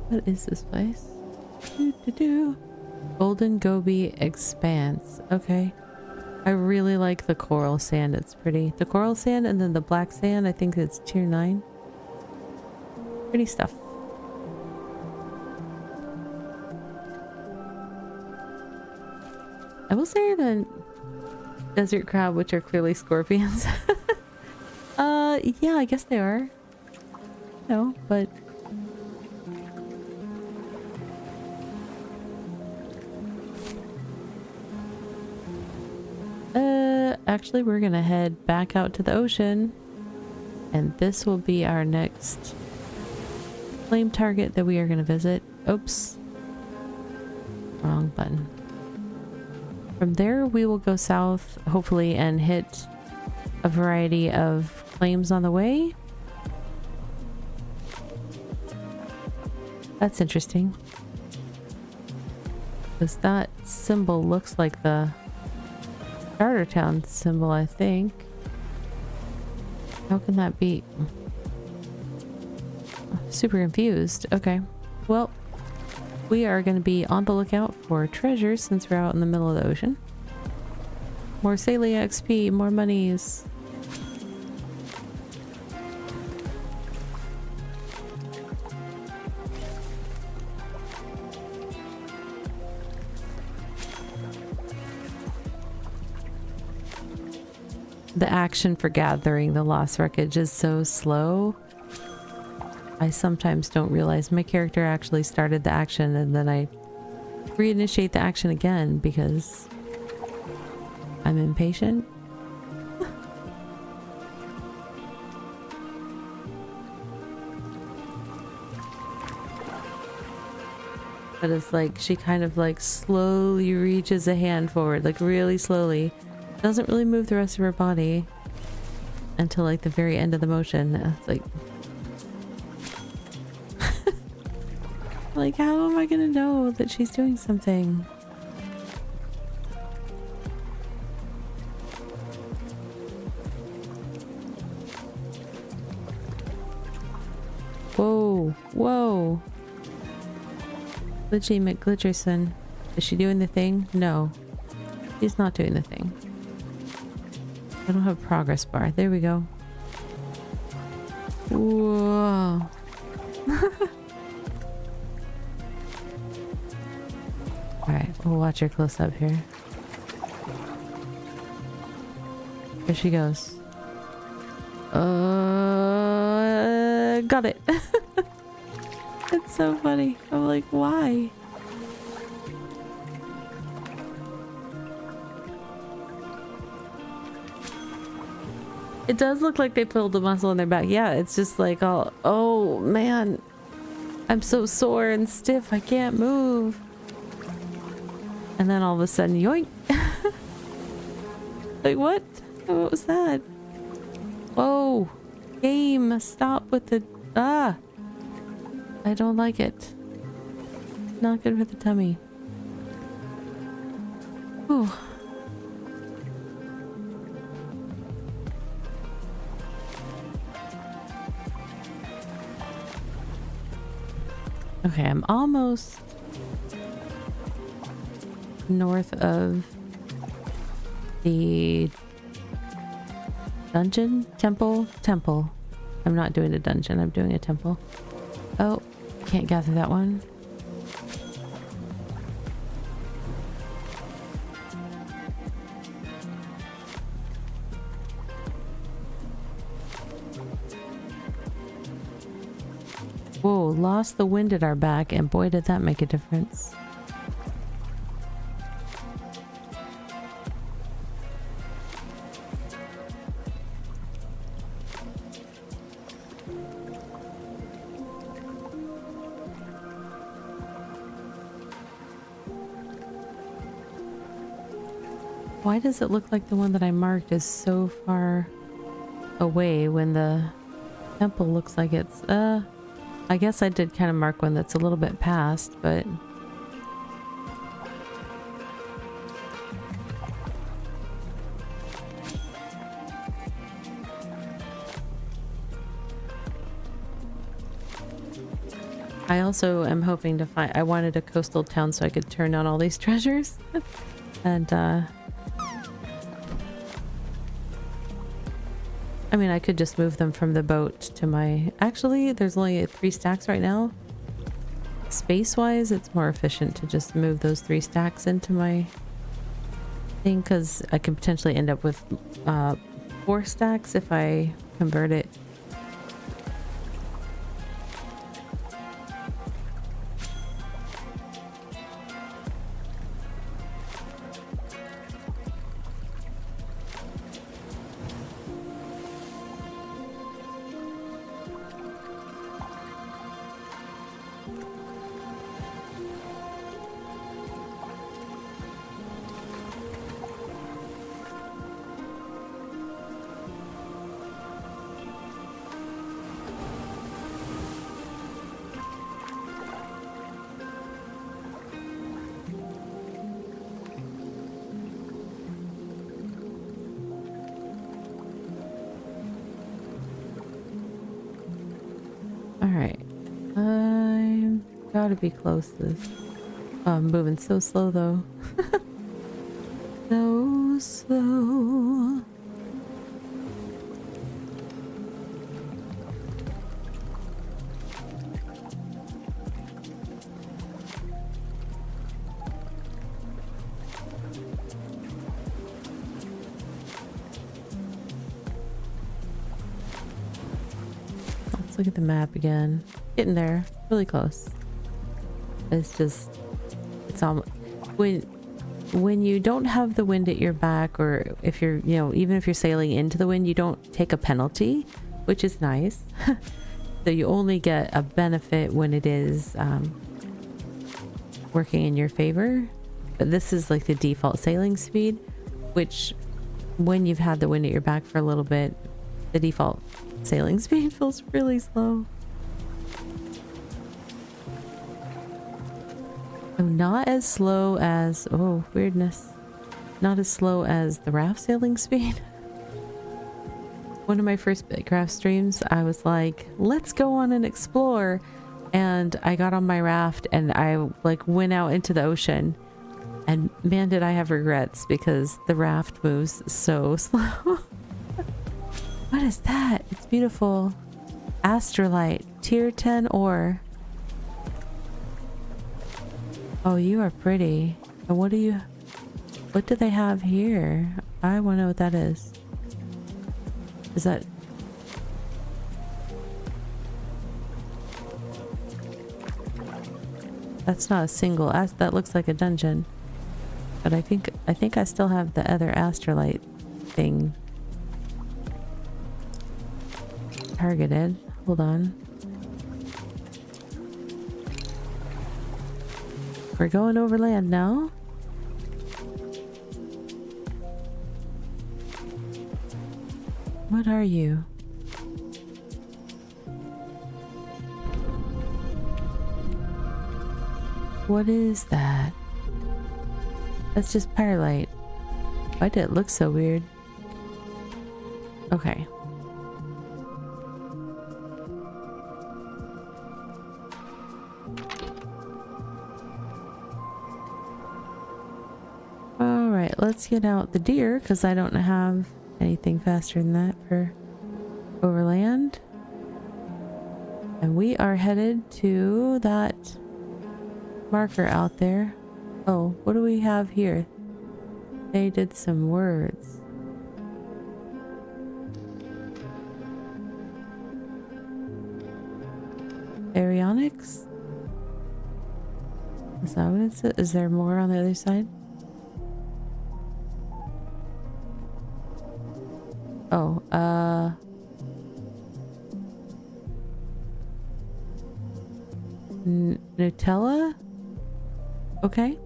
What is this place? Golden Gobi Expanse. Okay. I really like the coral sand. It's pretty. The coral sand and then the black sand, I think it's tier 9. Pretty stuff. I will say the desert crab, which are clearly scorpions. Yeah, I guess they are. No, but actually we're gonna head back out to the ocean, and this will be our next flame target that we are gonna visit. Oops. Wrong button. From there we will go south, hopefully, and hit a variety of flames on the way. That's interesting. Because that symbol looks like the Starter Town symbol, I think. How can that be? Super confused. Okay. Well, we are going to be on the lookout for treasures since we're out in the middle of the ocean. More Salia XP, more monies. The action for gathering the lost wreckage is so slow. I sometimes don't realize my character actually started the action, and then I reinitiate the action again because I'm impatient. But it's like she kind of like slowly reaches a hand forward, like really slowly. Doesn't really move the rest of her body until like the very end of the motion. It's like like, how am I gonna know that she's doing something? Whoa, whoa. Glitchy McGlitcherson. Is she doing the thing? No. She's not doing the thing. I don't have a progress bar. There we go. Whoa. Alright, we'll watch her close up here. There she goes. Got it. It's so funny. I'm like, why? It does look like they pulled the muscle in their back. Yeah, it's just like, oh man, I'm so sore and stiff, I can't move. And then all of a sudden, yoink. Like, what? What was that? Whoa. Game, stop with the... Ah! I don't like it. Not good for the tummy. Ooh. Okay, I'm almost north of the dungeon? Temple? Temple. I'm not doing a dungeon, I'm doing a temple. Oh, can't gather that one. Whoa, lost the wind at our back, and boy did that make a difference. Why does it look like the one that I marked is so far away when the temple looks like it's, I guess I did kind of mark one that's a little bit past, but... I also am hoping to find... I wanted a coastal town so I could turn down all these treasures. And, I mean, I could just move them from the boat to my... Actually, there's only 3 stacks right now. Space-wise, it's more efficient to just move those 3 stacks into my thing, because I could potentially end up with 4 stacks if I convert it. Alright. I'm gotta be close to this. Oh, I'm moving so slow though. So slow. Let's look at the map again. Getting there. Really close. It's just... It's almost... When you don't have the wind at your back, or if you're, you know, even if you're sailing into the wind, you don't take a penalty, which is nice. So you only get a benefit when it is working in your favor. But this is like the default sailing speed, which when you've had the wind at your back for a little bit, the default sailing speed feels really slow. I'm not as slow as... Oh, weirdness. Not as slow as the raft sailing speed. One of my first BitCraft streams, I was like, let's go on and explore. And I got on my raft and I like went out into the ocean. And man, did I have regrets, because the raft moves so slow. What is that? It's beautiful. Astrolite. Tier 10 ore. Oh, you are pretty. And what do they have here? I want to know what that is. Is that... That's not a single... That looks like a dungeon. But I think I still have the other astrolite thing targeted. Hold on. We're going overland now. What are you? What is that? That's just pyrite. Why did it look so weird? Okay. Alright, let's get out the deer, because I don't have anything faster than that for overland. And we are headed to that marker out there. Oh, what do we have here? They did some words. Aeronautics? Is that what it says? Is there more on the other side? Oh, Nutella? Okay.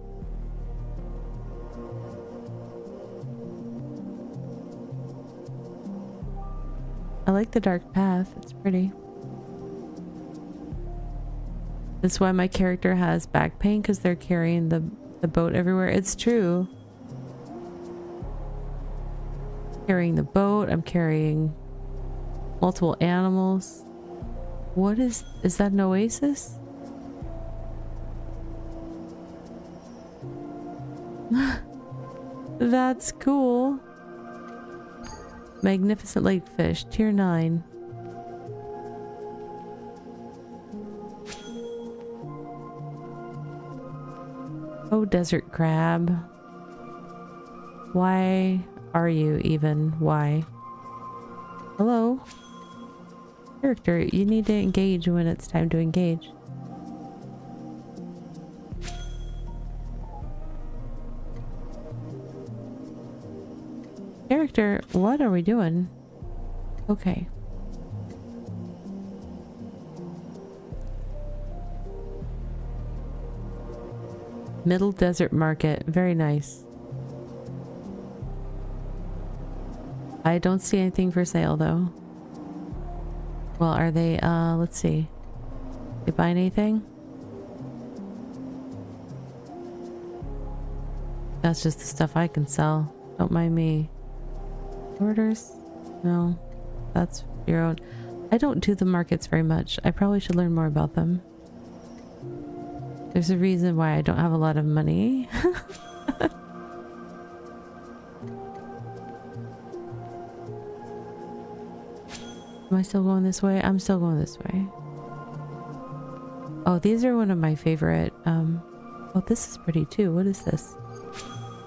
I like the dark path. It's pretty. That's why my character has back pain, because they're carrying the boat everywhere. It's true. Carrying the boat. I'm carrying multiple animals. What is that an oasis? That's cool. Magnificent lake fish, tier 9. Oh, desert crab. Why are you even? Why? Hello? Character, you need to engage when it's time to engage. Character, what are we doing? Okay. Middle Desert Market. Very nice. I don't see anything for sale though. Well, are they, let's see. They buying anything? That's just the stuff I can sell. Don't mind me. Orders? No. That's your own. I don't do the markets very much. I probably should learn more about them. There's a reason why I don't have a lot of money. Am I still going this way? I'm still going this way. Oh, these are one of my favorite. Oh, this is pretty too. What is this?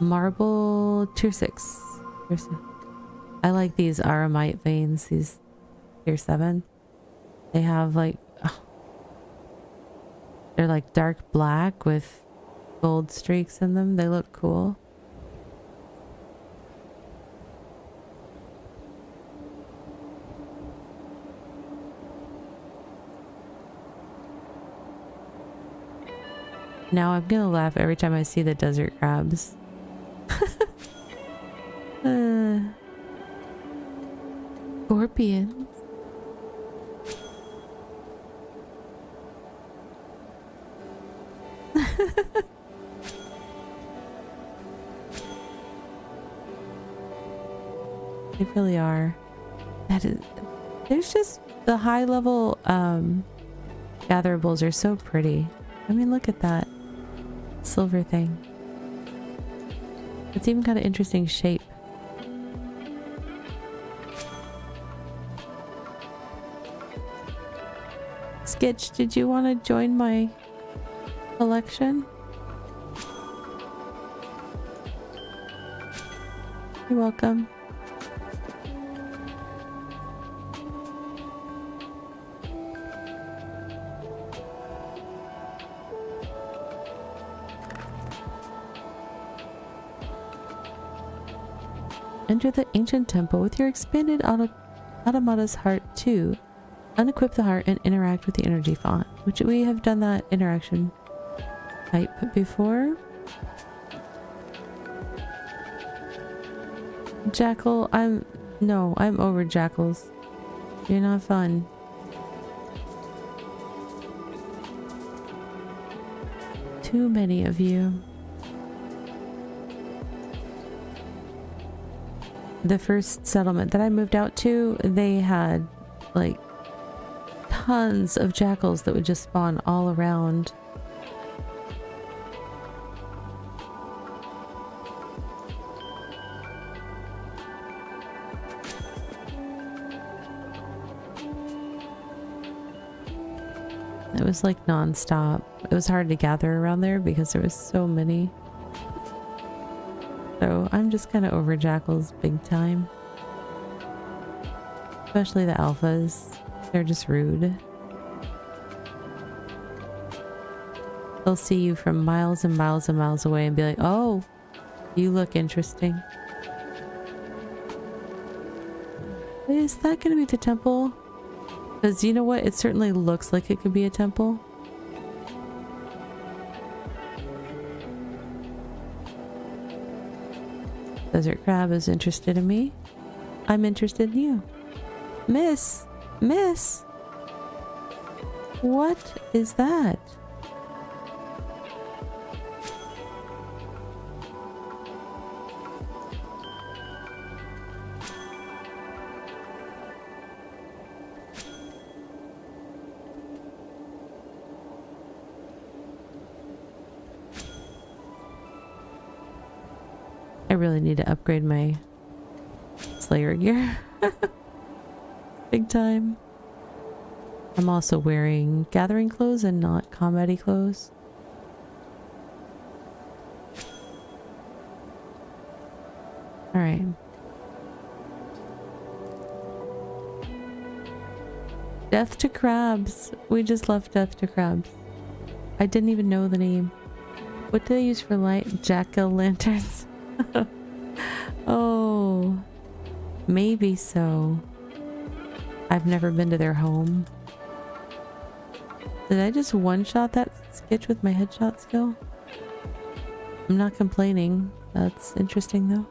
Marble tier 6. I like these aramite veins. These tier 7. They have like... they're like dark black with gold streaks in them. They look cool. Now I'm gonna laugh every time I see the desert crabs. Scorpions. They really are. That is, there's just the high level gatherables are so pretty. I mean, look at that silver thing. It's even got an interesting shape. Sketch, did you want to join my collection? You're welcome. Enter the ancient temple with your expanded automata's heart 2. Unequip the heart and interact with the energy font, which we have done that interaction type before. Jackal, I'm over jackals. You're not fun. Too many of you. The first settlement that I moved out to, they had like tons of jackals that would just spawn all around. It was like non-stop. It was hard to gather around there because there was so many. So I'm just kind of over jackals big time. Especially the alphas. They're just rude. They'll see you from miles and miles and miles away and be like, oh, you look interesting. Is that going to be the temple? Because you know what? It certainly looks like it could be a temple. Desert crab is interested in me. I'm interested in you. Miss! Miss! What is that? I really need to upgrade my Slayer gear. Big time. I'm also wearing gathering clothes and not combat-y clothes. Alright. Death to crabs. We just left death to crabs. I didn't even know the name. What do they use for light? Jack-o'-lanterns. Oh, maybe so. I've never been to their home. Did I just one-shot that sketch with my headshot skill? I'm not complaining. That's interesting though.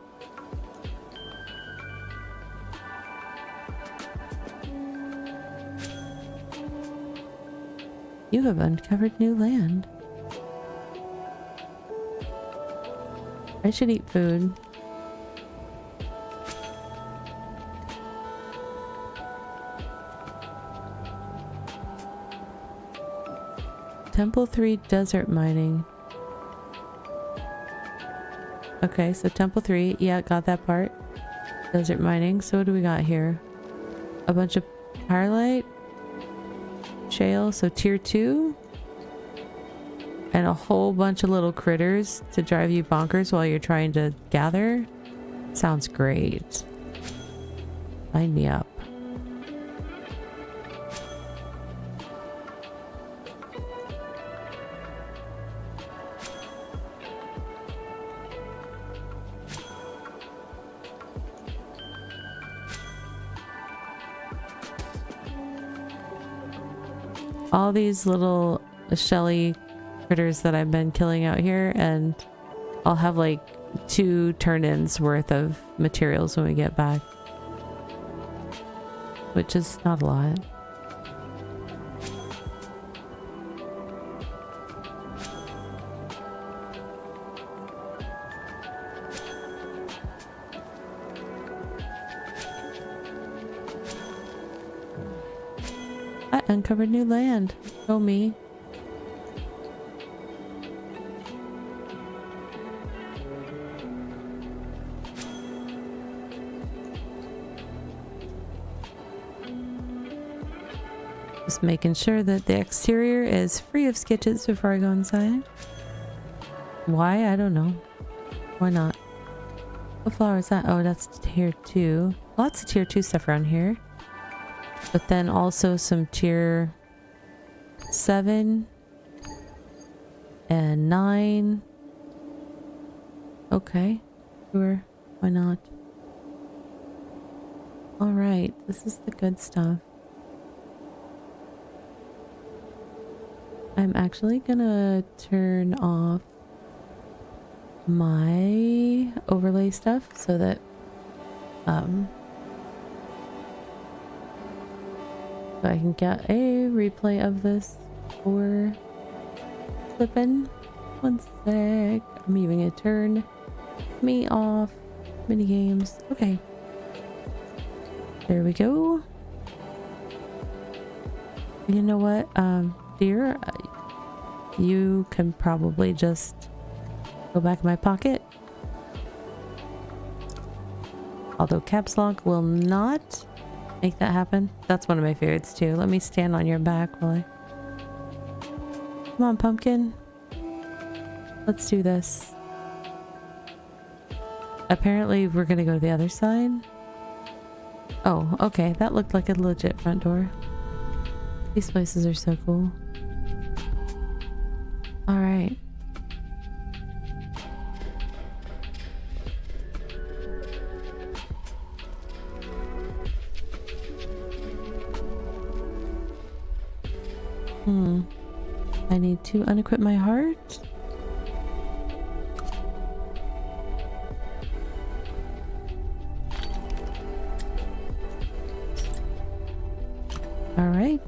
You have uncovered new land. I should eat food. Temple 3 desert mining. Okay, so Temple 3, yeah, got that part. Desert mining. So what do we got here? A bunch of pyrite, shale, so tier 2. And a whole bunch of little critters to drive you bonkers while you're trying to gather. Sounds great. Line me up. All these little shelly critters that I've been killing out here, and I'll have like 2 turn-ins worth of materials when we get back, which is not a lot. I uncovered new land. Show me. Just making sure that the exterior is free of sketches before I go inside. Why? I don't know. Why not? What flower is that? Oh, that's tier 2. Lots of tier 2 stuff around here. But then also some tier 7 and 9. Okay, sure. Why not? Alright, this is the good stuff. I'm actually gonna turn off my overlay stuff so that so I can get a replay of this for flipping. One sec. I'm even gonna turn me off. Mini games. Okay. There we go. You know what, dear? You can probably just go back in my pocket. Although caps lock will not make that happen. That's one of my favorites too. Let me stand on your back while I... Come on, pumpkin. Let's do this. Apparently we're gonna go to the other side. Oh, okay. That looked like a legit front door. These places are so cool. Alright. I need to unequip my heart. Alright.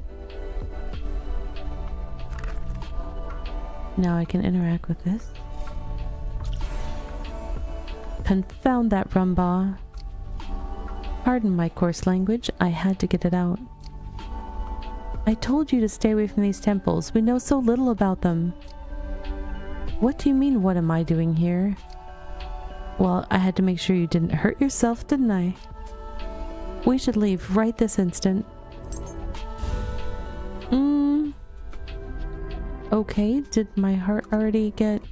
Now I can interact with this. Confound that rumba. Pardon my coarse language, I had to get it out. I told you to stay away from these temples. We know so little about them. What do you mean, what am I doing here? Well, I had to make sure you didn't hurt yourself, didn't I? We should leave right this instant. Okay, did my heart already get...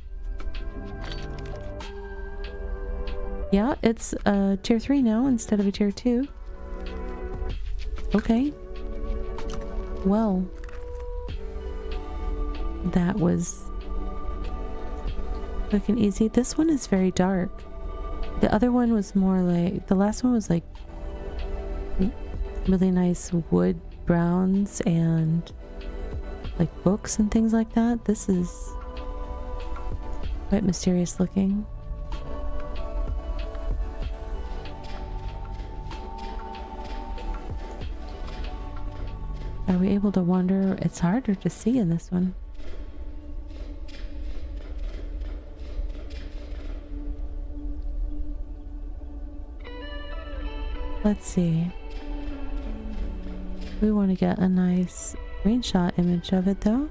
Yeah, it's a tier 3 now instead of a tier 2. Okay. Well. That was quick and easy. This one is very dark. The other one was more like... The last one was like really nice wood browns and like books and things like that. This is quite mysterious looking. Are we able to wander? It's harder to see in this one. Let's see. We want to get a nice screenshot image of it though.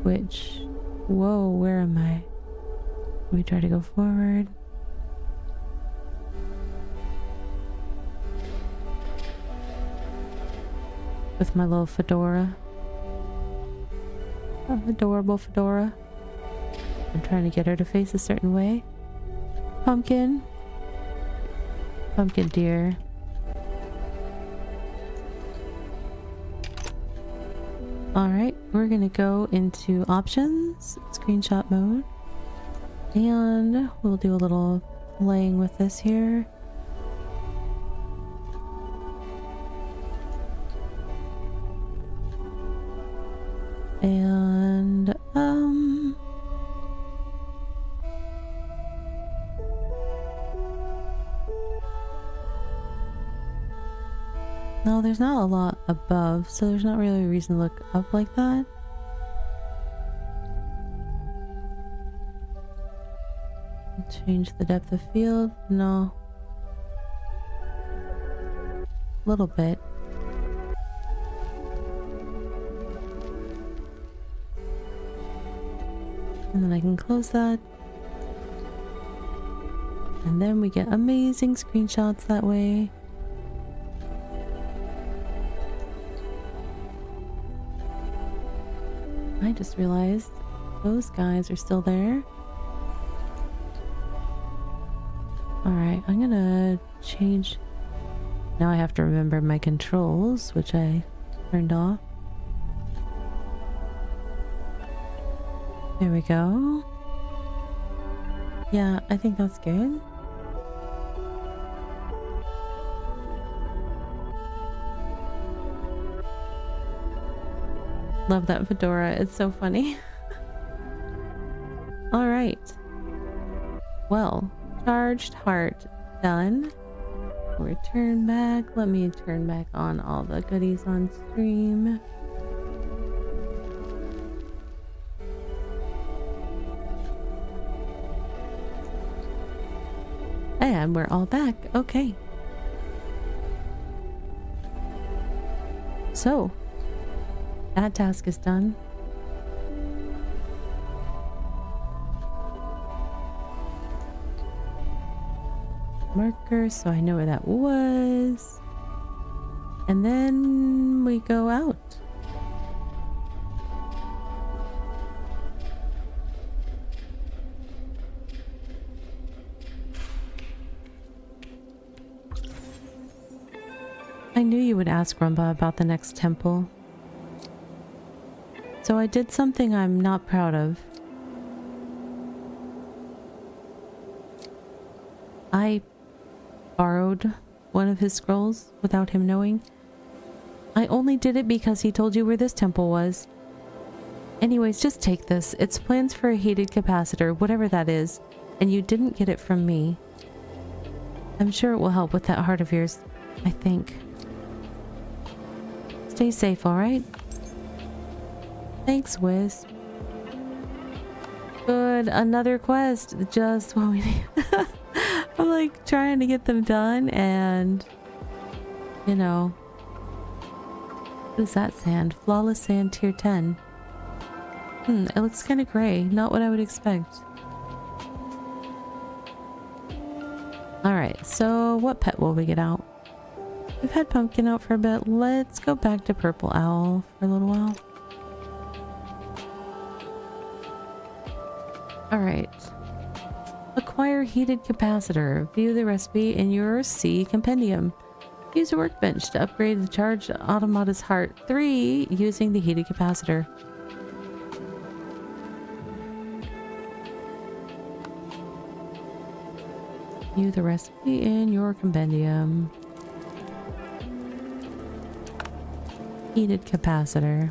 Which, whoa, where am I? Let me try to go forward. With my little fedora. Oh, adorable fedora. I'm trying to get her to face a certain way. Pumpkin. Pumpkin dear. Alright, we're gonna go into options, screenshot mode. And we'll do a little playing with this here. And no, there's not a lot above, so there's not really a reason to look up like that. Change the depth of field. No. A little bit. And then I can close that. And then we get amazing screenshots that way. I just realized those guys are still there. Alright, I'm gonna change. Now I have to remember my controls, which I turned off. There we go. Yeah, I think that's good. Love that fedora. It's so funny. All right. Well, charged heart done. Return back. Let me turn back on all the goodies on stream. And we're all back. Okay. So, that task is done. Marker, so I know where that was. And then we go out. I knew you would ask Rumba about the next temple. So I did something I'm not proud of. I borrowed one of his scrolls without him knowing. I only did it because he told you where this temple was. Anyways, just take this. It's plans for a heated capacitor, whatever that is, and you didn't get it from me. I'm sure it will help with that heart of yours, I think. Stay safe, alright? Thanks, Wisp. Good, another quest. Just what we need. I'm like trying to get them done and, you know. What is that sand? Flawless sand tier 10. It looks kind of gray. Not what I would expect. Alright, so what pet will we get out? We've had Pumpkin out for a bit. Let's go back to Purple Owl for a little while. Alright. Acquire heated capacitor. View the recipe in your C compendium. Use a workbench to upgrade the charged automata's heart 3 using the heated capacitor. View the recipe in your compendium. Heated capacitor.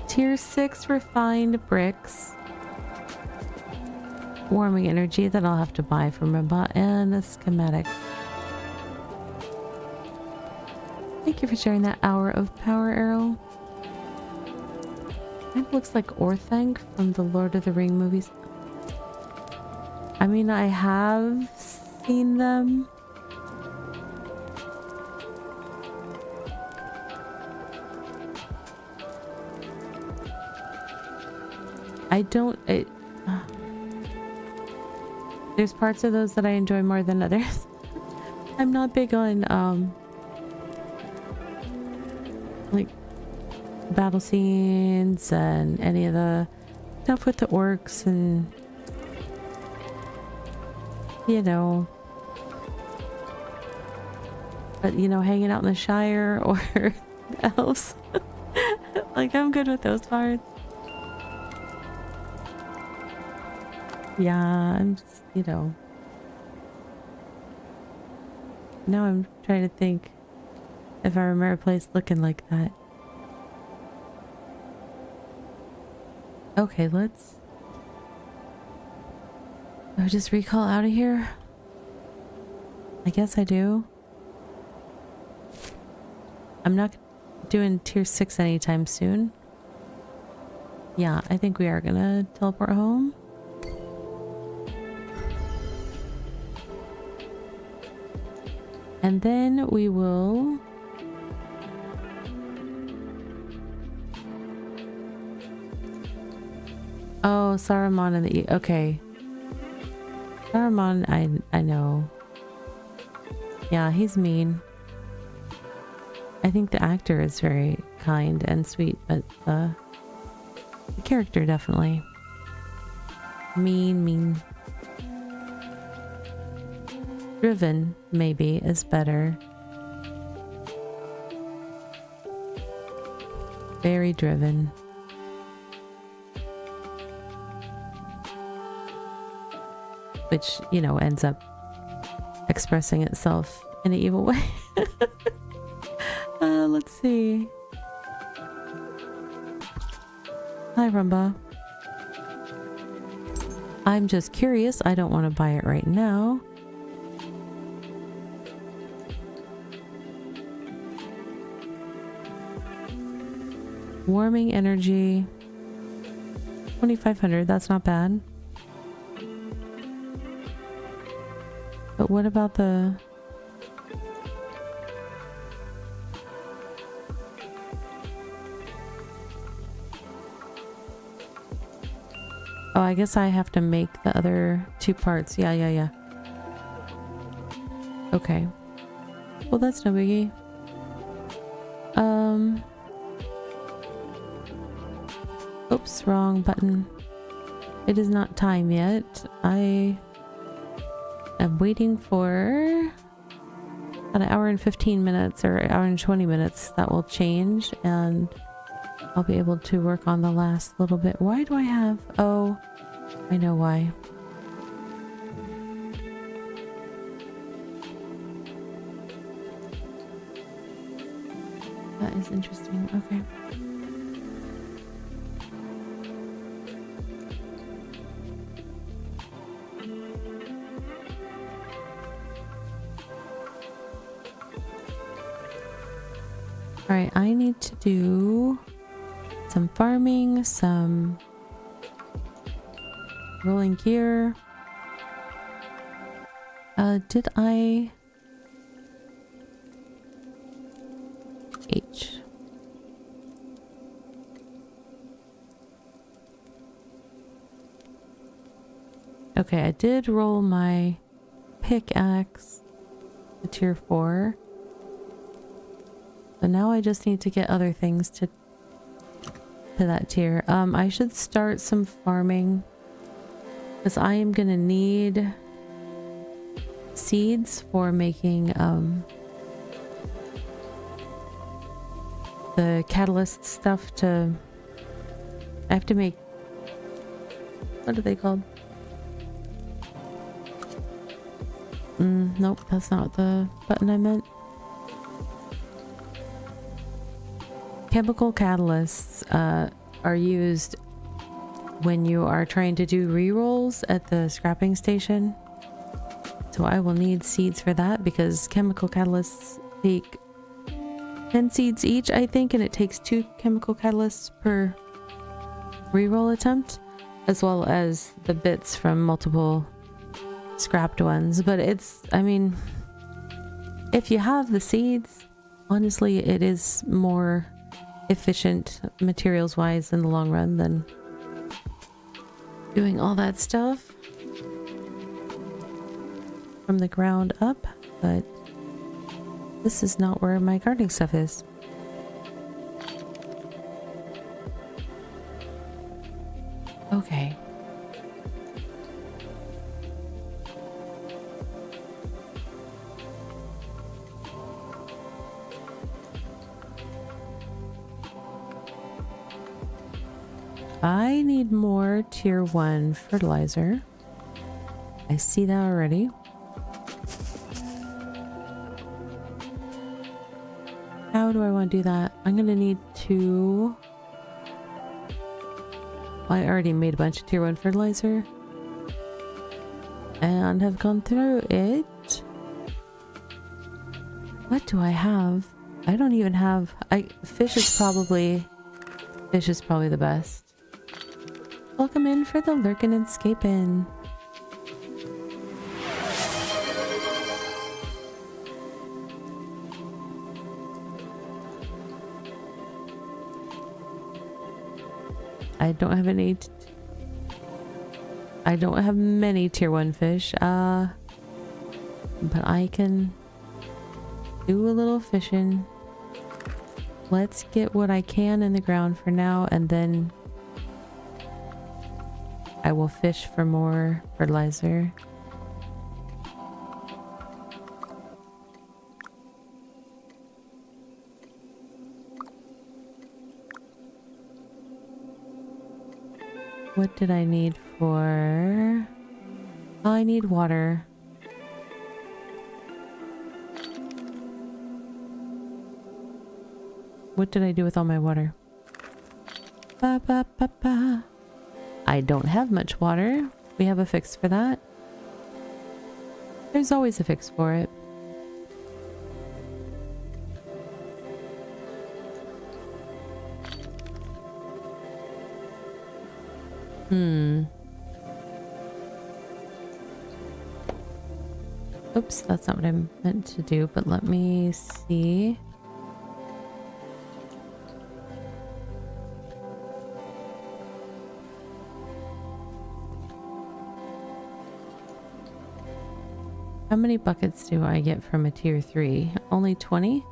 Tier 6 refined bricks. Warming energy that I'll have to buy from a bot, and a schematic. Thank you for sharing that hour of power arrow. It looks like Orthanc from the Lord of the Ring movies. I mean, I have seen them. I don't... there's parts of those that I enjoy more than others. I'm not big on, like, battle scenes and any of the stuff with the orcs and, you know, but, you know, hanging out in the Shire or elves. Like, I'm good with those parts. Yeah, I'm just, you know. Now I'm trying to think if I remember a place looking like that. Okay, let's... Do I just recall out of here? I guess I do. I'm not doing tier 6 anytime soon. Yeah, I think we are gonna teleport home. And then we will... Oh, Saruman in the... Okay. Saruman, I know. Yeah, he's mean. I think the actor is very kind and sweet, but the character definitely. Mean. Driven, maybe, is better. Very driven. Which, you know, ends up expressing itself in an evil way. Let's see. Hi, Rumba. I'm just curious. I don't want to buy it right now. Warming energy. 2,500. That's not bad. But what about the... Oh, I guess I have to make the other 2 parts. Yeah. Okay. Well, that's no biggie. Oops, wrong button. It is not time yet. I am waiting for about an hour and 15 minutes or an hour and 20 minutes. That will change and I'll be able to work on the last little bit. Why do I have... Oh, I know why. That is interesting. Okay. All right, I need to do some farming, some rolling gear. Did I... H. Okay, I did roll my pickaxe to tier 4. But now I just need to get other things to that tier. I should start some farming because I am gonna need seeds for making the catalyst stuff to... I have to make... What are they called? Nope, that's not the button I meant. Chemical catalysts are used when you are trying to do re-rolls at the scrapping station. So I will need seeds for that because chemical catalysts take 10 seeds each, I think, and it takes 2 chemical catalysts per re-roll attempt, as well as the bits from multiple scrapped ones. But it's, I mean, if you have the seeds, honestly, it is more efficient materials wise in the long run than doing all that stuff from the ground up. But this is not where my gardening stuff is. Okay. I need more tier 1 fertilizer. I see that already. How do I want to do that? I'm going to need to... I already made a bunch of tier 1 fertilizer. And have gone through it. What do I have? I don't even have... Fish is probably the best. Welcome in for the lurkin' and scapin'. I don't have any... I don't have many tier 1 fish, but I can do a little fishing. Let's get what I can in the ground for now, and then I will fish for more fertilizer. What did I need for... Oh, I need water. What did I do with all my water? Ba, ba, ba, ba. I don't have much water. We have a fix for that. There's always a fix for it. Oops, that's not what I meant to do, but let me see. How many buckets do I get from a tier 3? Only 20?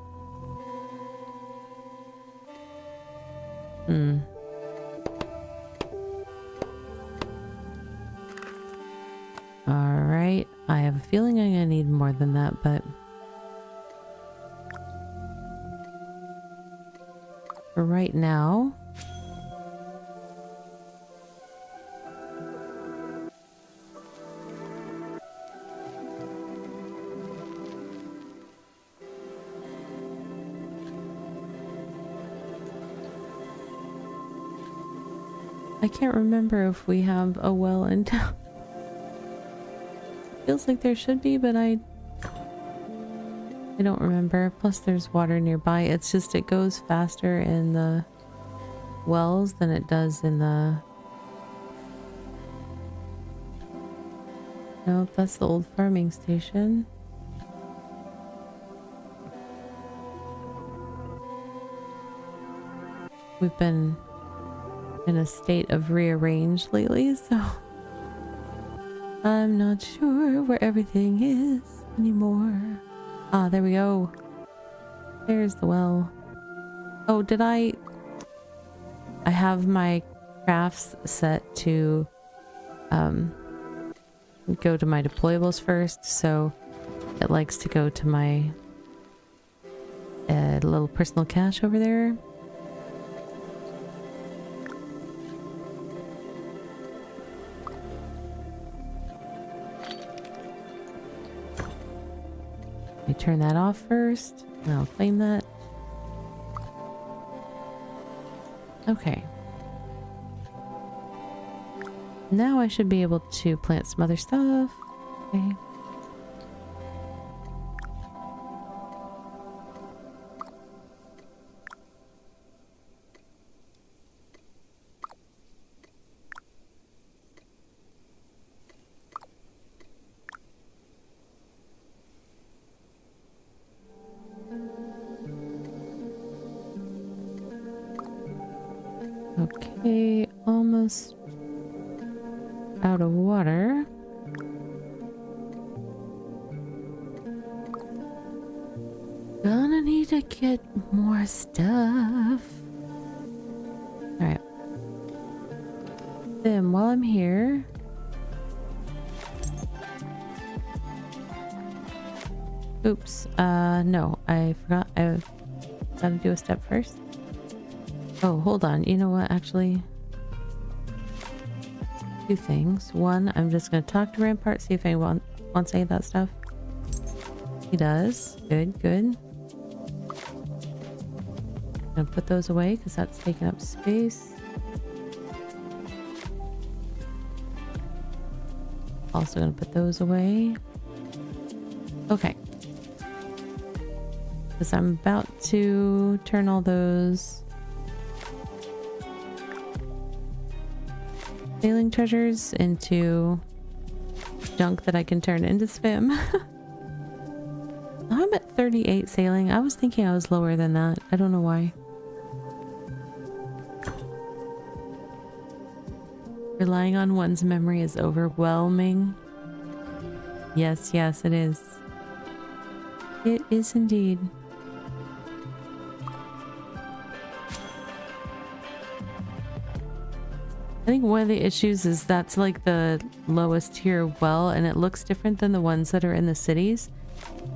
Alright, I have a feeling I'm gonna need more than that, but... for right now... I can't remember if we have a well in town. Feels like there should be, but I don't remember. Plus there's water nearby. It's just it goes faster in the wells than it does in the... Nope, that's the old farming station. We've been in a state of rearrange lately, so I'm not sure where everything is anymore. Ah, there we go. There's the well. Oh, did I have my crafts set to go to my deployables first, so it likes to go to my little personal cache over there. Let me turn that off first, and I'll claim that. Okay. Now I should be able to plant some other stuff. Okay. Okay, almost out of water. Gonna need to get more stuff. Alright. Then while I'm here... Oops, no, I forgot. I've got to do a step first. Oh, hold on. You know what, actually? Two things. One, I'm just going to talk to Rampart, see if anyone wants any of that stuff. He does. Good, good. I'm going to put those away because that's taking up space. Also going to put those away. Okay. Because I'm about to turn all those sailing treasures into junk that I can turn into spam. I'm at 38 sailing. I was thinking I was lower than that. I don't know why. Relying on one's memory is overwhelming. Yes, yes, it is. It is indeed. I think one of the issues is that's like the lowest tier well, and it looks different than the ones that are in the cities.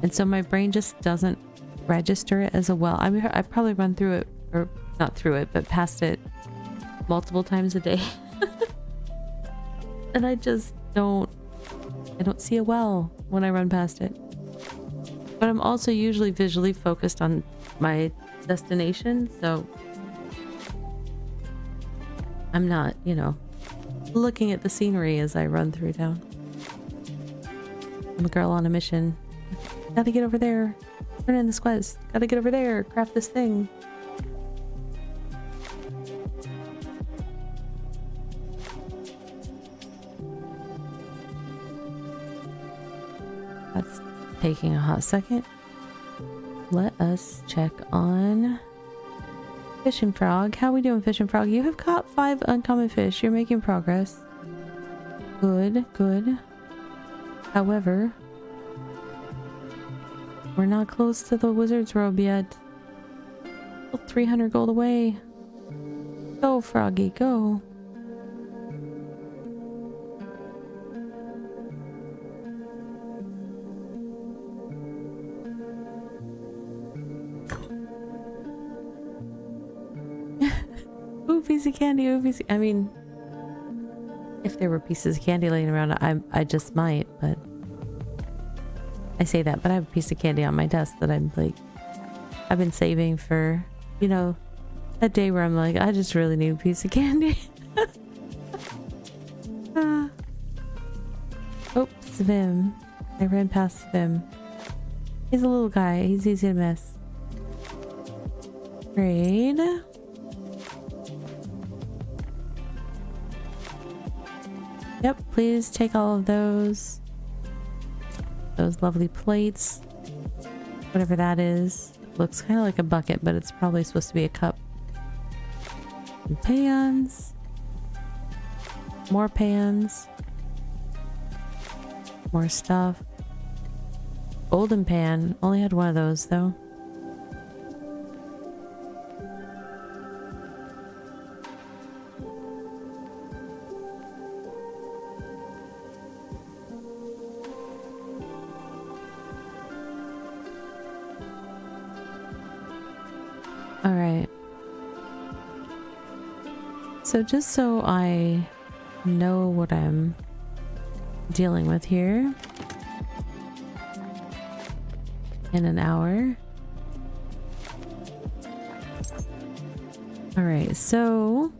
And so my brain just doesn't register it as a well. I mean, I probably run through it, or not through it, but past it multiple times a day. And I just don't see a well when I run past it. But I'm also usually visually focused on my destination, so I'm not, you know, looking at the scenery as I run through town. I'm a girl on a mission. Gotta get over there. Turn in this quest. Gotta get over there. Craft this thing. That's taking a hot second. Let us check on Fish and Frog. How we doing, Fish and Frog? You have caught 5 uncommon fish. You're making progress. Good, good. However, we're not close to the wizard's robe yet. Still 300 gold away. Go, Froggy, go. Ooh, piece of candy, ooh, piece of... I mean, if there were pieces of candy laying around, I just might, but... I say that, but I have a piece of candy on my desk that I'm like... I've been saving for, you know, that day where I'm like, I just really need a piece of candy. Svim. I ran past Svim. He's a little guy. He's easy to miss. Trade. Yep, please take all of those. Those lovely plates. Whatever that is. Looks kind of like a bucket, but it's probably supposed to be a cup. And pans. More pans. More stuff. Golden pan. Only had one of those though. All right. So just so I know what I'm dealing with here in an hour. All right, so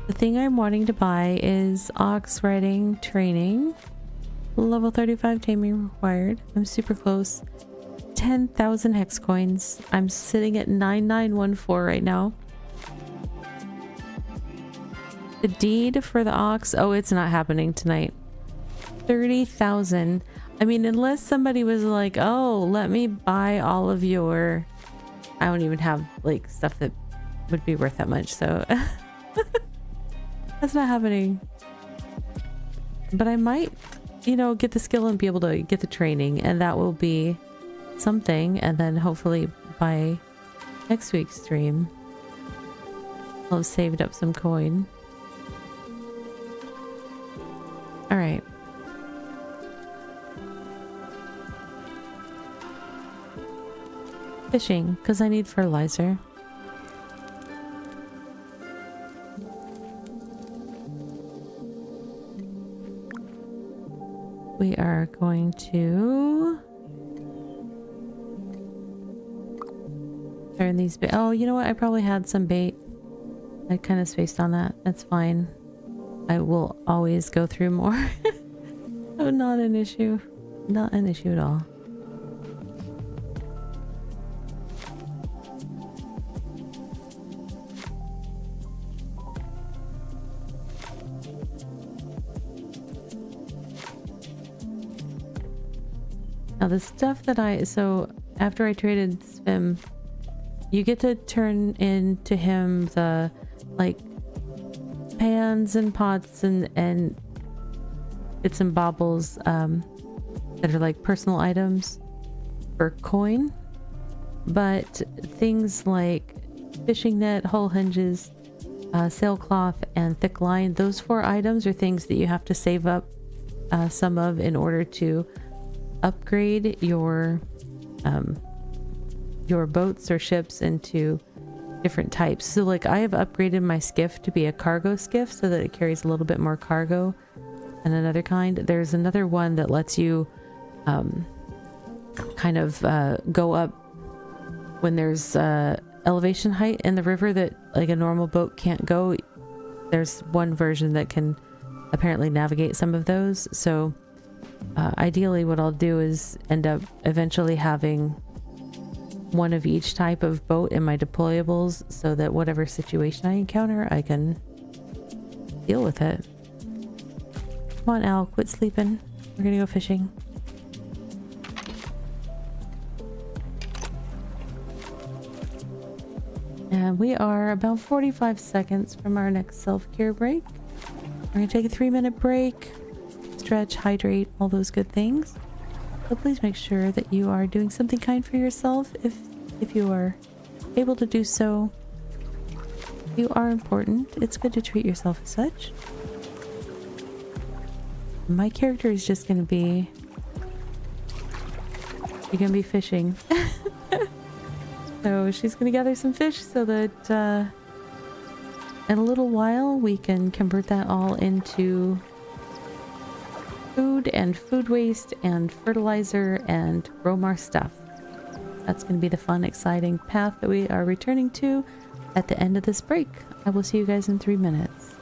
the thing I'm wanting to buy is ox riding training. Level 35 taming required. I'm super close. 10,000 hex coins. I'm sitting at 9914 right now. The deed for the ox. Oh, it's not happening tonight. 30,000. I mean, unless somebody was like, oh, let me buy all of your... I don't even have like stuff that would be worth that much, so that's not happening. But I might, you know, get the skill and be able to get the training, and that will be something. And then hopefully by next week's stream I'll have saved up some coin. All right. Fishing, because I need fertilizer. We are going to turn these bait. Oh, you know what? I probably had some bait. I kind of spaced on that. That's fine. I will always go through more. Oh, not an issue. Not an issue at all. Now the stuff that so after I traded Svim, you get to turn into him the like pans and pots and bits and baubles that are like personal items for coin. But things like fishing net, hull hinges, sailcloth, and thick line, those 4 items are things that you have to save up some of in order to upgrade your boats or ships into different types. So like I have upgraded my skiff to be a cargo skiff so that it carries a little bit more cargo than another kind. There's another one that lets you kind of go up when there's elevation height in the river that like a normal boat can't go. There's one version that can apparently navigate some of those. So ideally what I'll do is end up eventually having one of each type of boat in my deployables so that whatever situation I encounter, I can deal with it. Come on, Al, quit sleeping. We're gonna go fishing. And we are about 45 seconds from our next self-care break. We're gonna take a 3-minute break. Stretch, hydrate, all those good things. So please make sure that you are doing something kind for yourself if you are able to do so. You are important. It's good to treat yourself as such. My character is just gonna be... You're gonna be fishing. So she's gonna gather some fish so that in a little while we can convert that all into food and food waste and fertilizer and grow more stuff. That's going to be the fun, exciting path that we are returning to at the end of this break. I will see you guys in 3 minutes.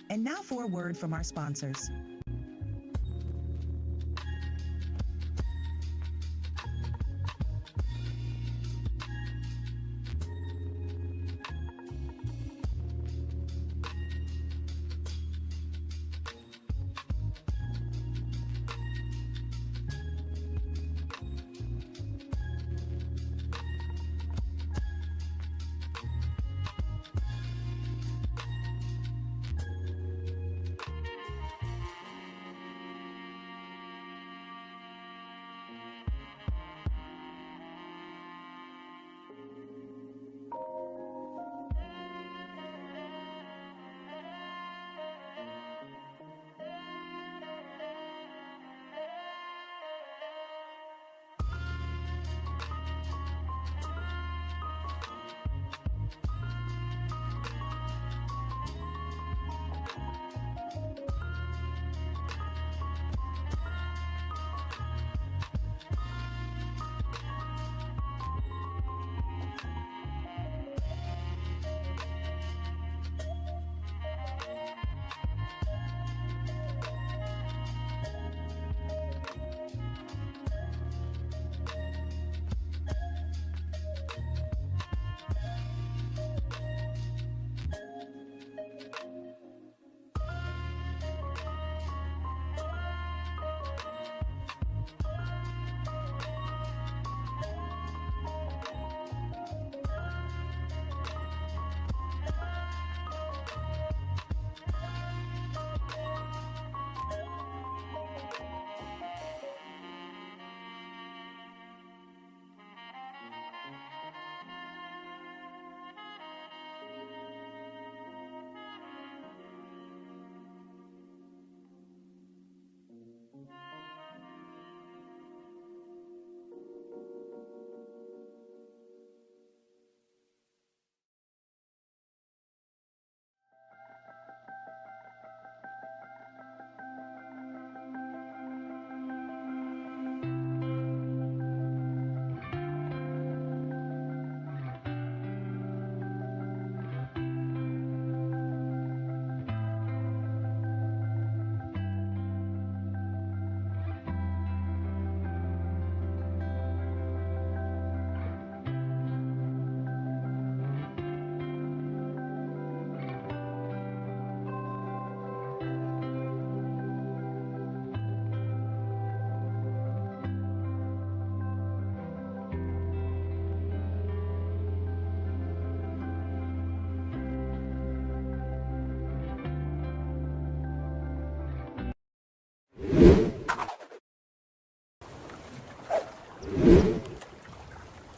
And now for a word from our sponsors.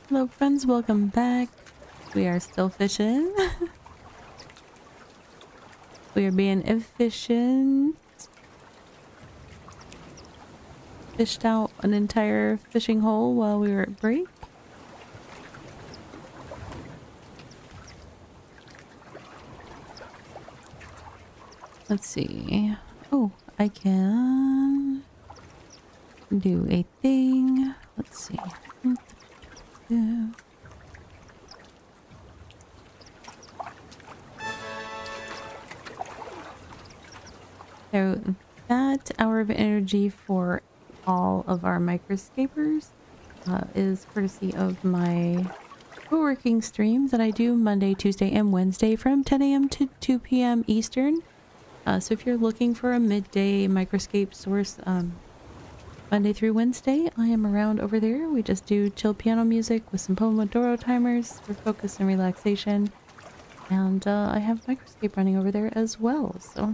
Hello friends, welcome back. We are still fishing. We are being efficient. Fished out an entire fishing hole while we were at break. Let's see. Oh, I can do a thing. Let's see. Yeah. So that hour of energy for all of our microscapers is courtesy of my co-working stream that I do Monday, Tuesday, and Wednesday from 10 a.m. to 2 p.m. Eastern. So if you're looking for a midday microscape source, Monday through Wednesday, I am around over there. We just do chill piano music with some Pomodoro timers for focus and relaxation. And I have Microscape running over there as well. So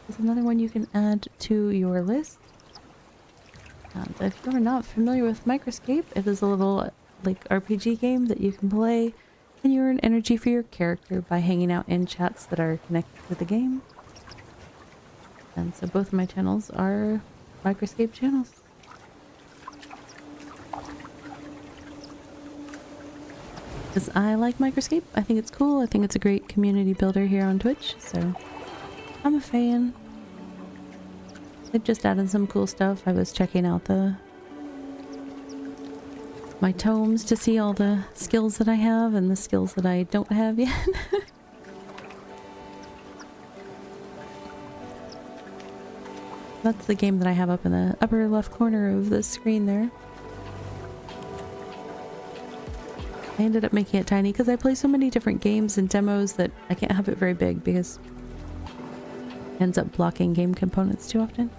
there's another one you can add to your list. And if you're not familiar with Microscape, it is a little like RPG game that you can play And you earn energy for your character by hanging out in chats that are connected to the game. And so both of my channels are Microscape channels. Because I like Microscape. I think it's cool. I think it's a great community builder here on Twitch. So I'm a fan. They've just added some cool stuff. I was checking out my tomes to see all the skills that I have and the skills that I don't have yet. That's the game that I have up in the upper left corner of the screen there. I ended up making it tiny because I play so many different games and demos that I can't have it very big because it ends up blocking game components too often.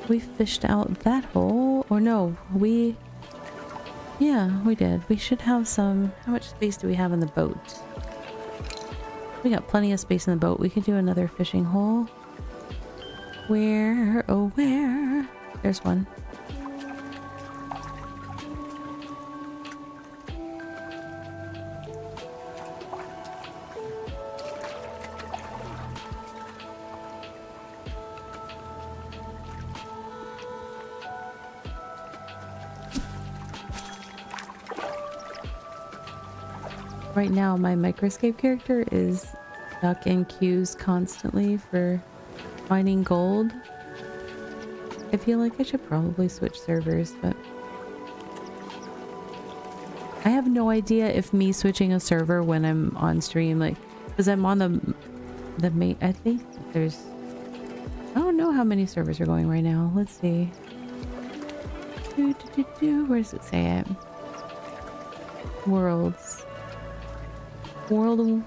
We fished out that hole. Or no, yeah, we did. We should have some... How much space do we have in the boat? We got plenty of space in the boat. We could do another fishing hole. Where? Oh, where? There's one. Right now, my Microscape character is stuck in queues constantly for mining gold. I feel like I should probably switch servers, but I have no idea if me switching a server when I'm on stream, like, because I'm on the main. I think there's... I don't know how many servers are going right now. Let's see. Where does it say it? Worlds. World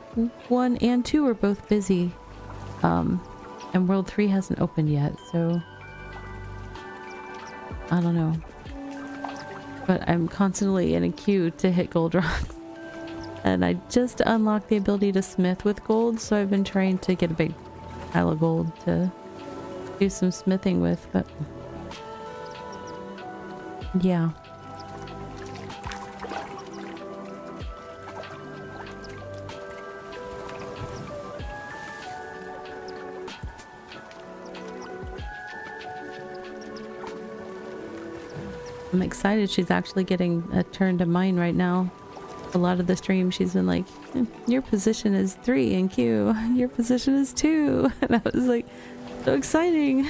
1 and 2 are both busy. And World 3 hasn't opened yet, so I don't know. But I'm constantly in a queue to hit gold rocks. And I just unlocked the ability to smith with gold, so I've been trying to get a big pile of gold to do some smithing with, but yeah. I'm excited she's actually getting a turn to mine right now. A lot of the stream she's been like, your position is 3 in queue. Your position is 2. And I was like, so exciting.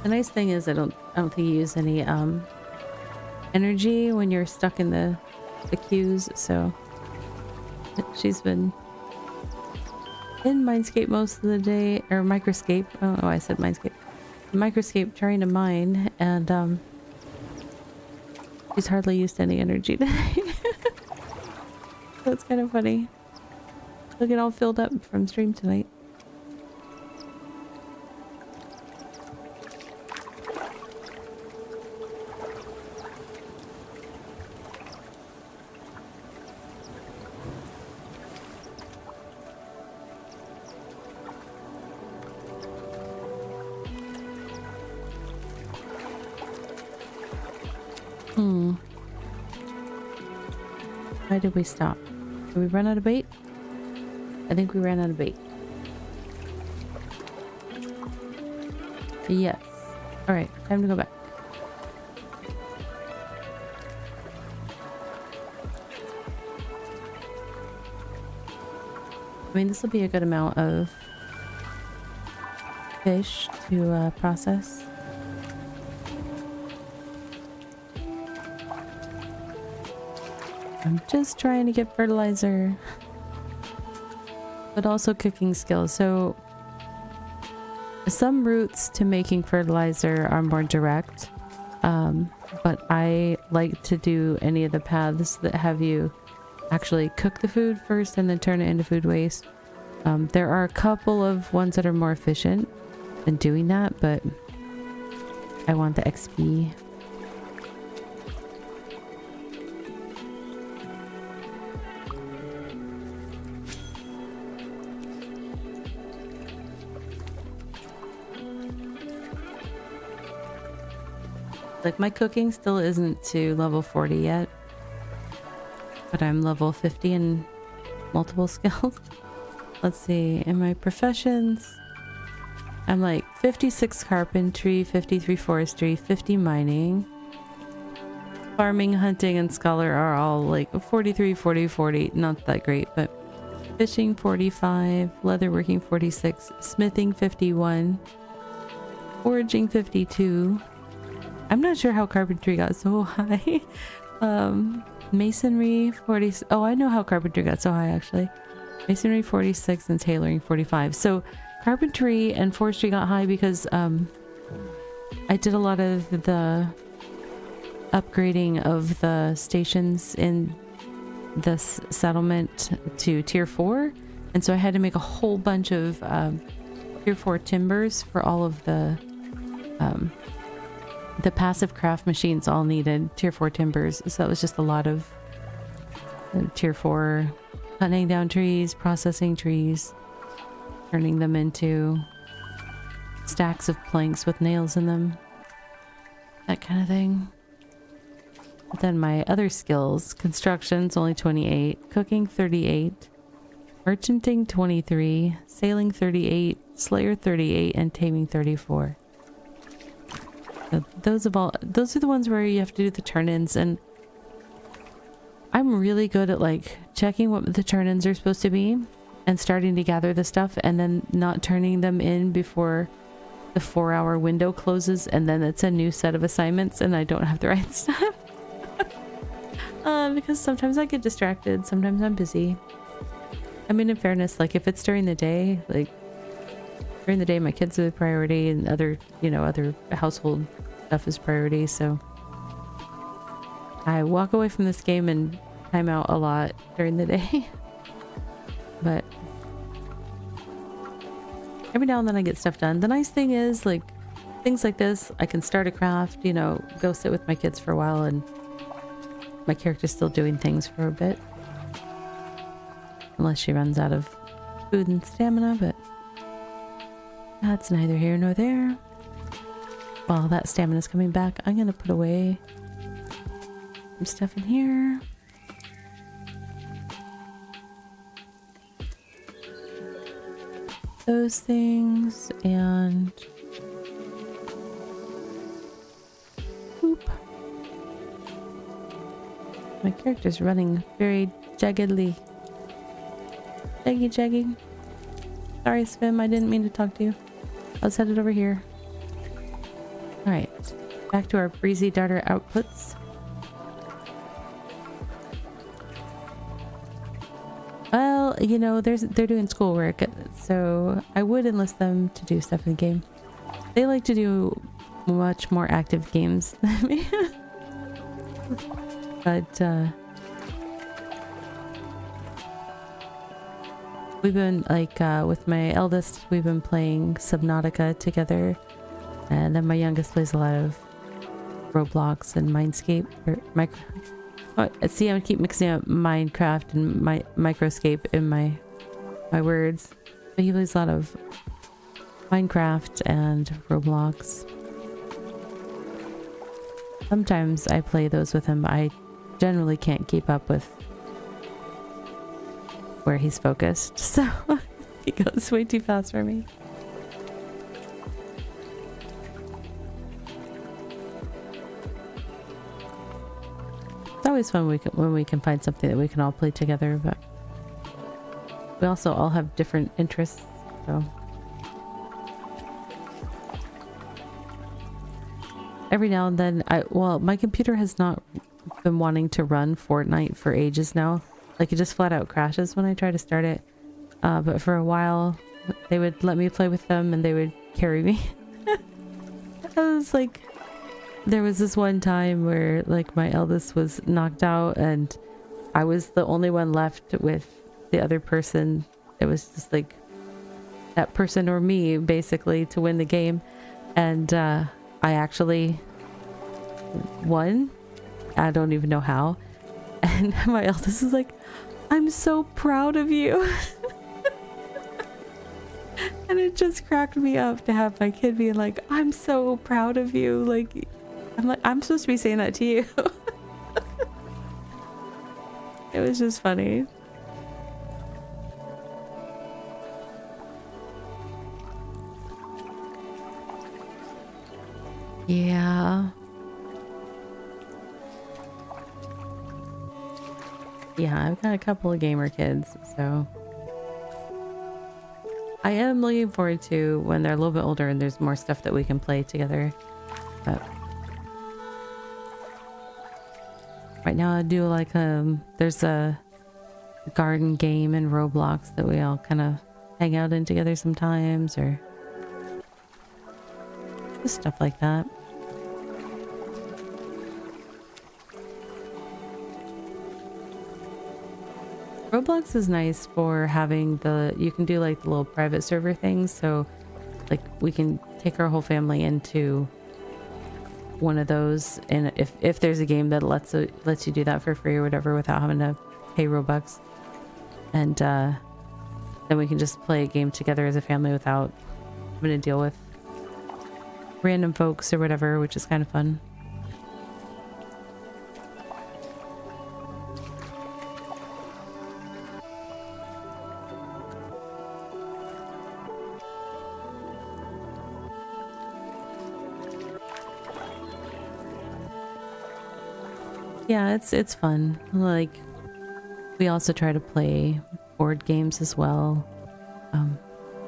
The nice thing is I don't think you use any energy when you're stuck in the queues, so she's been in Mindscape most of the day, or Microscape. Oh, I said Mindscape. Microscape trying to mine, and she's hardly used any energy today. So it's kind of funny. Look, it all filled up from stream tonight. Why did we stop? Did we run out of bait? I think we ran out of bait. Yes. Alright, time to go back. I mean, this will be a good amount of fish to process. I'm just trying to get fertilizer, but also cooking skills. So some routes to making fertilizer are more direct, but I like to do any of the paths that have you actually cook the food first and then turn it into food waste. There are a couple of ones that are more efficient than doing that, but I want the XP. Like my cooking still isn't to level 40 yet, but I'm level 50 in multiple skills. Let's see, in my professions, I'm like 56 carpentry, 53 forestry, 50 mining. Farming, hunting, and scholar are all like 43, 40, 40. Not that great, but fishing 45, leatherworking 46, smithing 51, foraging 52. I'm not sure how carpentry got so high. Masonry 40. Oh, I know how carpentry got so high actually. Masonry 46 and tailoring 45. So carpentry and forestry got high because I did a lot of the upgrading of the stations in this settlement to tier 4, and so I had to make a whole bunch of tier 4 timbers for all of the passive craft machines all needed tier 4 timbers. So that was just a lot of tier 4 cutting down trees, processing trees, turning them into stacks of planks with nails in them, that kind of thing. But then my other skills, construction's only 28, cooking 38, merchanting 23, sailing 38, slayer 38, and taming 34. So those are the ones where you have to do the turn-ins, and I'm really good at like checking what the turn-ins are supposed to be and starting to gather the stuff and then not turning them in before the 4-hour window closes, and then it's a new set of assignments and I don't have the right stuff. Because sometimes I get distracted, sometimes I'm busy. I mean, in fairness, like if it's during the day, like during the day my kids are the priority and other, you know, other household stuff is priority, so I walk away from this game and time out a lot during the day. But every now and then I get stuff done. The nice thing is, like, things like this, I can start a craft, you know, go sit with my kids for a while, and my character's still doing things for a bit. Unless she runs out of food and stamina, but that's neither here nor there. While that stamina's coming back, I'm gonna put away some stuff in here. Those things, and boop. My character's running very jaggedly. Jaggy. Sorry, Svim, I didn't mean to talk to you. I was headed over here. Alright, back to our breezy darter outputs. Well, you know, they're doing schoolwork, so I would enlist them to do stuff in the game. They like to do much more active games than me. But, we've been, like, with my eldest, we've been playing Subnautica together. And then my youngest plays a lot of Roblox and Mindscape. See, I keep mixing up Minecraft and Microscape in my words. But he plays a lot of Minecraft and Roblox. Sometimes I play those with him. I generally can't keep up with where he's focused, so he goes way too fast for me. It's always fun when we can find something that we can all play together, but we also all have different interests, so every now and then well, my computer has not been wanting to run Fortnite for ages now. Like, it just flat out crashes when I try to start it. But for a while, they would let me play with them and they would carry me. I was like, there was this one time where, like, my eldest was knocked out and I was the only one left with the other person. It was just like that person or me, basically, to win the game. And I actually won. I don't even know how. And my eldest is like, I'm so proud of you. And it just cracked me up to have my kid being like, I'm so proud of you. Like, I'm like, I'm supposed to be saying that to you. It was just funny. Yeah. Yeah, I've got a couple of gamer kids, so I am looking forward to when they're a little bit older and there's more stuff that we can play together. But right now I do like there's a garden game in Roblox that we all kind of hang out in together sometimes, or just stuff like that. Roblox is nice for having you can do like the little private server things, so like we can take our whole family into one of those, and if there's a game that lets you do that for free or whatever without having to pay Robux, and then we can just play a game together as a family without having to deal with random folks or whatever, which is kind of fun. Yeah, it's fun. Like, we also try to play board games as well,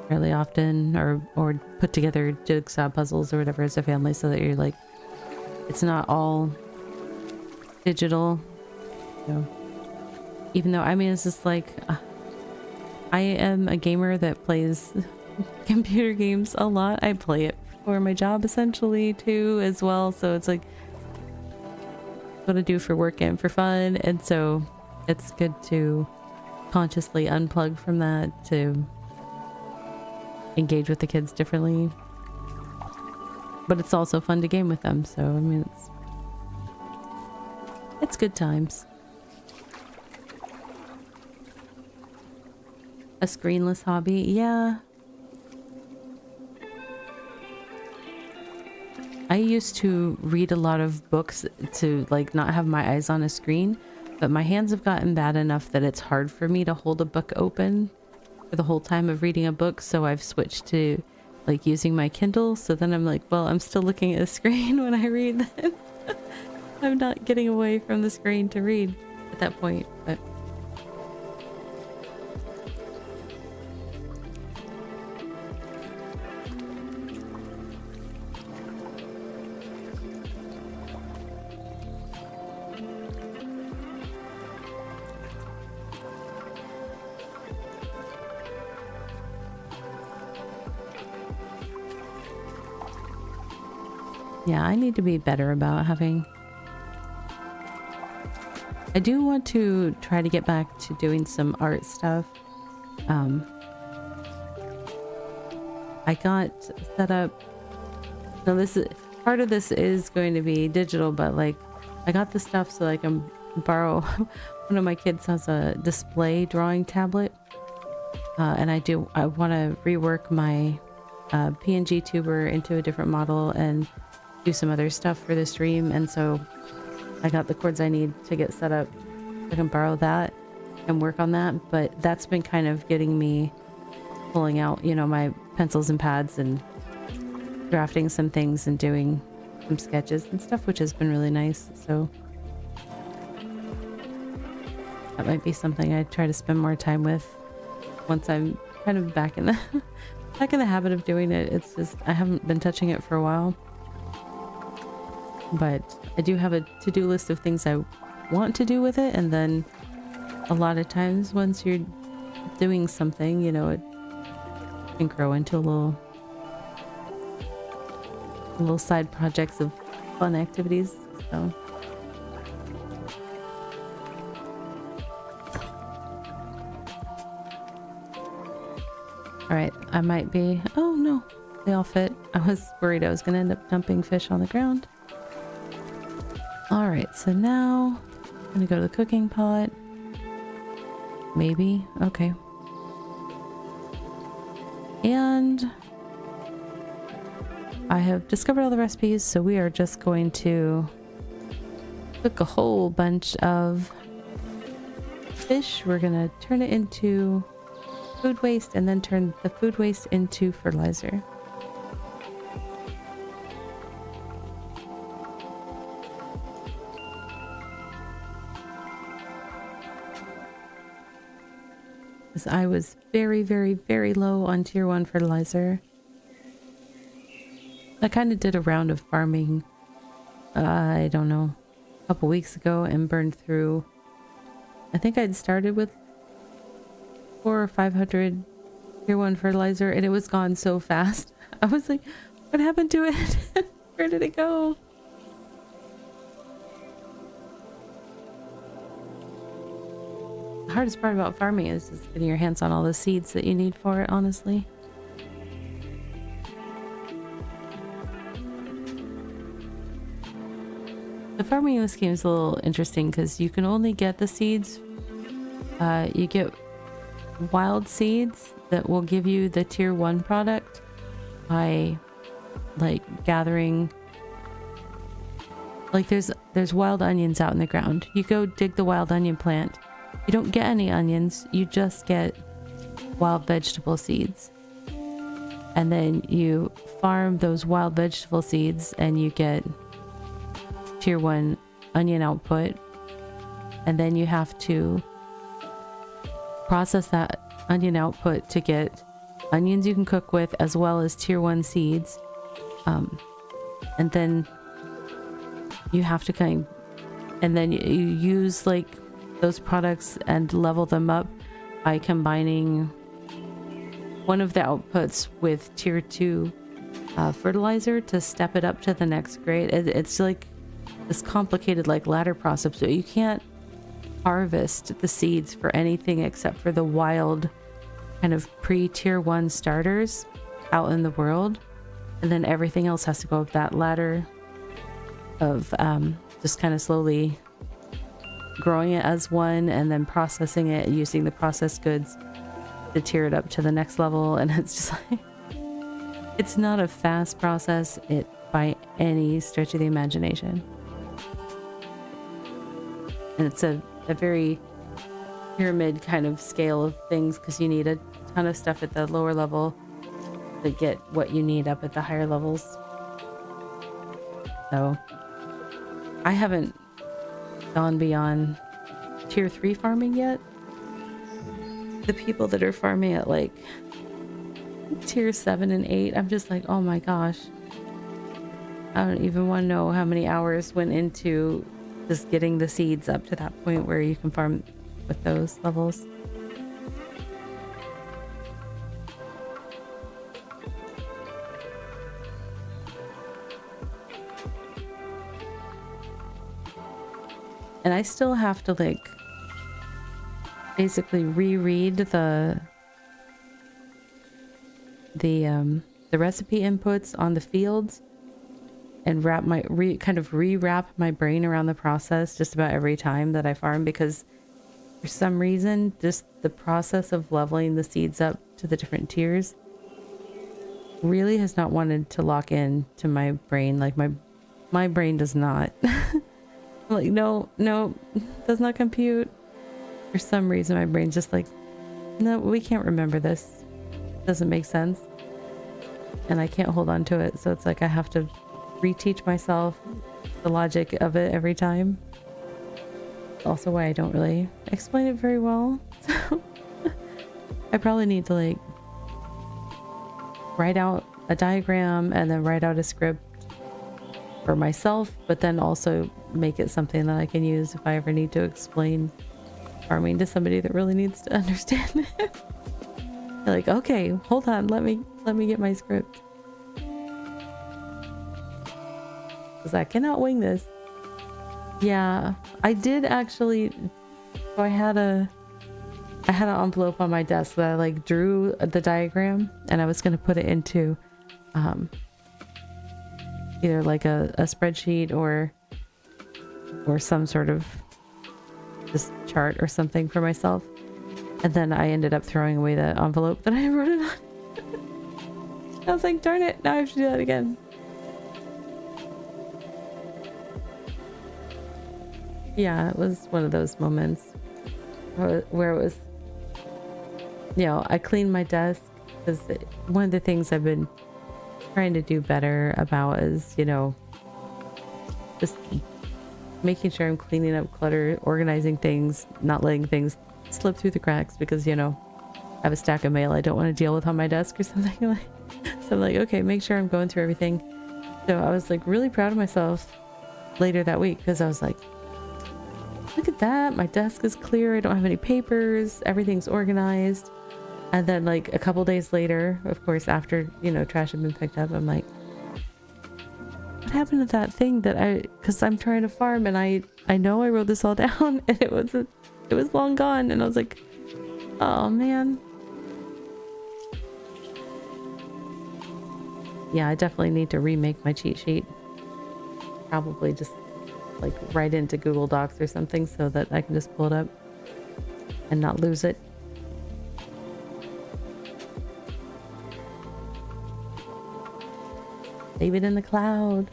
fairly often, or put together jigsaw puzzles or whatever as a family, so that you're like, it's not all digital. So, even though, I mean, it's just like, I am a gamer that plays computer games a lot. I play it for my job essentially too, as well. So it's like what I do for work and for fun, and so it's good to consciously unplug from that to engage with the kids differently. But it's also fun to game with them, so I mean it's good times. A screenless hobby, yeah. I used to read a lot of books to like not have my eyes on a screen, but my hands have gotten bad enough that it's hard for me to hold a book open for the whole time of reading a book, so I've switched to like using my Kindle. So then I'm like, well, I'm still looking at a screen when I read then. I'm not getting away from the screen to read at that point, but yeah, I need to be better about having... I do want to try to get back to doing some art stuff. I got set up... Now this is... Part of this is going to be digital, but like I got the stuff so I can borrow... One of my kids has a display drawing tablet. And I want to rework my PNG tuber into a different model and do some other stuff for the stream, and so I got the cords I need to get set up. I can borrow that and work on that, but that's been kind of getting me pulling out, you know, my pencils and pads and drafting some things and doing some sketches and stuff, which has been really nice. So that might be something I try to spend more time with once I'm kind of back in the habit of doing it. It's just I haven't been touching it for a while. But I do have a to-do list of things I want to do with it, and then a lot of times once you're doing something, you know, it can grow into little side projects of fun activities. So all right, I might be... Oh no, they all fit. I was worried I was gonna end up dumping fish on the ground. All right, so now I'm gonna go to the cooking pot. Maybe. Okay. I have discovered all the recipes, so we are just going to cook a whole bunch of fish. We're gonna turn it into food waste and then turn the food waste into fertilizer. Because I was very, very, very low on tier 1 fertilizer. I kind of did a round of farming, I don't know, a couple weeks ago and burned through, I think I'd started with 400 or 500 tier 1 fertilizer and it was gone so fast. I was like, what happened to it? Where did it go? The hardest part about farming is just getting your hands on all the seeds that you need for it, honestly. The farming in this game is a little interesting because you can only get the seeds. You get wild seeds that will give you the tier 1 product by like gathering, like there's wild onions out in the ground. You go dig the wild onion plant. You don't get any onions, you just get wild vegetable seeds. And then you farm those wild vegetable seeds and you get tier 1 onion output. And then you have to process that onion output to get onions you can cook with as well as tier 1 seeds. And then you have to and then you use like those products and level them up by combining one of the outputs with tier 2 fertilizer to step it up to the next grade. It's like this complicated like ladder process, so you can't harvest the seeds for anything except for the wild kind of pre-tier 1 starters out in the world, and then everything else has to go up that ladder of just kind of slowly growing it as one and then processing it using the processed goods to tier it up to the next level. And it's just like, it's not a fast process by any stretch of the imagination. And it's a very pyramid kind of scale of things because you need a ton of stuff at the lower level to get what you need up at the higher levels. So I haven't gone beyond tier 3 farming yet. The people that are farming at like tier 7 and 8, I'm just like, oh my gosh, I don't even want to know how many hours went into just getting the seeds up to that point where you can farm with those levels. And I still have to like basically reread the recipe inputs on the fields and rewrap my brain around the process just about every time that I farm, because for some reason just the process of leveling the seeds up to the different tiers really has not wanted to lock in to my brain. Like my brain does not. Like, no, does not compute. For some reason, my brain's just like, no, we can't remember this. Doesn't make sense. And I can't hold on to it. So it's like I have to reteach myself the logic of it every time. Also why I don't really explain it very well. So I probably need to like write out a diagram and then write out a script for myself, but then also make it something that I can use if I ever need to explain farming to somebody that really needs to understand it. Like, okay, hold on, let me get my script, because I cannot wing this. Yeah, I did actually. So I had an envelope on my desk that I like drew the diagram, and I was going to put it into either like a spreadsheet or some sort of just chart or something for myself. And then I ended up throwing away the envelope that I wrote it on. I was like, darn it, now I have to do that again. Yeah, it was one of those moments where it was, I cleaned my desk because one of the things I've been trying to do better about is, just making sure I'm cleaning up clutter, organizing things, not letting things slip through the cracks because, I have a stack of mail I don't want to deal with on my desk or something like. So I'm like, okay, make sure I'm going through everything. So I was like really proud of myself later that week because I was like, look at that, my desk is clear, I don't have any papers, everything's organized. And then like a couple days later, of course, after, trash had been picked up, I'm like, what happened to that thing that because I'm trying to farm and I know I wrote this all down and it was long gone. And I was like, oh man. Yeah, I definitely need to remake my cheat sheet. Probably just like write into Google Docs or something so that I can just pull it up and not lose it. Save it in the cloud.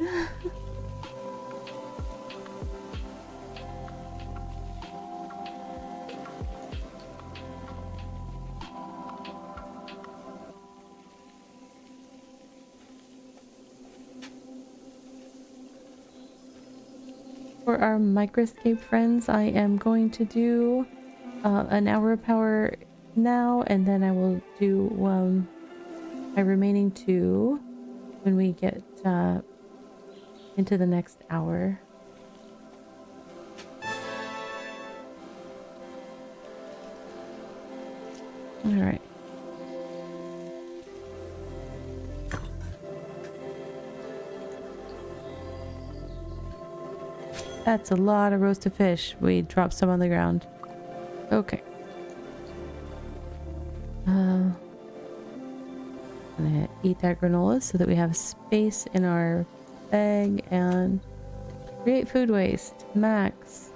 For our microscape friends, I am going to do an hour of power now, and then I will do my remaining 2 when we get into the next hour. All right. That's a lot of roasted fish. We dropped some on the ground. Okay. I'm gonna eat that granola so that we have space in our bag and create food waste. Max.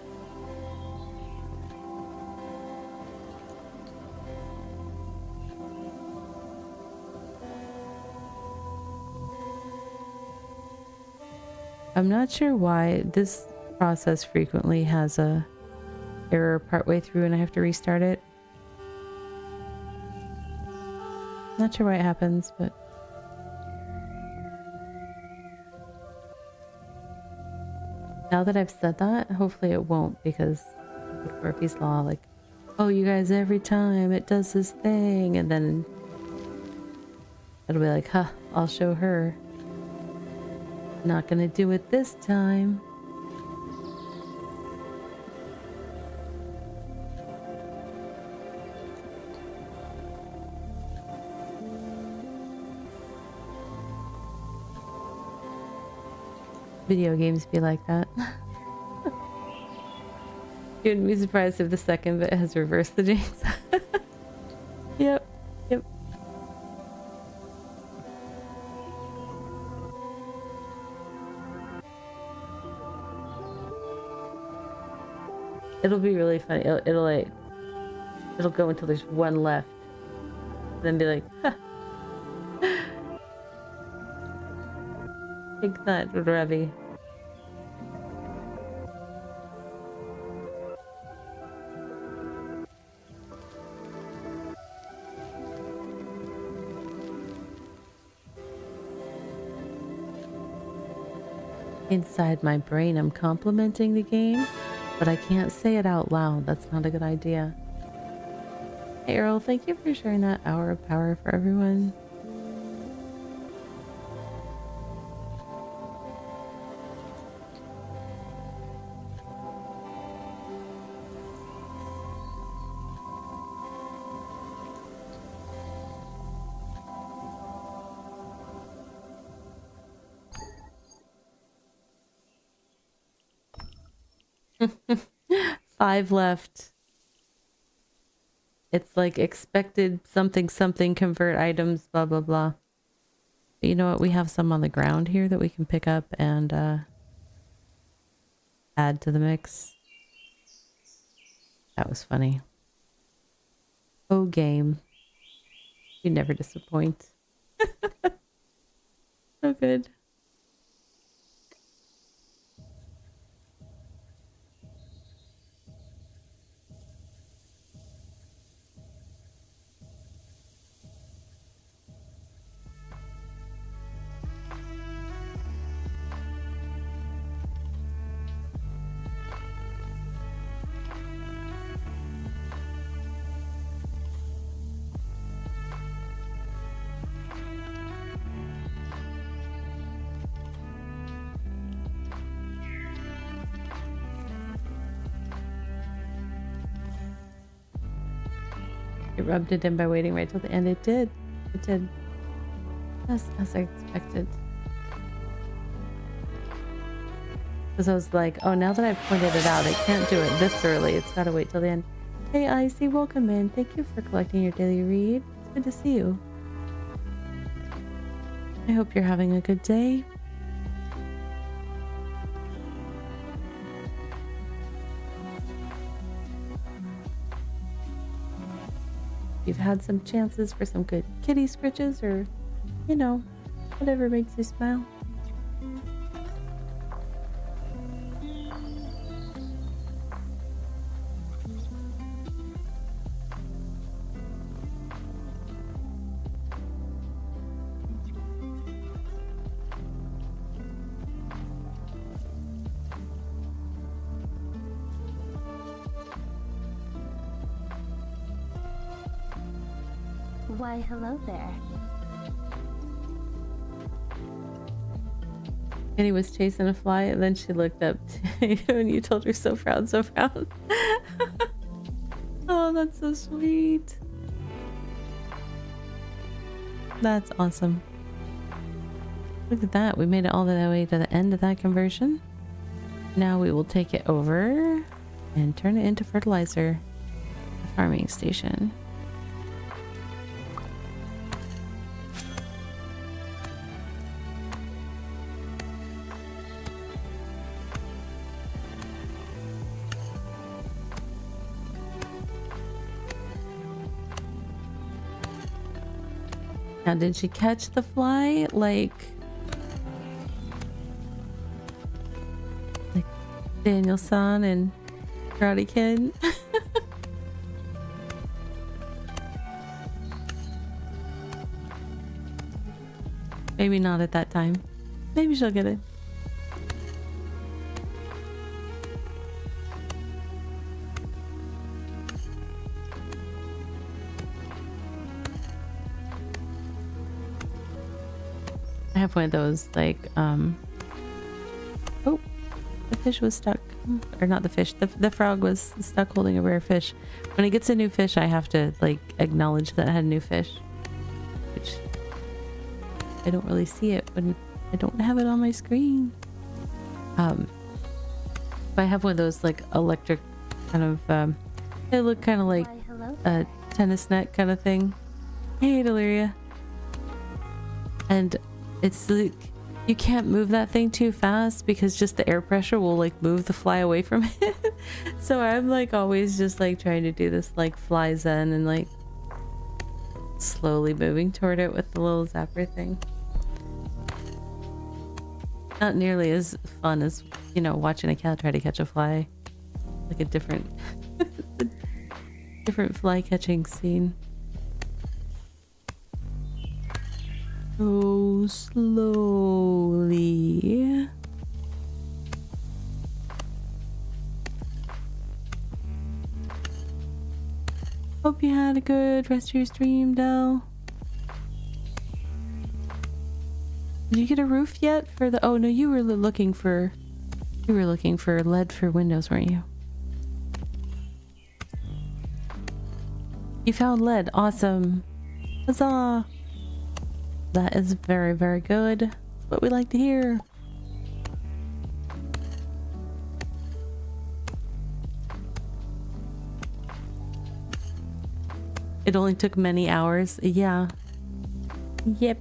I'm not sure why this process frequently has a error partway through and I have to restart it. Not sure why it happens, but now that I've said that, hopefully it won't, because with Murphy's Law, like, oh, you guys, every time it does this thing, and then it'll be like, huh, I'll show her. Not gonna do it this time. Video games be like that. You wouldn't be surprised if the second bit has reversed the jinx. Yep. It'll be really funny. It'll go until there's one left. Then be like, huh. Take that, Ravi. Inside my brain, I'm complimenting the game, but I can't say it out loud. That's not a good idea. Hey, Earl, thank you for sharing that hour of power for everyone. Five left. It's like expected something convert items, blah blah blah. But you know what? We have some on the ground here that we can pick up and add to the mix. That was funny. Oh, game. You never disappoint. So good. It rubbed it in by waiting right till the end. It did. It did. As I expected. Because I was like, oh, now that I've pointed it out, I can't do it this early. It's got to wait till the end. Hey, Icy, welcome in. Thank you for collecting your daily read. It's good to see you. I hope you're having a good day. You've had some chances for some good kitty scritches or, you know, whatever makes you smile. Why, hello there. Kitty was chasing a fly and then she looked up to you and you told her so proud, so proud. Oh, that's so sweet. That's awesome. Look at that. We made it all the way to the end of that conversion. Now we will take it over and turn it into fertilizer. The farming station. Now, did she catch the fly like Daniel-san and Karate Kid? Maybe not at that time. Maybe she'll get it. I have one of those, like, oh, the fish was stuck. Or not the fish, the frog was stuck holding a rare fish. When it gets a new fish, I have to, like, acknowledge that I had a new fish. Which, I don't really see it when I don't have it on my screen. But I have one of those, like, electric kind of, they look kind of like a tennis net kind of thing. Hey, Deliria. And it's like you can't move that thing too fast because just the air pressure will like move the fly away from it. So I'm like always just like trying to do this like fly zen and like slowly moving toward it with the little zapper thing. Not nearly as fun as, you know, watching a cat try to catch a fly. Like a different different fly catching scene. So slowly. Hope you had a good rest of your stream, Del. Did you get a roof yet for the... Oh no, you were looking for lead for windows, weren't you? You found lead. Awesome. Huzzah. That is very, very good. That's what we like to hear. It only took many hours. Yeah. Yep.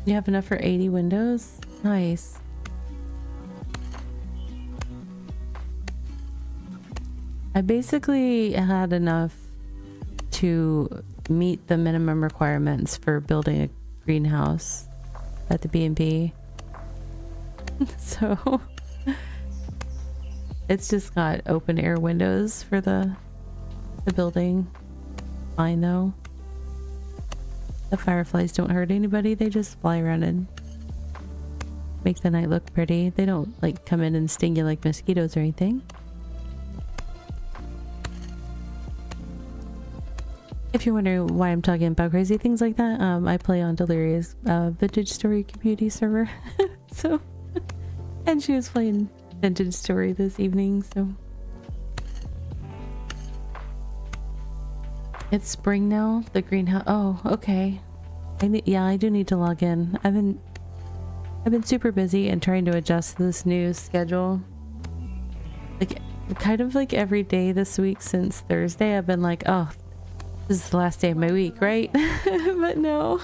You have enough for 80 windows? Nice. I basically had enough to meet the minimum requirements for building a greenhouse at the B&B. So it's just got open air windows for the building. Fine though. The fireflies don't hurt anybody, they just fly around and make the night look pretty. They don't like come in and sting you like mosquitoes or anything. If you're wondering why I'm talking about crazy things like that, I play on Deliria's Vintage Story community server. So, and she was playing Vintage Story this evening, so. It's spring now. The greenhouse. Oh, okay. Yeah, I do need to log in. I've been super busy and trying to adjust this new schedule. Like, kind of like every day this week since Thursday, I've been like, oh, this is the last day of my week, right? But no.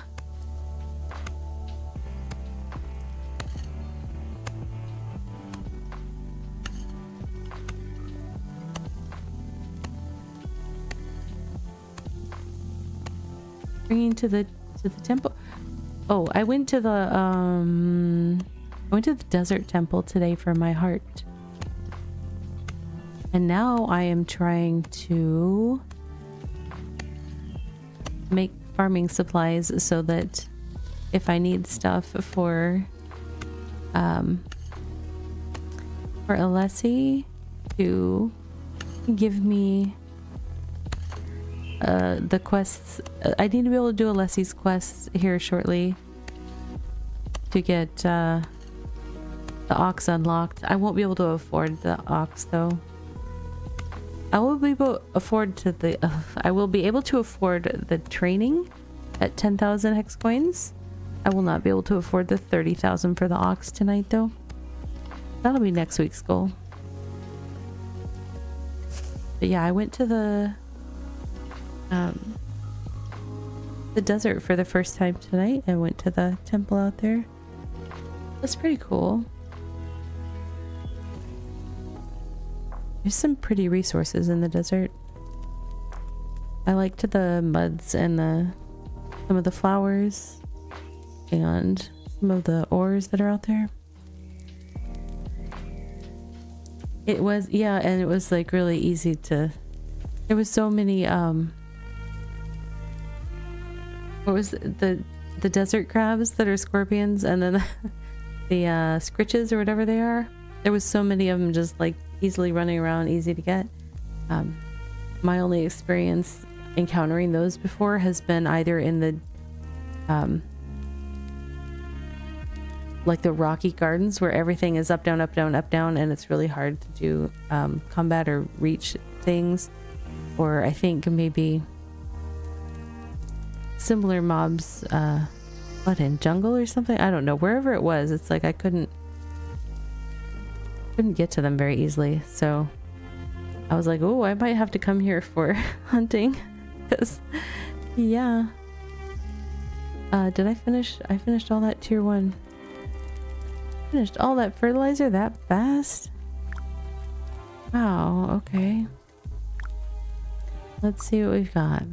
Bringing to the temple. Oh, I went to the desert temple today for my heart. And now I am trying to make farming supplies so that if I need stuff for Alessi to give me the quests. I need to be able to do Alessi's quests here shortly to get the ox unlocked. I won't be able to afford the ox though. I will be able to afford the training at 10,000 hex coins. I will not be able to afford the 30,000 for the ox tonight though. That'll be next week's goal. But yeah, I went to the desert for the first time tonight. I went to the temple out there. That's pretty cool. There's some pretty resources in the desert. I liked the muds and some of the flowers and some of the ores that are out there. It was, yeah, and it was like really easy to, there was so many what was the desert crabs that are scorpions, and then the scritches or whatever they are. There was so many of them just like easily running around, easy to get. My only experience encountering those before has been either in the like the rocky gardens where everything is up down up down up down and it's really hard to do combat or reach things, or I think maybe similar mobs what, in jungle or something. I don't know, wherever it was, it's like I couldn't get to them very easily, so I was like, oh, I might have to come here for hunting, because yeah. Did I finish all that tier 1. Finished all that fertilizer that fast? Wow, okay. Let's see what we've got.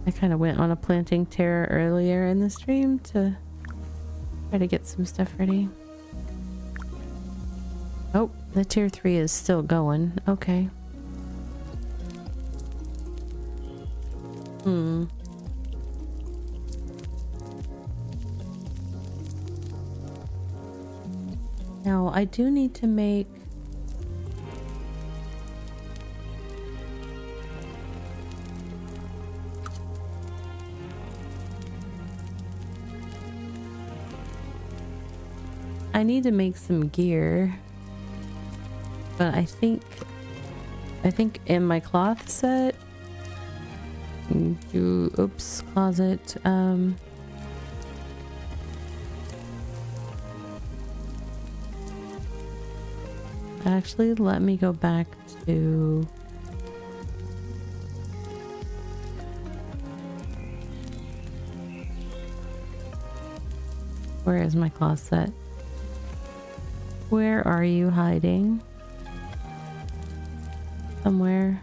I kind of went on a planting tear earlier in the stream to try to get some stuff ready. Oh, the tier 3 is still going. Okay. Now, I do need to make... I need to make some gear, but I think in my cloth set, oops, closet, actually let me go back to where is my cloth set? Where are you hiding? Somewhere.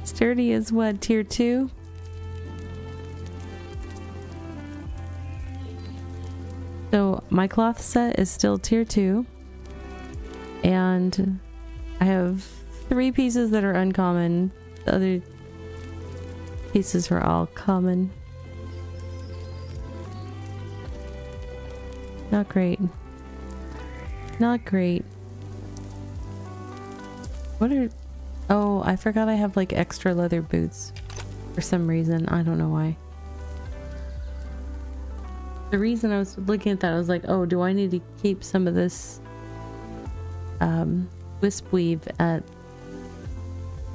Sturdy is what, tier 2? So my cloth set is still tier 2. And I have 3 pieces that are uncommon. The other pieces are all common. Not great. Not great. What are... Oh, I forgot I have like extra leather boots. For some reason. I don't know why. The reason I was looking at that, I was like, oh, do I need to keep some of this wisp weave at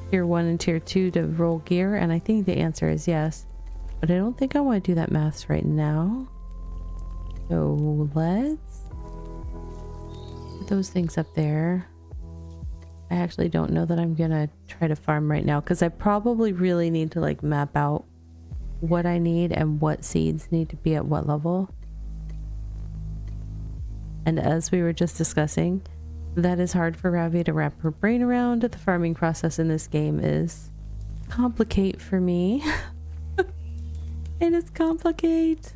tier 1 and tier 2 to roll gear? And I think the answer is yes. But I don't think I want to do that maths right now. So let's put those things up there. I actually don't know that I'm gonna try to farm right now because I probably really need to like map out what I need and what seeds need to be at what level. And as we were just discussing, that is hard for Ravi to wrap her brain around. The farming process in this game is complicate for me. It is complicate.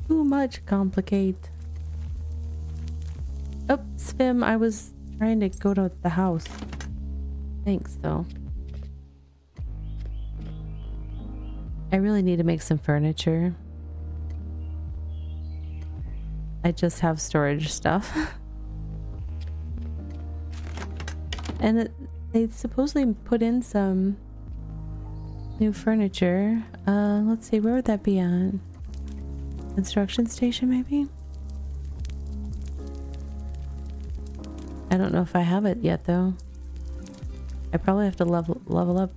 Too much complicate. Oh, Svim, I was trying to go to the house. Thanks, though. I really need to make some furniture. I just have storage stuff. And they supposedly put in some new furniture. Let's see, where would that be at? Construction station, maybe? I don't know if I have it yet, though. I probably have to level up.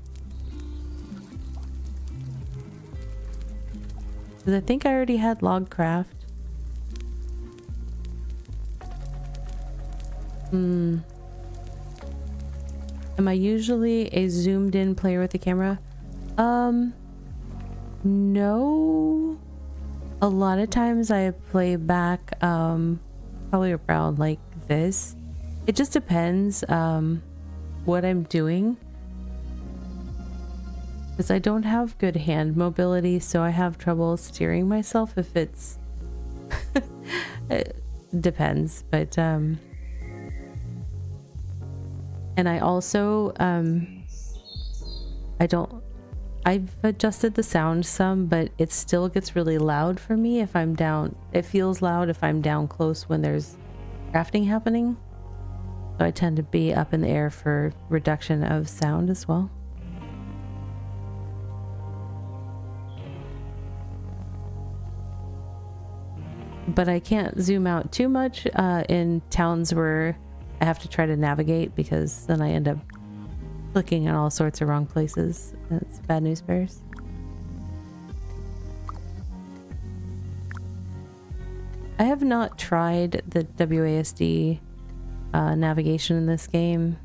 Because I think I already had Logcraft. Am I usually a zoomed in player with the camera? No. A lot of times I play back probably around like this. It just depends what I'm doing. Because I don't have good hand mobility, so I have trouble steering myself if it's... It depends, but... And I also, I've adjusted the sound some, but it still gets really loud for me if I'm down. It feels loud if I'm down close when there's crafting happening. So I tend to be up in the air for reduction of sound as well. But I can't zoom out too much in towns where I have to try to navigate, because then I end up clicking in all sorts of wrong places. That's bad news bears. I have not tried the WASD navigation in this game.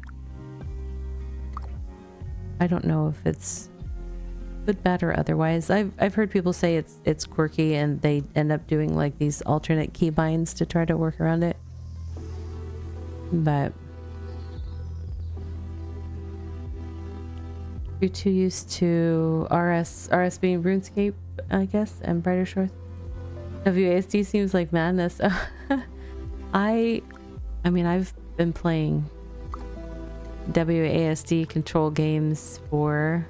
I don't know if it's good, bad, or otherwise. I've heard people say it's quirky, and they end up doing like these alternate keybinds to try to work around it. But you're too used to RS being RuneScape, I guess, and Brighter Shores. WASD seems like madness. I mean, I've been playing WASD control games for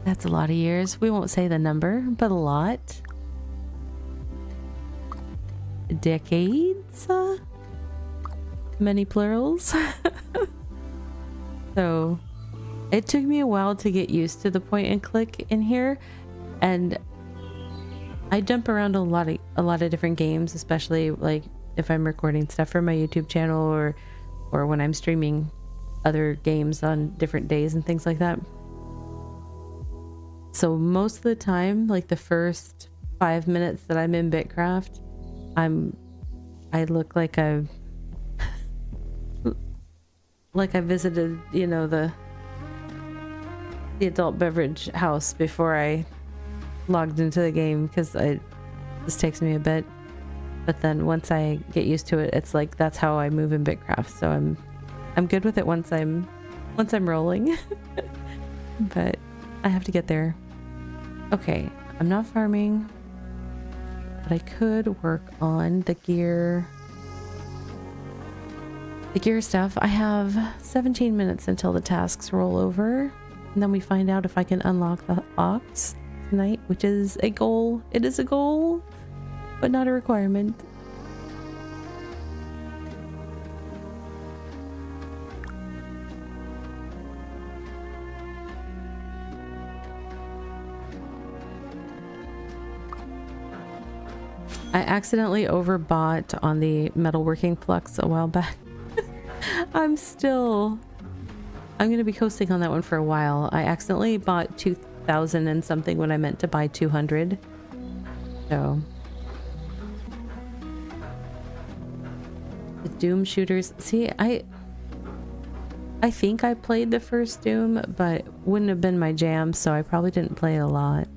that's a lot of years. We won't say the number, but a lot. Decades? Many plurals. So it took me a while to get used to the point and click in here, and I jump around a lot of different games, especially like if I'm recording stuff for my YouTube channel or when I'm streaming other games on different days and things like that. So most of the time, like the first 5 minutes that I'm in BitCraft, I look like I visited, you know, the adult beverage house before I logged into the game, because this takes me a bit. But then once I get used to it, it's like that's how I move in BitCraft. So I'm good with it once I'm rolling. But I have to get there. Okay, I'm not farming, but I could work on the gear. the gear stuff. I have 17 minutes until the tasks roll over, and then we find out if I can unlock the ox tonight, which is a goal. It is a goal, but not a requirement. I accidentally overbought on the metalworking flux a while back. I'm gonna be coasting on that one for a while. I accidentally bought 2,000 and something when I meant to buy 200. So the Doom shooters. See, I think I played the first Doom, but wouldn't have been my jam, so I probably didn't play it a lot.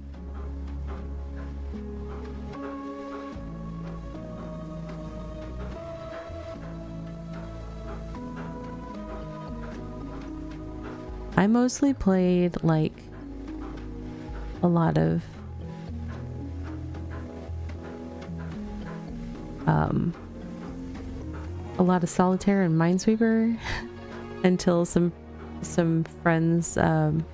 I mostly played like a lot of solitaire and Minesweeper until some friends that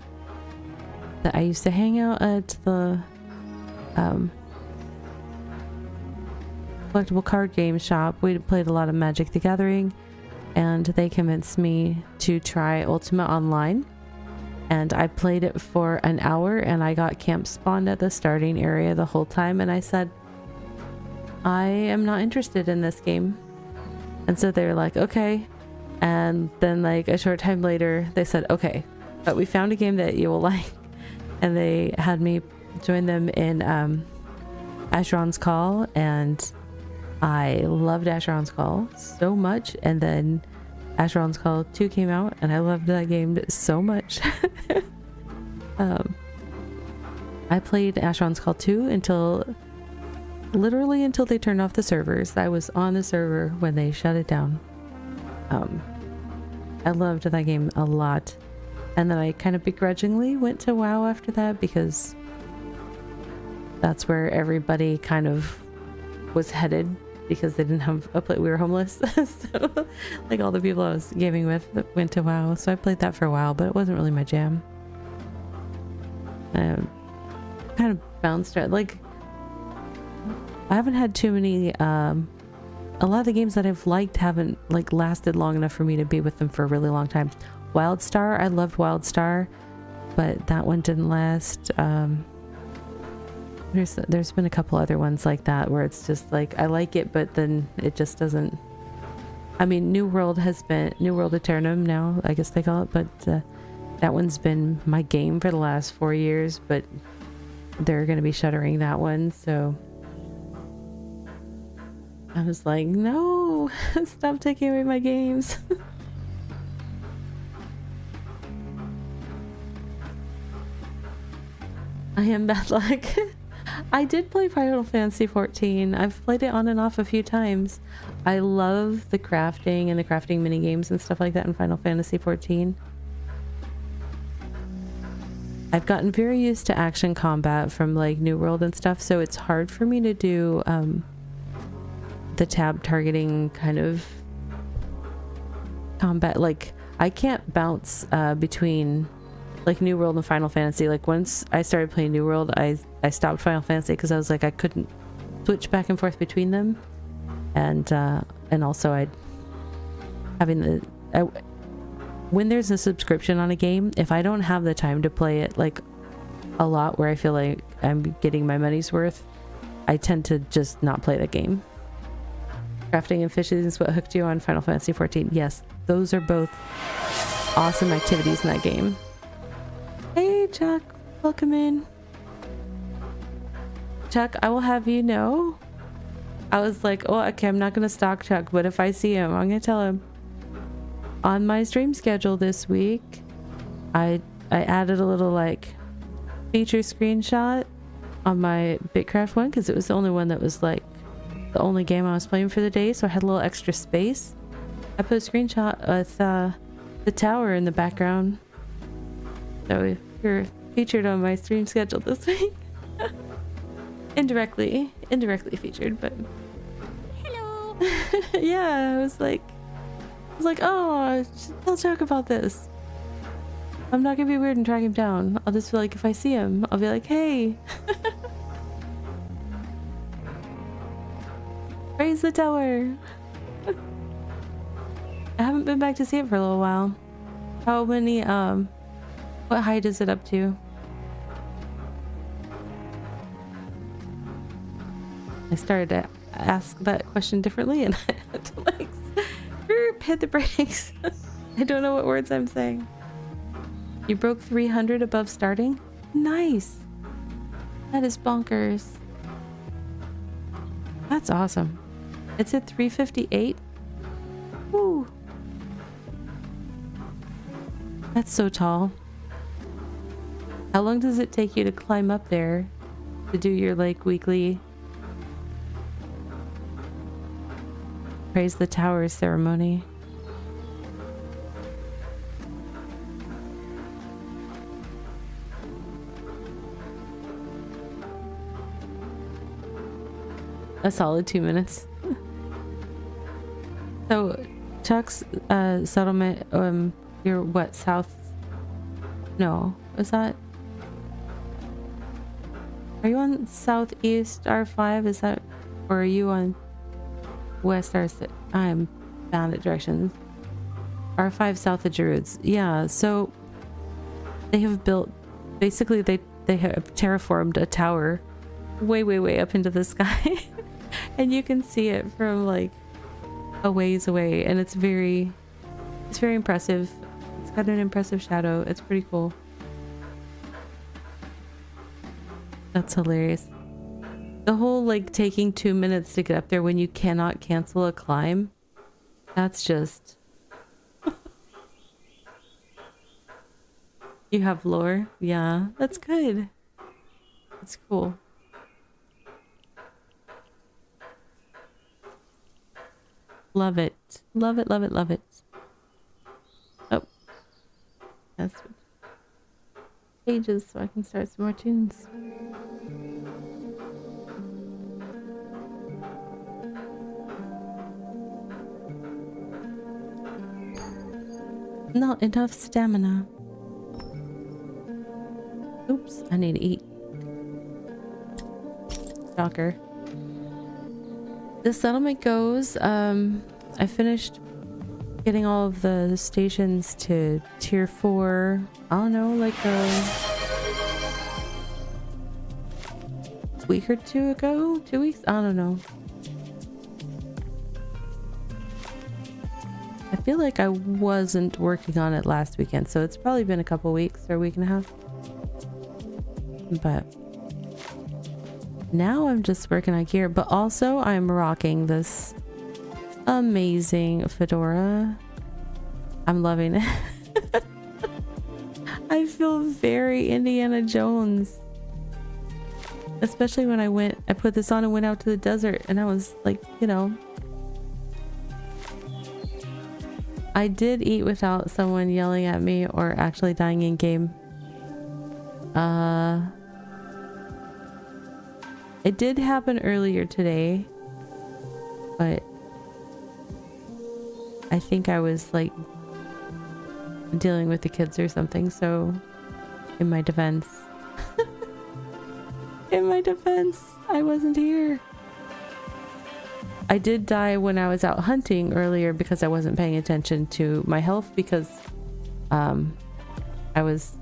I used to hang out at the collectible card game shop. We played a lot of Magic the Gathering, and they convinced me to try Ultima Online, and I played it for an hour and I got camp spawned at the starting area the whole time, and I said, I am not interested in this game. And so they were like, okay. And then like a short time later they said, okay, but we found a game that you will like, and they had me join them in Asheron's Call, and I loved Asheron's Call so much. And then Asheron's Call 2 came out and I loved that game so much. I played Asheron's Call 2 literally until they turned off the servers. I was on the server when they shut it down. I loved that game a lot. And then I kind of begrudgingly went to WoW after that, because that's where everybody kind of was headed, because they didn't have a play. We were homeless. So like all the people I was gaming with went to WoW. So I played that for a while, but it wasn't really my jam. Kind of bounced around. Like, I haven't had too many, a lot of the games that I've liked haven't like lasted long enough for me to be with them for a really long time. WildStar, I loved WildStar, but that one didn't last. There's been a couple other ones like that where it's just like I like it, but then it just doesn't. I mean, New World Eternum now, I guess they call it, but that one's been my game for the last 4 years, but they're going to be shuttering that one, so I was like, no, stop taking away my games. I am bad luck. I did play Final Fantasy 14. I've played it on and off a few times. I love the crafting and the crafting mini games and stuff like that in Final Fantasy 14. I've gotten very used to action combat from like New World and stuff, so it's hard for me to do the tab targeting kind of combat. Like, I can't bounce between like New World and Final Fantasy. Like, once I started playing New World, I stopped Final Fantasy because I was like, I couldn't switch back and forth between them, and also when there's a subscription on a game, if I don't have the time to play it like a lot where I feel like I'm getting my money's worth, I tend to just not play the game. Crafting and fishing is what hooked you on Final Fantasy 14. Yes, those are both awesome activities in that game. Hey Chuck, welcome in. Chuck, I will have you know, I was like, oh, okay, I'm not gonna stalk Chuck, but if I see him, I'm gonna tell him. On my stream schedule this week, I added a little like feature screenshot on my BitCraft one, because it was the only one that was like the only game I was playing for the day, so I had a little extra space. I put a screenshot with the tower in the background, so you're featured on my stream schedule this week. indirectly featured, but hello. Yeah, I was like, was like, oh, he'll talk about this. I'm not gonna be weird and track him down. I'll just feel like if I see him, I'll be like, hey. Raise the tower. I haven't been back to see it for a little while. How many, what height is it up to? I started to ask that question differently and I had to like hit the brakes. I don't know what words I'm saying. You broke 300 above starting? Nice. That is bonkers. That's awesome. It's at 358. Woo. That's so tall. How long does it take you to climb up there to do your like weekly Praise the Tower ceremony? A solid 2 minutes. So Chuck's settlement, you're what, south? No, is that? Are you on southeast R5? Is that, or are you on west R6? I'm bad at directions. R5 south of Druids. Yeah, so they have built, basically they have terraformed a tower way up into the sky. And you can see it from like a ways away, and it's very impressive. It's got an impressive shadow. It's pretty cool. That's hilarious. The whole like taking 2 minutes to get up there when you cannot cancel a climb. That's just... You have lore? Yeah, that's good. That's cool. Love it. Love it, love it, love it. Oh. That's pages so I can start some more tunes. Not enough stamina. Oops, I need to eat. Shocker. The settlement goes, I finished getting all of the stations to tier 4, I don't know, like a week or two ago? 2 weeks? I don't know. I feel like I wasn't working on it last weekend, so it's probably been a couple weeks or a week and a half. But now I'm just working on gear, but also I'm rocking this amazing fedora. I'm loving it. I feel very Indiana Jones. Especially when I put this on and went out to the desert and I was like, you know. I did eat without someone yelling at me or actually dying in game. It did happen earlier today, but I think I was like dealing with the kids or something, so in my defense, I wasn't here. I did die when I was out hunting earlier because I wasn't paying attention to my health because I was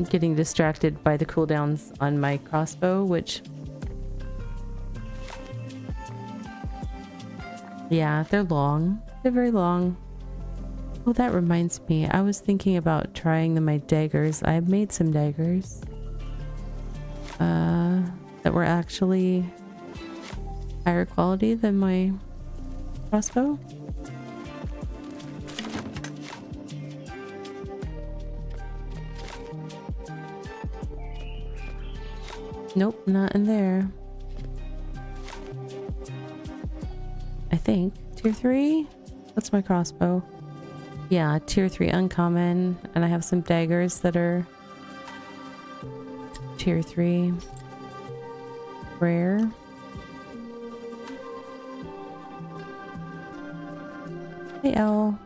getting distracted by the cooldowns on my crossbow, which, yeah, they're long. They're very long. Oh, that reminds me. I was thinking about trying my daggers. I made some daggers that were actually higher quality than my crossbow. Nope, not in there. I think. Tier 3? What's my crossbow? Yeah, tier 3 uncommon. And I have some daggers that are tier 3 rare. Hey, L.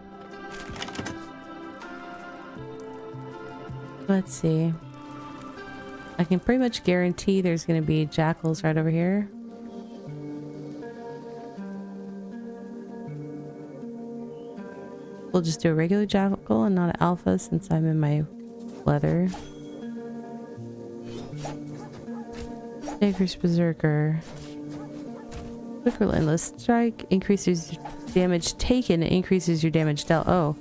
Let's see. I can pretty much guarantee there's going to be jackals right over here. We'll just do a regular jackal and not an alpha since I'm in my leather. Dagger's Berserker. Quick Relentless Strike increases damage taken, it increases your damage dealt. Oh.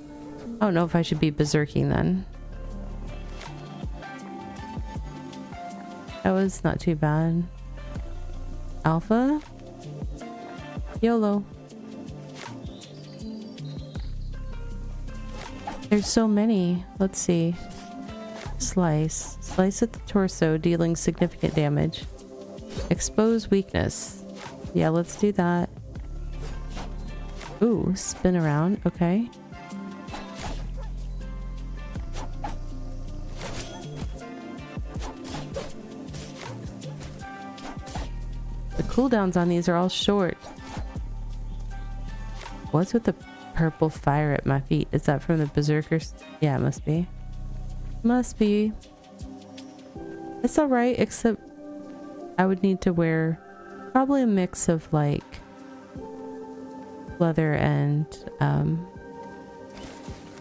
I don't know if I should be berserking then. That was not too bad. Alpha? YOLO. There's so many. Let's see. Slice. Slice at the torso, dealing significant damage. Expose weakness. Yeah, let's do that. Ooh, spin around. Okay. The cooldowns on these are all short. What's with the purple fire at my feet? Is that from the berserkers? Yeah, it must be. Must be. It's alright, except I would need to wear probably a mix of like leather and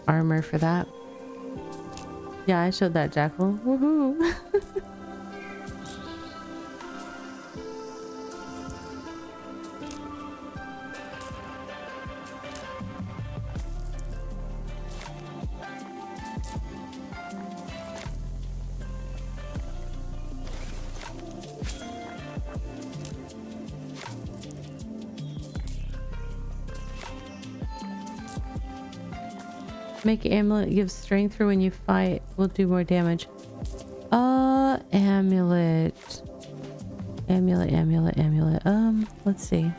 armor for that. Yeah, I showed that jackal. Woohoo! Make amulet gives strength for when you fight. Will do more damage. Amulet. Amulet. Let's see.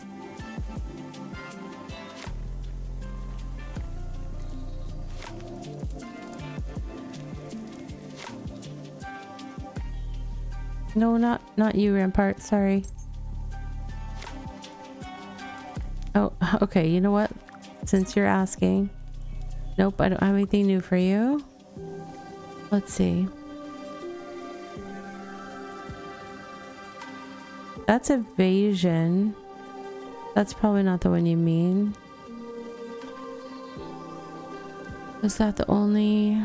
No, not you, Rampart. Sorry. Oh, okay. You know what? Since you're asking. Nope, I don't have anything new for you. Let's see. That's evasion. That's probably not the one you mean. Is that the only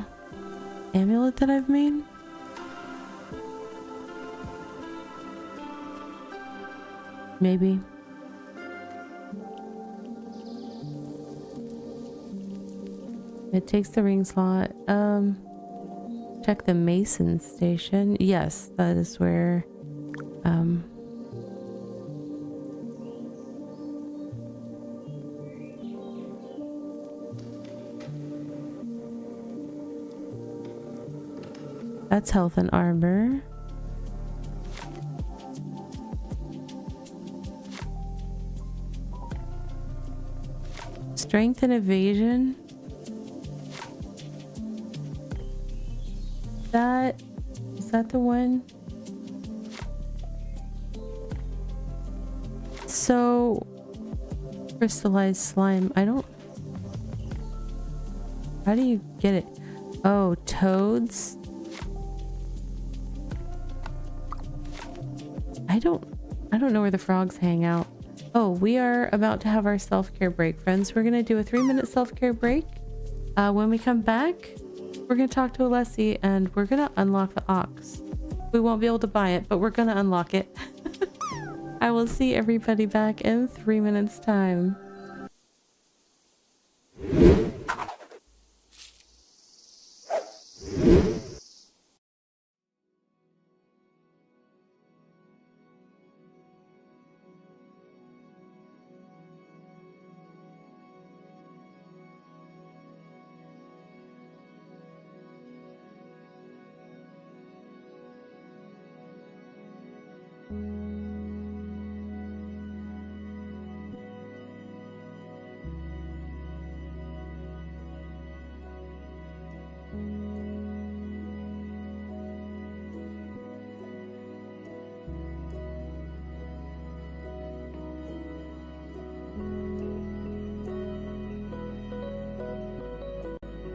amulet that I've made? Maybe. It takes the ring slot. Check the Mason station. Yes, that is where that's health and armor. Strength and evasion. Is that the one? So crystallized slime. I don't. How do you get it? Oh, toads. I don't know where the frogs hang out. Oh, we are about to have our self-care break, friends. We're gonna do a 3-minute self-care break. When we come back, we're gonna talk to Alessi and we're gonna unlock the ox. We won't be able to buy it, but we're gonna unlock it. I will see everybody back in 3 minutes time.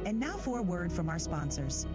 And now for a word from our sponsors.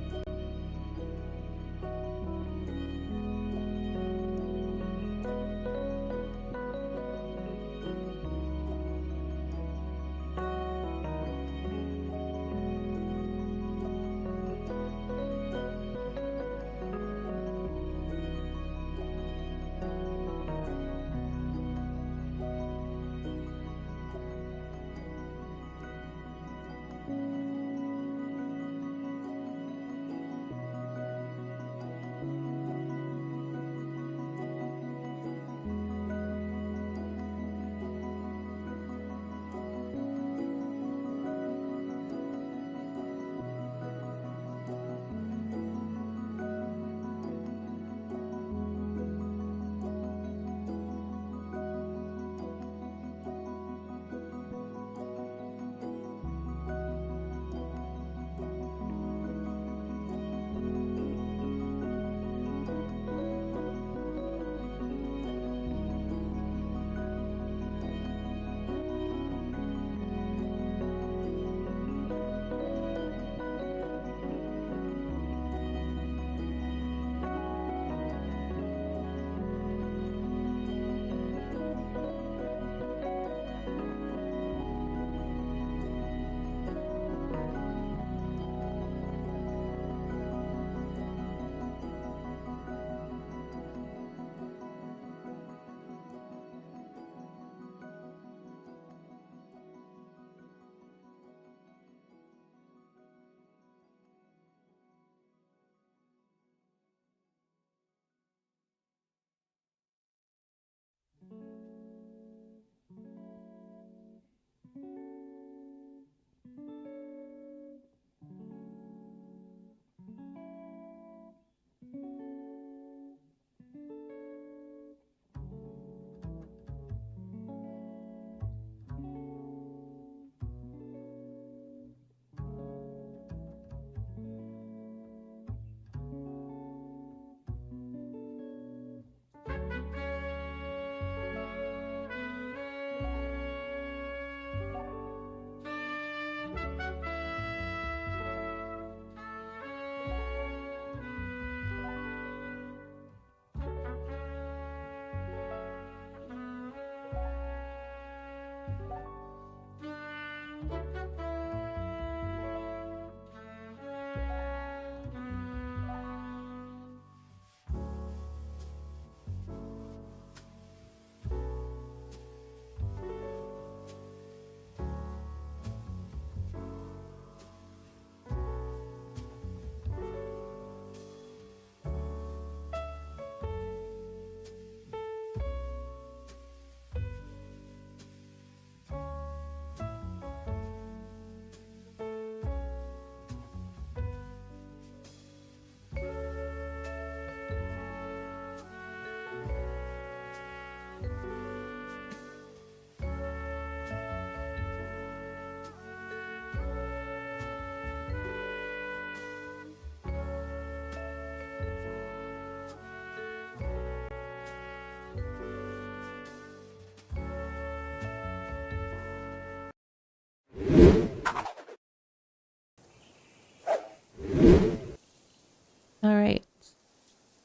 All right.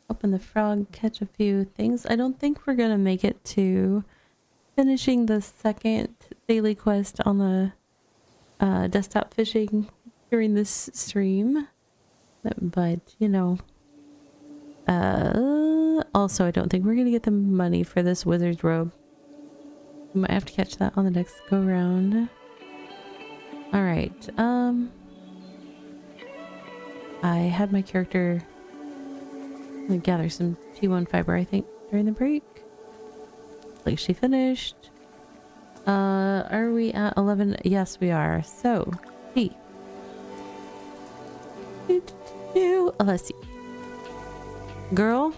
Open the frog, catch a few things. I don't think we're gonna make it to finishing the second daily quest on the desktop fishing during this stream, but you know, also I don't think we're gonna get the money for this wizard's robe. We might have to catch that on the next go round. All right, I had my character gather some T1 fiber, I think, during the break. Like she finished. Are we at 11? Yes, we are. So, hey. Let's see. Girl?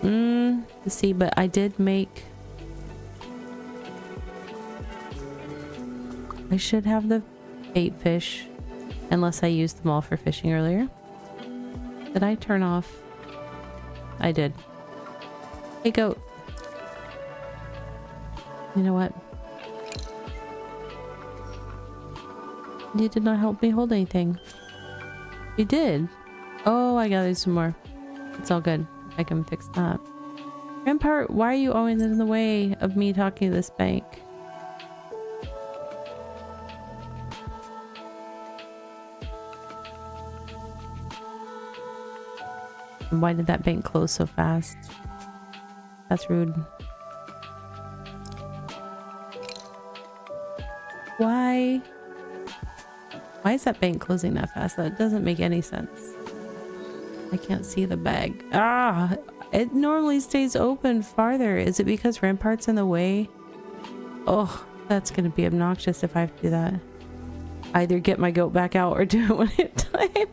Let's see, but I did make... I should have the bait fish, unless I used them all for fishing earlier. Did I turn off? I did. Hey, goat. You know what? You did not help me hold anything. You did? Oh, I gathered some more. It's all good. I can fix that. Rampart, why are you always in the way of me talking to this bank? And why did that bank close so fast? That's rude. Why? Why is that bank closing that fast? That doesn't make any sense. I can't see the bag. Ah! It normally stays open farther. Is it because Rampart's in the way? Oh, that's gonna be obnoxious if I have to do that. Either get my goat back out or do it one at a time.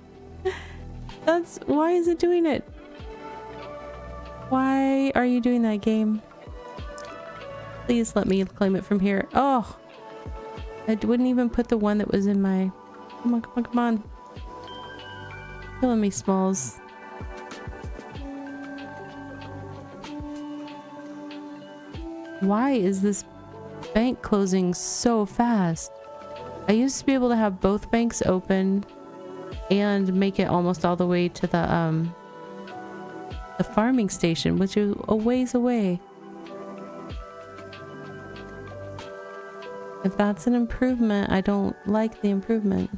That's... Why is it doing it? Why are you doing that, game? Please let me claim it from here. Oh! I wouldn't even put the one that was in my... Come on, come on, come on. Killing me, Smalls. Why is this bank closing so fast? I used to be able to have both banks open and make it almost all the way to the farming station, which is a ways away. If that's an improvement, I don't like the improvement.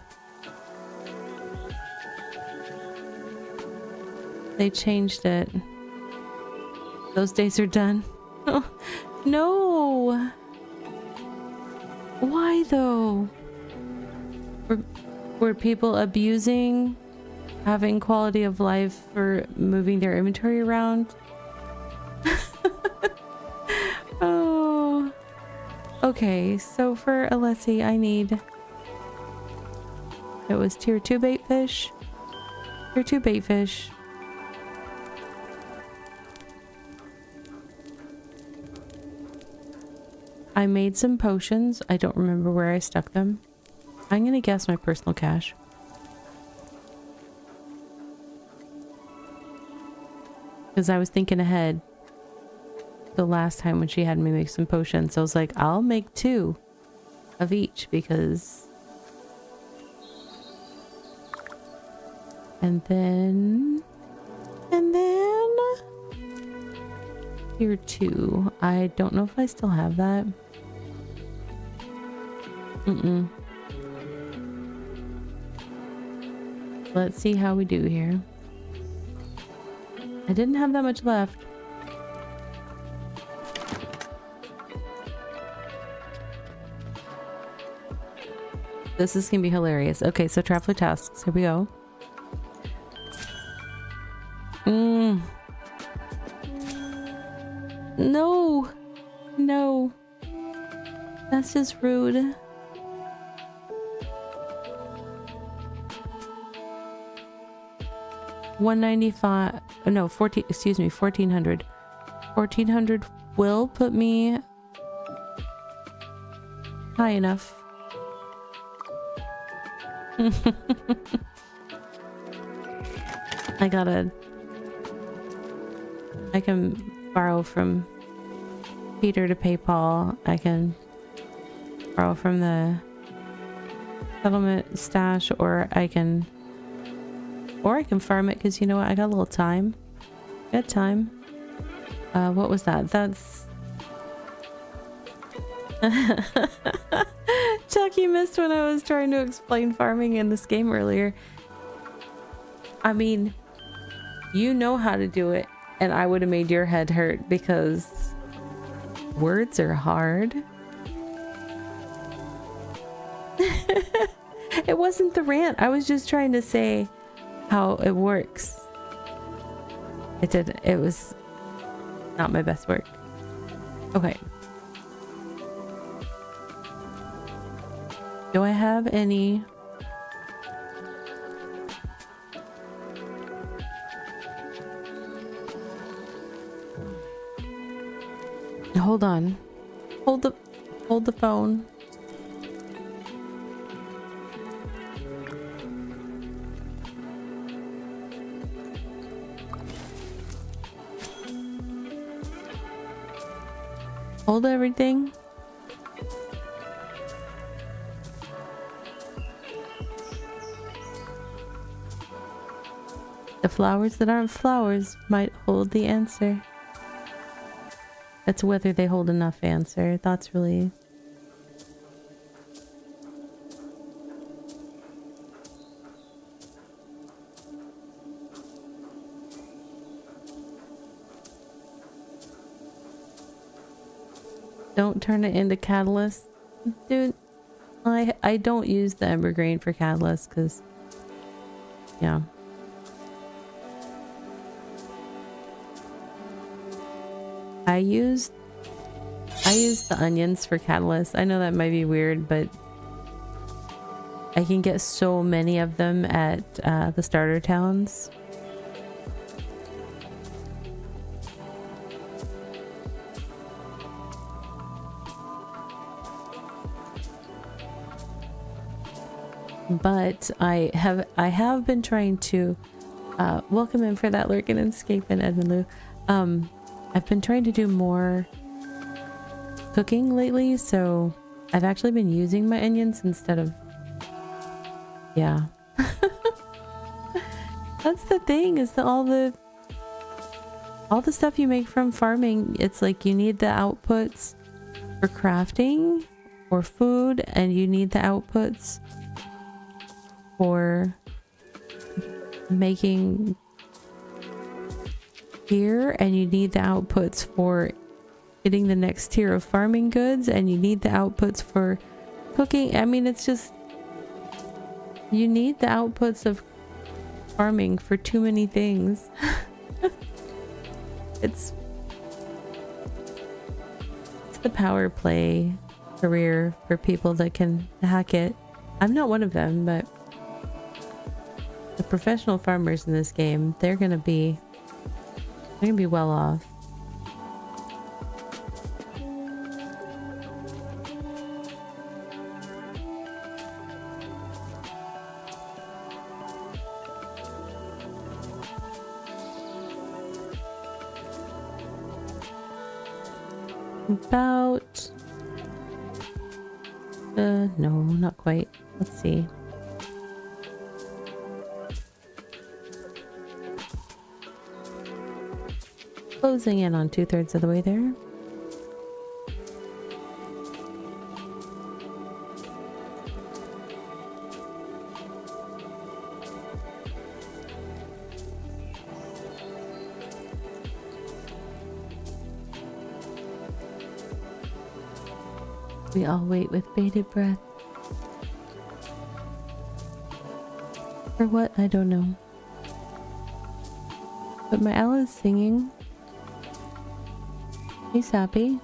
They changed it. Those days are done. No! Why though? Were people abusing having quality of life for moving their inventory around? Oh. Okay, so for Alessi, I need... It was tier 2 bait fish. Tier 2 bait fish. I made some potions. I don't remember where I stuck them. I'm gonna guess my personal cache. Because I was thinking ahead the last time when she had me make some potions. So I was like, I'll make 2 of each because... And then... Tier 2. I don't know if I still have that. Let's see how we do here. I didn't have that much left. This is gonna be hilarious. Okay, so traveler tasks. Here we go. No! No. That's just rude. $195. Oh, no, 14. Excuse me, 1400. 1400 will put me high enough. I can borrow from Peter to pay Paul. I can borrow from the settlement stash, or I can farm it because, you know what, I got a little time. Got time. What was that? That's Chuck, you missed when I was trying to explain farming in this game earlier. I mean, you know how to do it, and I would have made your head hurt because words are hard. It wasn't the rant. I was just trying to say how it works. It was not my best work. Okay. Do I have any... Hold on. Hold the phone. Hold everything. The flowers that aren't flowers might hold the answer. That's whether they hold enough answer. That's really... Don't turn it into catalyst. Dude, I don't use the evergreen for catalyst because... Yeah. I use the onions for catalyst. I know that might be weird, but I can get so many of them at the starter towns. But I have been trying to welcome in for that lurking and escaping Edmund Lou. I've been trying to do more cooking lately, so I've actually been using my onions instead of... Yeah. That's the thing, is that all the stuff you make from farming, it's like you need the outputs for crafting or food, and you need the outputs for making gear, and you need the outputs for getting the next tier of farming goods, and you need the outputs for cooking. I mean, it's just, you need the outputs of farming for too many things. It's the power play career for people that can hack it. I'm not one of them, but the professional farmers in this game, they're gonna be well off. About no, not quite. Let's see. Closing in on 2/3 of the way there. We all wait with bated breath. For what? I don't know. But my owl is singing. He's happy.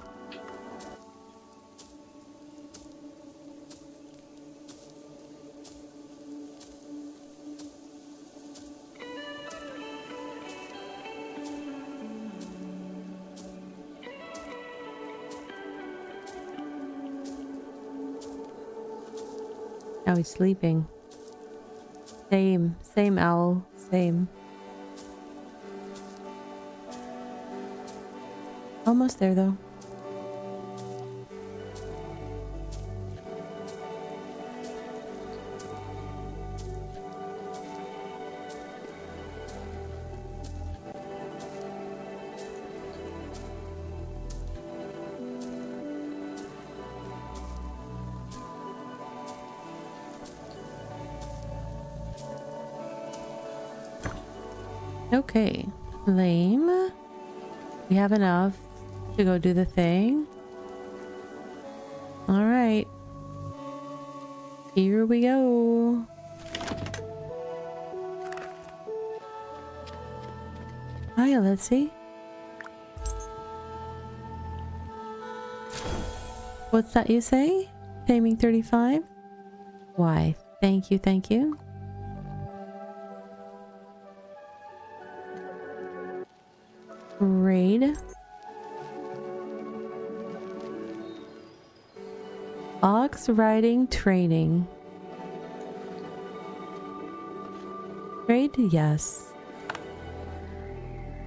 Now he's sleeping. Same owl, same. Almost there though. Okay, lame. We have enough to go do the thing. All right, here we go. Hi, let's see. What's that you say? Taming 35? Why, thank you, thank you. Raid. Ox riding training. Trade? Yes.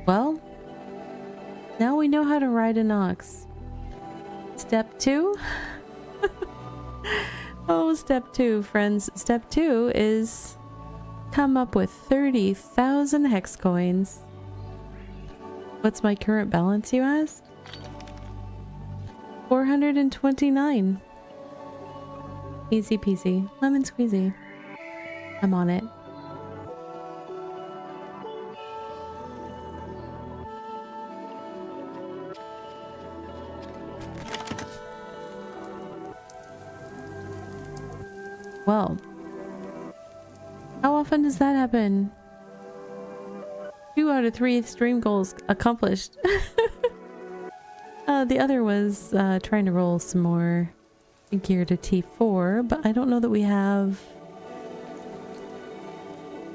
Well, now we know how to ride an ox. Step 2? Oh, step 2, friends. Step 2 is come up with 30,000 hex coins. What's my current balance, you asked? 429. Easy peasy. Lemon squeezy. I'm on it. Well, how often does that happen? 2 out of 3 stream goals accomplished. The other was trying to roll some more gear to T4, but I don't know that we have...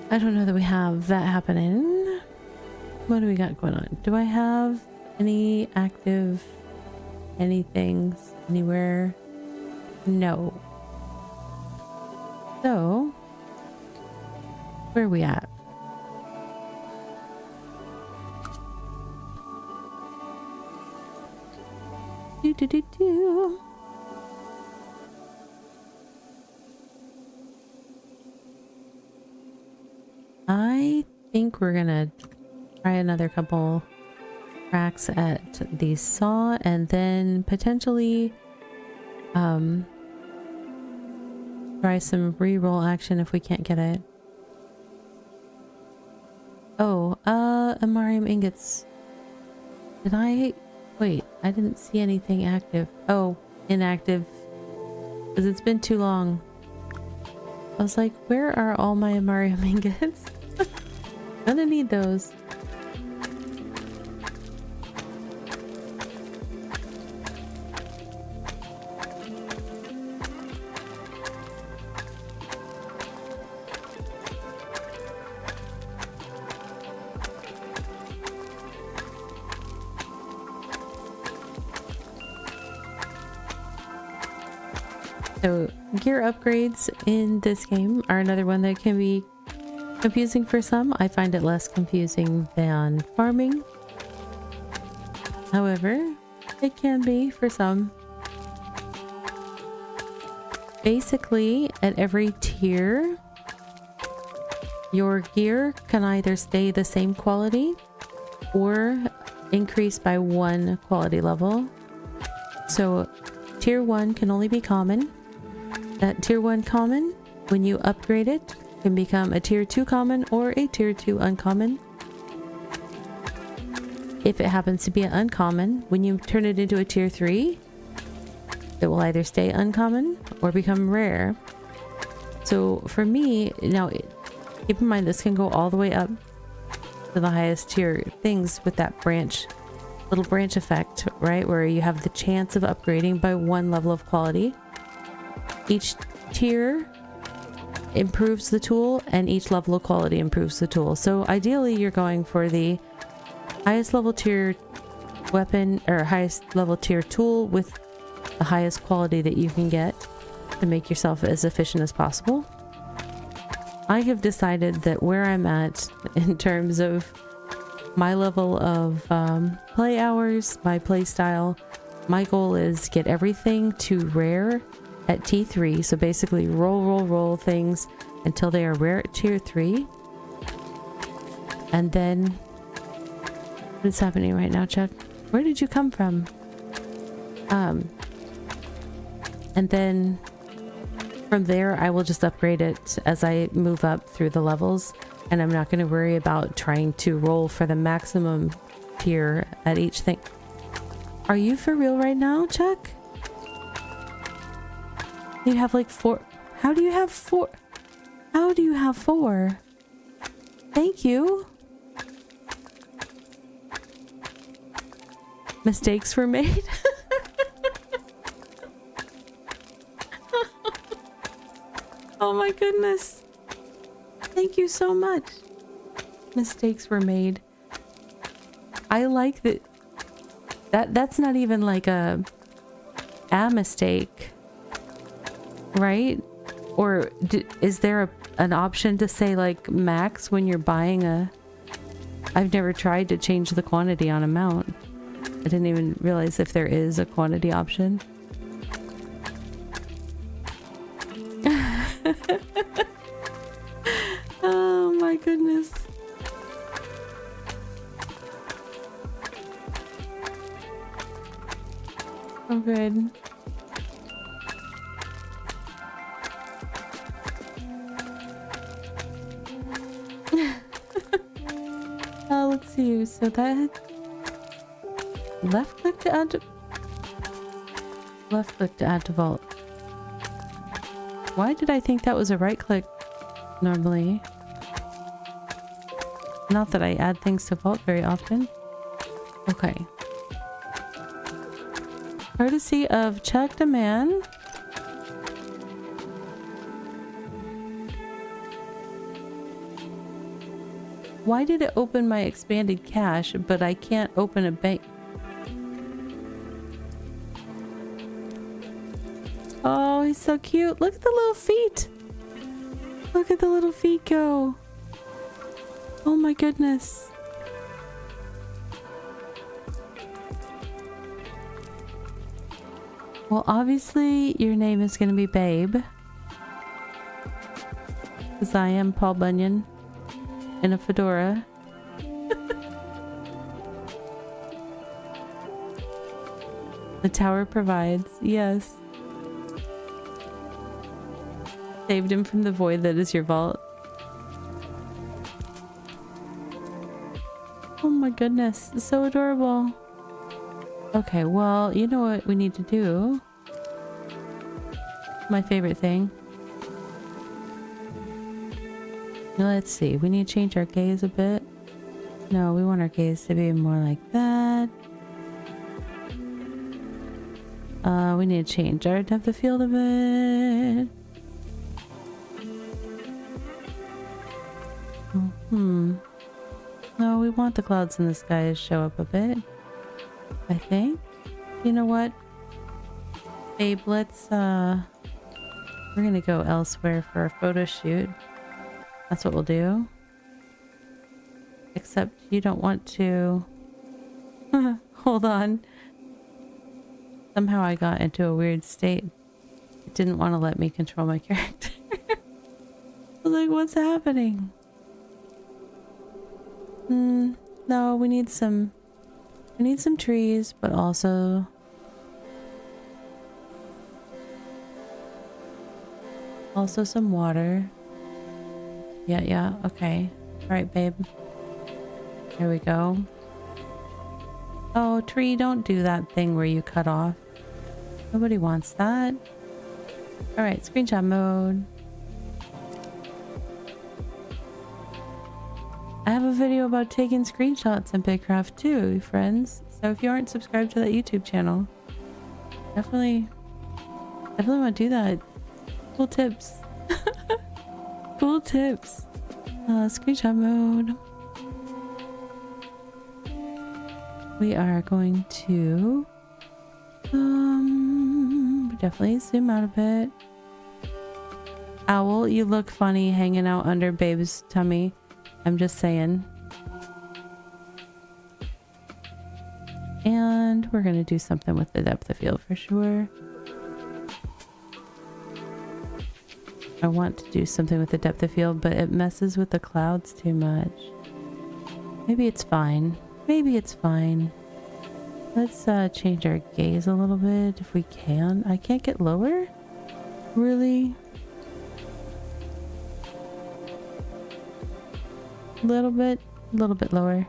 I don't know that we have that happening. What do we got going on? Do I have any active anything anywhere? No. So, where are we at? Do. I think we're gonna try another couple cracks at the saw and then potentially try some re-roll action if we can't get it. Oh, Amarium ingots. Did I... Wait, I didn't see anything active. Oh, inactive. Because it's been too long. I was like, where are all my Amarium ingots? Gonna need those. So, gear upgrades in this game are another one that can be confusing for some. I find it less confusing than farming. However, it can be for some. Basically, at every tier, your gear can either stay the same quality or increase by 1 quality level. So, tier 1 can only be common. That tier 1 common, when you upgrade it, can become a tier 2 common or a tier 2 uncommon. If it happens to be an uncommon, when you turn it into a tier 3, it will either stay uncommon or become rare. So for me, now keep in mind this can go all the way up to the highest tier things with that little branch effect, right? Where you have the chance of upgrading by 1 level of quality. Each tier improves the tool and each level of quality improves the tool. So ideally you're going for the highest level tier weapon or highest level tier tool with the highest quality that you can get to make yourself as efficient as possible. I have decided that where I'm at in terms of my level of play hours, my play style, my goal is get everything to rare at T3. So basically roll things until they are rare at tier 3. And then what is happening right now, Chuck? Where did you come from? And then from there I will just upgrade it as I move up through the levels, and I'm not going to worry about trying to roll for the maximum tier at each thing. Are you for real right now, Chuck? You have like 4. How do you have 4? How do you have 4? Thank you. Mistakes were made. Oh my goodness. Thank you so much. Mistakes were made. I like that. That's not even like a mistake. Right? Or is there an option to say like max when you're buying a... I've never tried to change the quantity on a mount. I didn't even realize if there is a quantity option. Oh my goodness. So good. Let's see. So that left click to add to vault. Why did I think that was a right click normally? Not that I add things to vault very often. Okay. Courtesy of Chuck the Man. Why did it open my expanded cache, but I can't open a bank? Oh, he's so cute. Look at the little feet. Look at the little feet go. Oh my goodness. Well, obviously your name is going to be Babe. Because I am Paul Bunyan in a fedora. The tower provides. Yes. Saved him from the void that is your vault. Oh my goodness. It's so adorable. Okay, well, you know what we need to do? My favorite thing. Let's see. We need to change our gaze a bit. No, we want our gaze to be more like that. We need to change our depth of field a bit. No, we want the clouds in the sky to show up a bit. I think. You know what? Babe, let's we're gonna go elsewhere for a photo shoot. That's what we'll do. Except you don't want to hold on. Somehow I got into a weird state. It didn't want to let me control my character. I was like, what's happening? No, we need some trees, but also some water. Yeah, okay. Alright, babe. There we go. Oh, tree, don't do that thing where you cut off. Nobody wants that. Alright, screenshot mode. I have a video about taking screenshots in BitCraft too, friends. So if you aren't subscribed to that YouTube channel, definitely want to do that. Cool tips. Cool tips. Screenshot mode. We are going to definitely zoom out a bit. Owl, you look funny hanging out under Babe's tummy. I'm just saying. And we're gonna do something with the depth of field for sure. I want to do something with the depth of field, but it messes with the clouds too much. Maybe it's fine. Maybe it's fine. Let's change our gaze a little bit if we can. I can't get lower? Really? A little bit lower.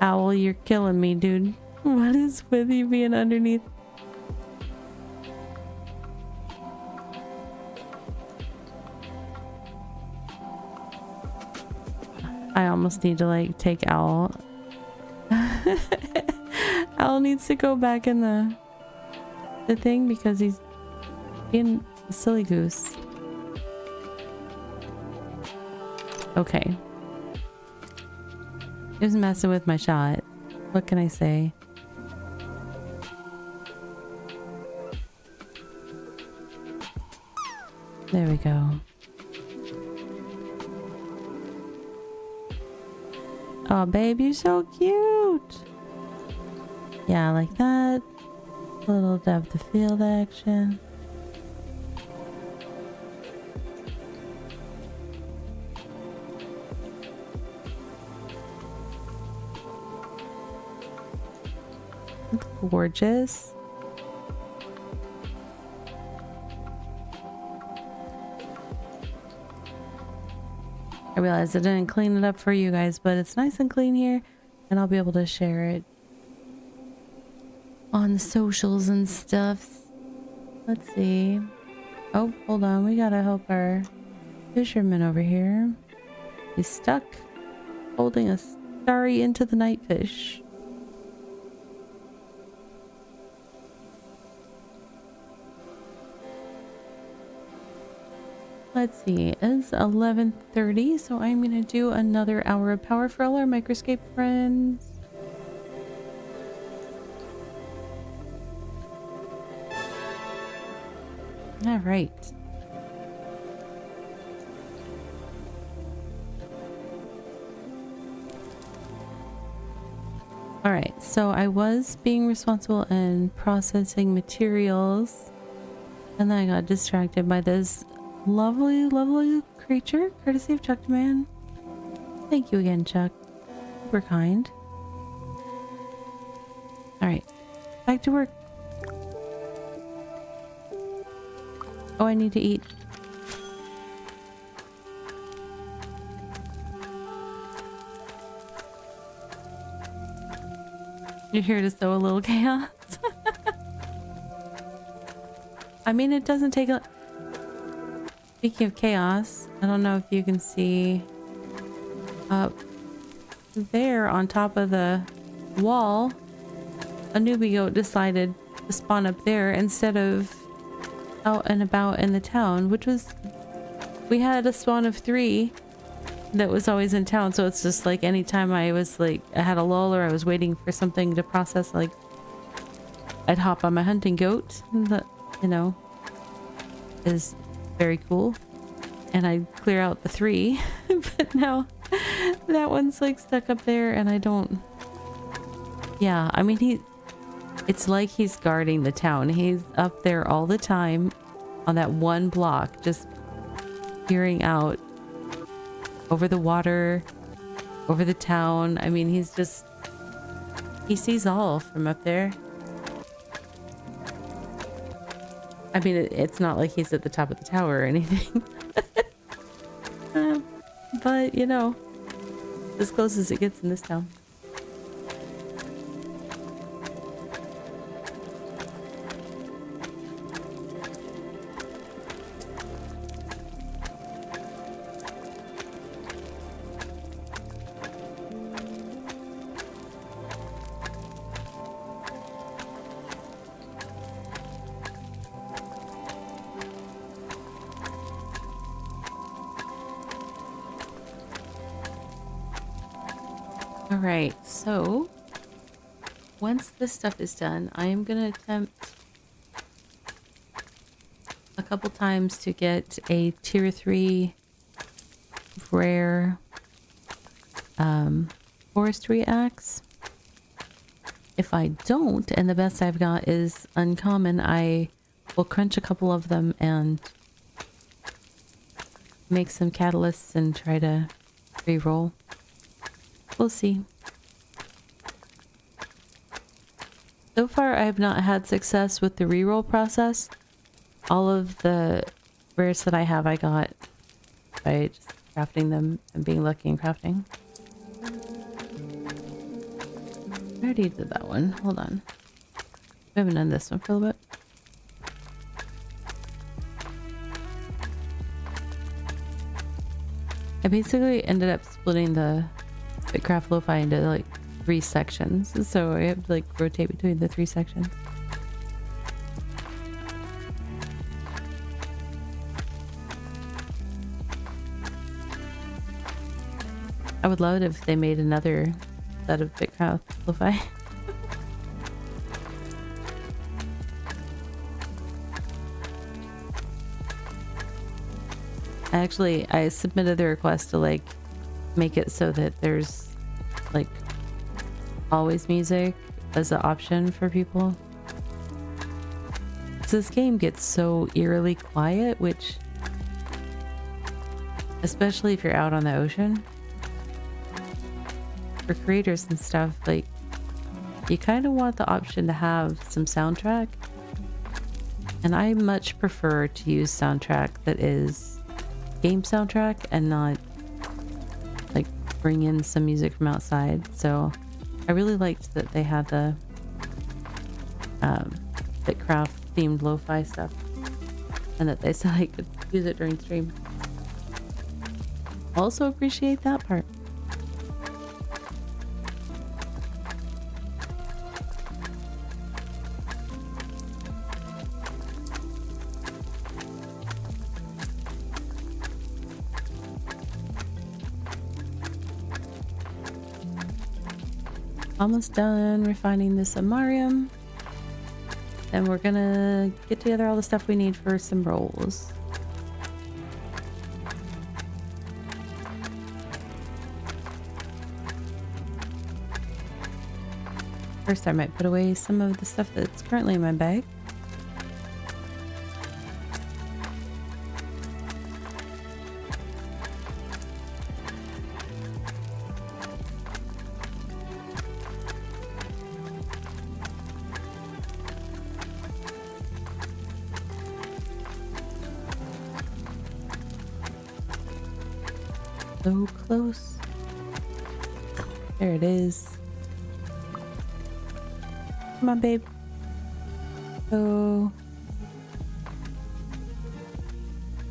Owl, you're killing me, dude. What is with you being underneath? I almost need to like take Owl. Owl needs to go back in the thing because he's being a silly goose. Okay. He was messing with my shot. What can I say? There we go. Oh, babe, you're so cute. Yeah, like that. A little depth of field action. It's gorgeous. I realized I didn't clean it up for you guys, but it's nice and clean here, and I'll be able to share it on the socials and stuff. Let's see. Oh, hold on. We gotta help our fisherman over here. He's stuck holding a starry into the night fish. Let's see, it's 11:30, so I'm gonna do another hour of power for all our microscape friends. All right. All right, so I was being responsible and processing materials, and then I got distracted by this lovely creature, courtesy of Chuck Man. Thank you again, Chuck. Super kind. All right, back to work. Oh, I need to eat. You're here to sow a little chaos. I mean, it doesn't take a... Speaking of chaos, I don't know if you can see up there on top of the wall, a newbie goat decided to spawn up there instead of out and about in the town, which was... We had a spawn of 3 that was always in town, so it's just like anytime I was like, I had a lull or I was waiting for something to process, like I'd hop on my hunting goat that, you know, is very cool, and I'd clear out the 3 but now that one's like stuck up there and I don't... Yeah, I mean, it's like he's guarding the town. He's up there all the time on that one block, just peering out over the water, over the town. I mean, he sees all from up there. I mean, it's not like he's at the top of the tower or anything. But, you know, as close as it gets in this town. Alright, so once this stuff is done, I am going to attempt a couple times to get a tier 3 rare forestry axe. If I don't, and the best I've got is uncommon, I will crunch a couple of them and make some catalysts and try to re-roll. We'll see. So far, I have not had success with the reroll process. All of the rares that I have, I got by just crafting them and being lucky in crafting. I already did that one. Hold on. I haven't done this one for a little bit. I basically ended up splitting the BitCraft Lo-Fi into like 3 sections, so I have to like rotate between the 3 sections. I would love it if they made another set of BitCraft Lo-Fi. I submitted the request to like make it so that there's like always music as an option for people. This game gets so eerily quiet, which, especially if you're out on the ocean, for creators and stuff, like you kind of want the option to have some soundtrack. And I much prefer to use soundtrack that is game soundtrack and not like bring in some music from outside. So I really liked that they had the BitCraft themed lo-fi stuff and that they said I could use it during stream. Also appreciate that part. Almost done refining this Amarium. And we're gonna get together all the stuff we need for some rolls. First, I might put away some of the stuff that's currently in my bag. So close. There it is. Come on, babe. So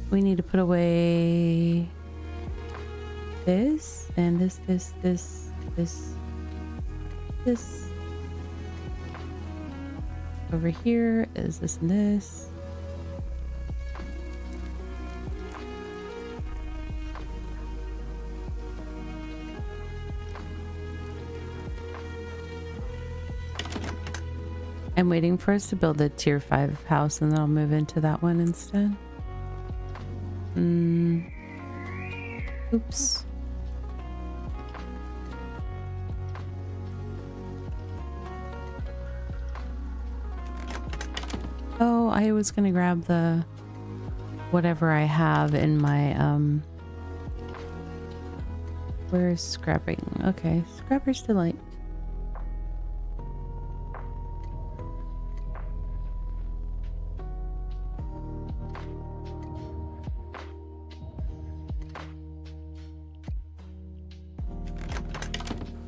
we need to put away this and this. Over here is this and this. I'm waiting for us to build a tier 5 house and then I'll move into that one instead. Oops. Oh, I was gonna grab the whatever I have in my where's scrapping? Okay, scrapper's delight.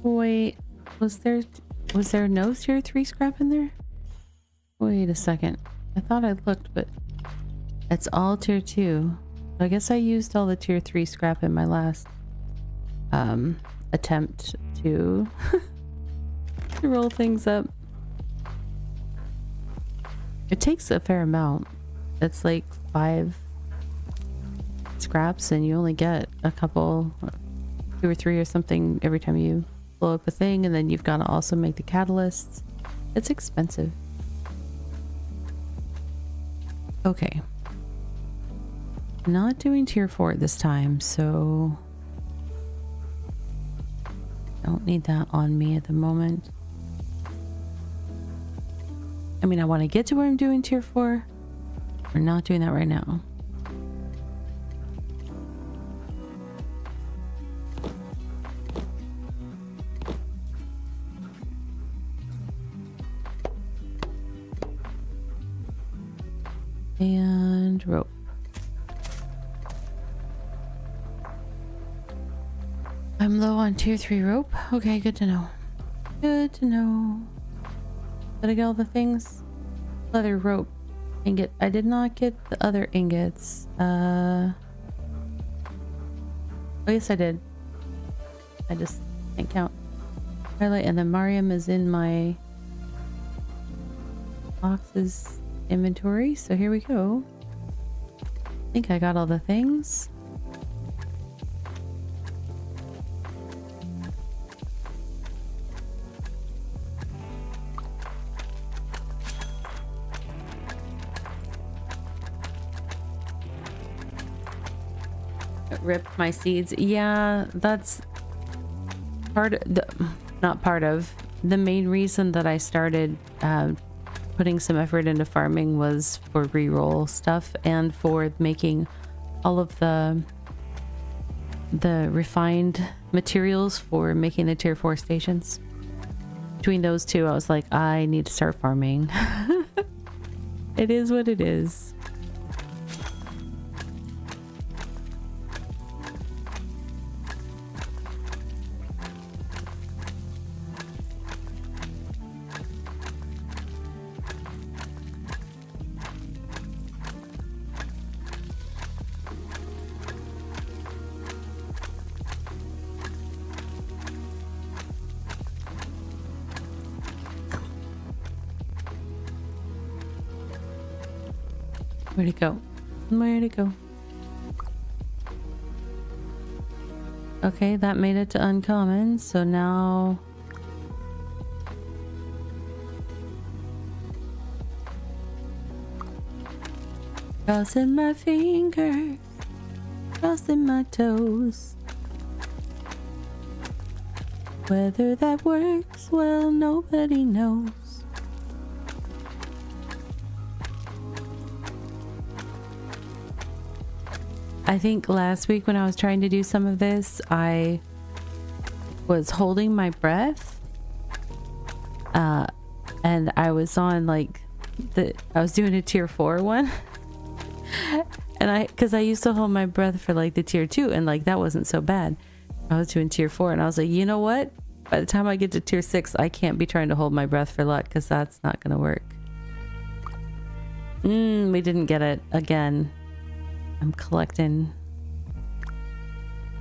Wait, was there no tier 3 scrap in there? Wait a second. I thought I looked, but it's all tier 2. I guess I used all the tier 3 scrap in my last attempt to to roll things up. It takes a fair amount. It's like 5 scraps and you only get a couple, 2 or 3 or something every time you blow up a thing, and then you've got to also make the catalysts. It's expensive. Okay. Not doing tier 4 this time, so don't need that on me at the moment. I mean, I want to get to where I'm doing tier 4. We're not doing that right now. And rope. I'm low on tier 3 rope. Okay, good to know. Good to know. Did I get all the things? Leather rope. Ingot. I did not get the other ingots. Oh, yes, I did. I just can't count. Highlight, and then Mariam is in my boxes inventory, so here we go. I think I got all the things. Ripped my seeds. Yeah, that's part of the, not part of the main reason that I started putting some effort into farming was for reroll stuff and for making all of the refined materials for making the tier 4 stations. between those two, I was like, I need to start farming. It is what it is. Where'd it go? Where'd it go? Okay, that made it to uncommon, so now... Crossing my fingers, crossing my toes. Whether that works, well, nobody knows. I think last week when I was trying to do some of this, I was holding my breath. And I was on like I was doing a tier 4 one. And because I used to hold my breath for like the tier 2 and like that wasn't so bad. I was doing tier 4 and I was like, you know what? By the time I get to tier 6, I can't be trying to hold my breath for luck because that's not going to work. We didn't get it again. I'm collecting.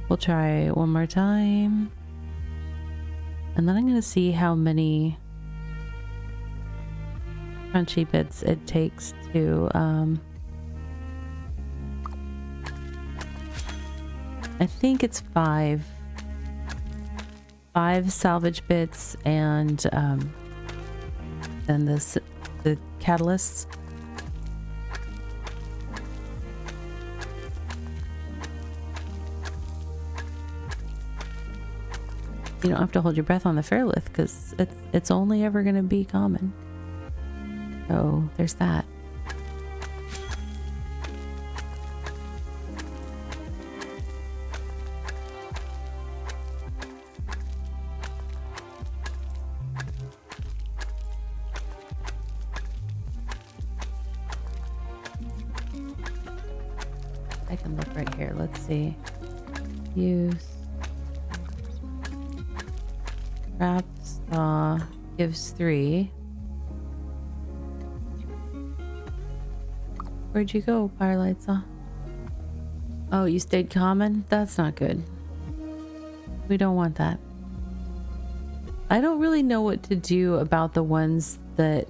We'll try one more time. And then I'm going to see how many crunchy bits it takes to... I think it's 5. 5 salvage bits and then the catalysts. You don't have to hold your breath on the Fairlith because it's only ever going to be common. So there's that. I can look right here. Let's see. Use. Scrap saw gives 3. Where'd you go, Firelight Saw? Oh, you stayed common? That's not good. We don't want that. I don't really know what to do about the ones that...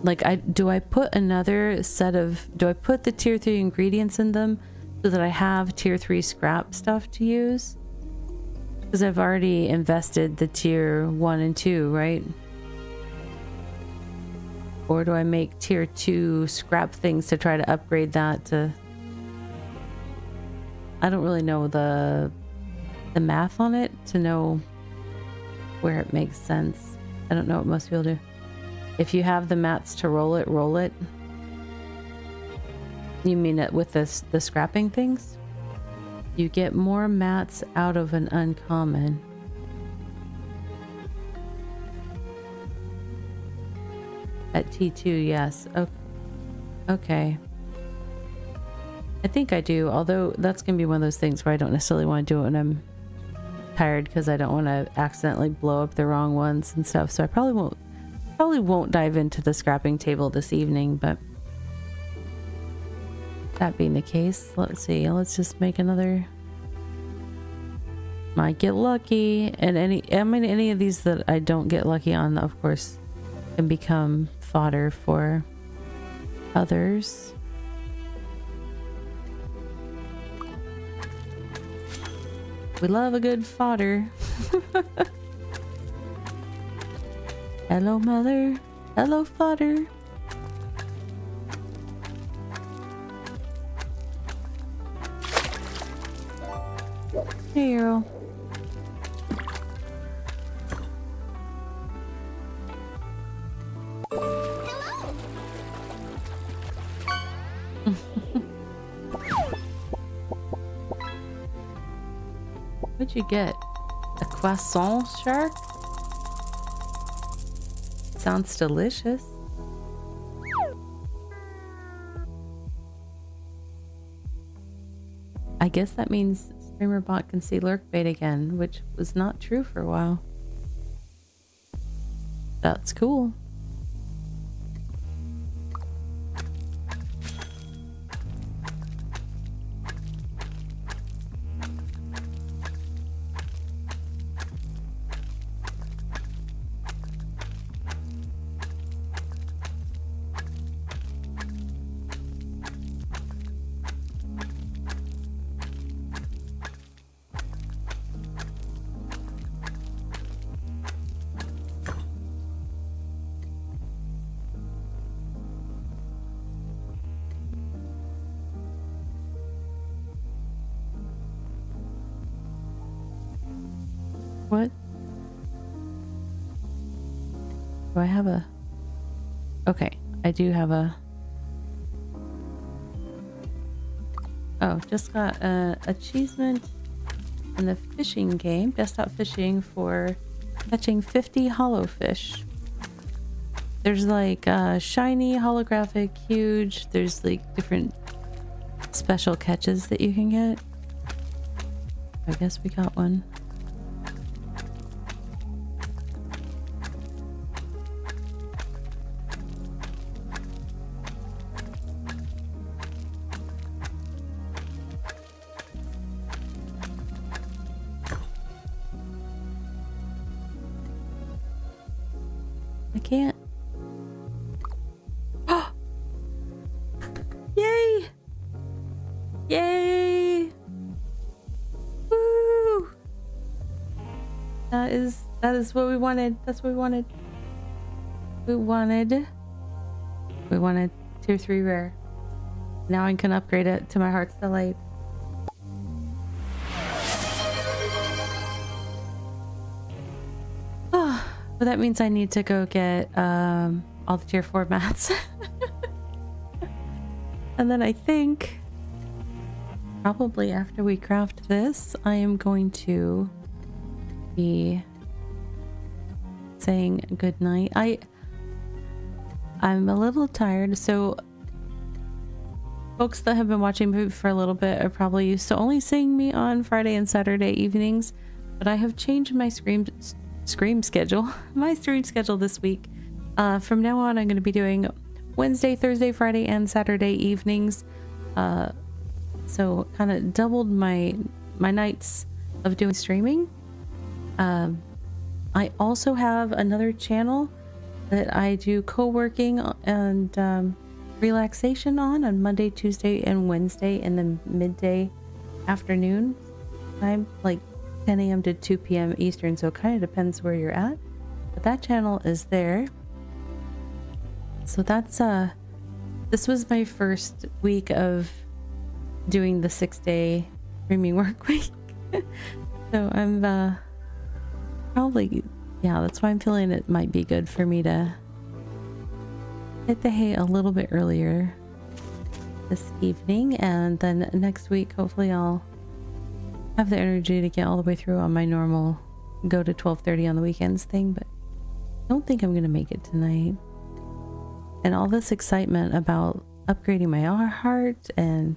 Like, do I put another set of... Do I put the tier 3 ingredients in them so that I have tier 3 scrap stuff to use? Because I've already invested the tier 1 and 2, right? Or do I make tier 2 scrap things to try to upgrade that to... I don't really know the math on it to know where it makes sense. I don't know what most people do. If you have the mats to roll it, roll it. You mean it with the scrapping things? You get more mats out of an uncommon. At T2, yes. Okay. I think I do, although that's going to be one of those things where I don't necessarily want to do it when I'm tired because I don't want to accidentally blow up the wrong ones and stuff. So I probably won't dive into the scrapping table this evening, but that being the case, let's see. Let's just make another. Might get lucky, and any of these that I don't get lucky on, of course, can become fodder for others. We love a good fodder. Hello, mother. Hello, fodder. Hey, Earl. What'd you get? A croissant shark? Sounds delicious. I guess that means StreamerBot can see lurkbait again, which was not true for a while. That's cool. What? Do I have a... Okay, I do have a... Oh, just got a achievement in the fishing game, desktop fishing, for catching 50 hollow fish. There's like shiny, holographic, huge. There's like different special catches that you can get. I guess we got one. I can't. Oh! Yay! Yay! Woo! That is what we wanted. That's what we wanted. We wanted tier 3 rare. Now I can upgrade it to my heart's delight. But that means I need to go get all the tier 4 mats. And then I think probably after we craft this, I am going to be saying goodnight. I'm a little tired, so folks that have been watching me for a little bit are probably used to only seeing me on Friday and Saturday evenings, but I have changed my stream schedule this week. From now on, I'm going to be doing Wednesday, Thursday, Friday, and Saturday evenings. So kind of doubled my nights of doing streaming. I also have another channel that I do co-working and relaxation on Monday, Tuesday, and Wednesday in the midday afternoon time, like 10 a.m. to 2 p.m. Eastern, so it kind of depends where you're at. But that channel is there. So that's this was my first week of doing the 6-day streaming work week. So I'm probably, yeah, that's why I'm feeling it might be good for me to hit the hay a little bit earlier this evening, and then next week hopefully I'll have the energy to get all the way through on my normal go to 12:30 on the weekends thing, but I don't think I'm gonna make it tonight. And all this excitement about upgrading my heart and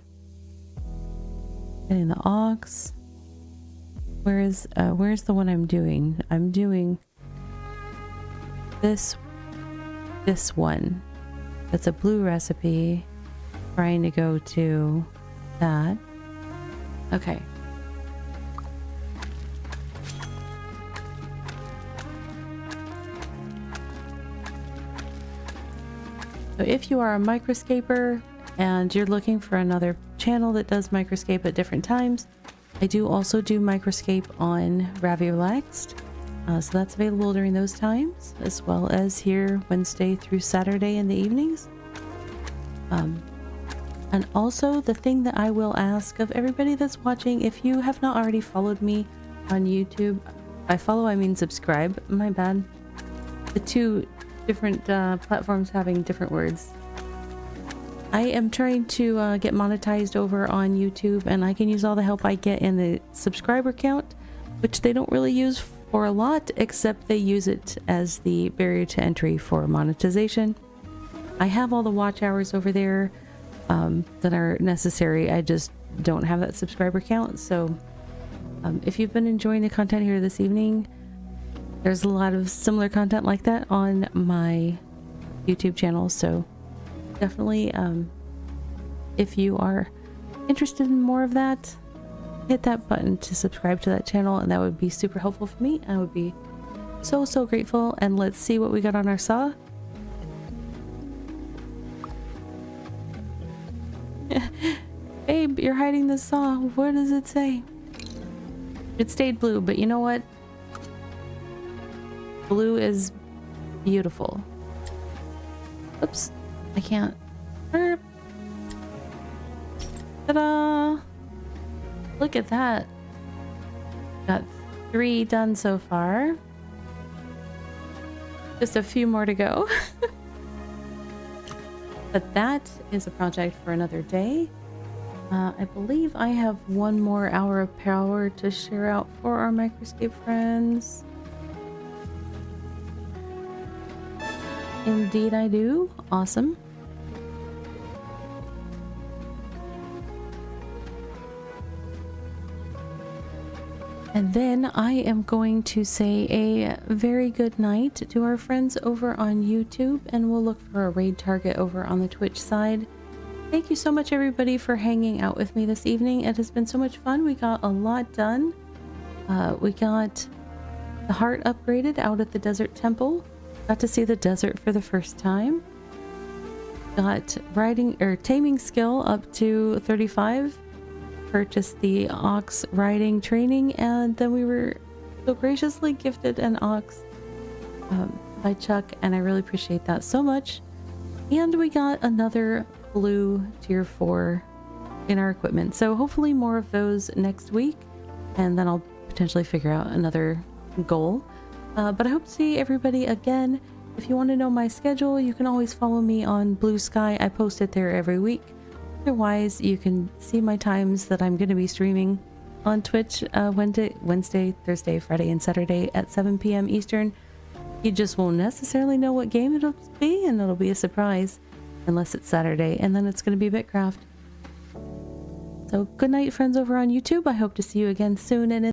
getting the aux. Where's the one I'm doing? I'm doing this one. It's a blue recipe. Trying to go to that. Okay. So if you are a microscaper and you're looking for another channel that does microscape at different times, I do also do microscape on Ravi Relaxed. So that's available during those times, as well as here Wednesday through Saturday in the evenings. And also the thing that I will ask of everybody that's watching, if you have not already followed me on YouTube, by follow I mean subscribe, my bad. The two different platforms having different words. I am trying to get monetized over on YouTube, and I can use all the help I get in the subscriber count which they don't really use for a lot, except they use it as the barrier to entry for monetization. I have all the watch hours over there that are necessary. I just don't have that subscriber count. So if you've been enjoying the content here this evening, there's a lot of similar content like that on my YouTube channel. So definitely, if you are interested in more of that, hit that button to subscribe to that channel, and that would be super helpful for me. I would be so grateful. And let's see what we got on our saw. Babe, you're hiding the saw. What does it say? It stayed blue, but you know what? Blue is beautiful. Oops, I can't. Ta-da! Look at that. Got 3 done so far. Just a few more to go. But that is a project for another day. I believe I have 1 more hour of power to share out for our microscape friends. Indeed I do. Awesome. And then I am going to say a very good night to our friends over on YouTube, and we'll look for a raid target over on the Twitch side. Thank you so much everybody for hanging out with me this evening. It has been so much fun. We got a lot done. We got the heart upgraded out at the desert temple. Got to see the desert for the first time. Got riding or taming skill up to 35. Purchased the ox riding training, and then we were so graciously gifted an ox by Chuck, and I really appreciate that so much. And we got another blue tier 4 in our equipment, so hopefully more of those next week, and then I'll potentially figure out another goal. But I hope to see everybody again. If you want to know my schedule, you can always follow me on Blue Sky. I post it there every week. Otherwise, you can see my times that I'm going to be streaming on Twitch Wednesday, Thursday, Friday, and Saturday at 7 p.m. Eastern. You just won't necessarily know what game it'll be, and it'll be a surprise unless it's Saturday, and then it's going to be BitCraft. So good night, friends over on YouTube. I hope to see you again soon, and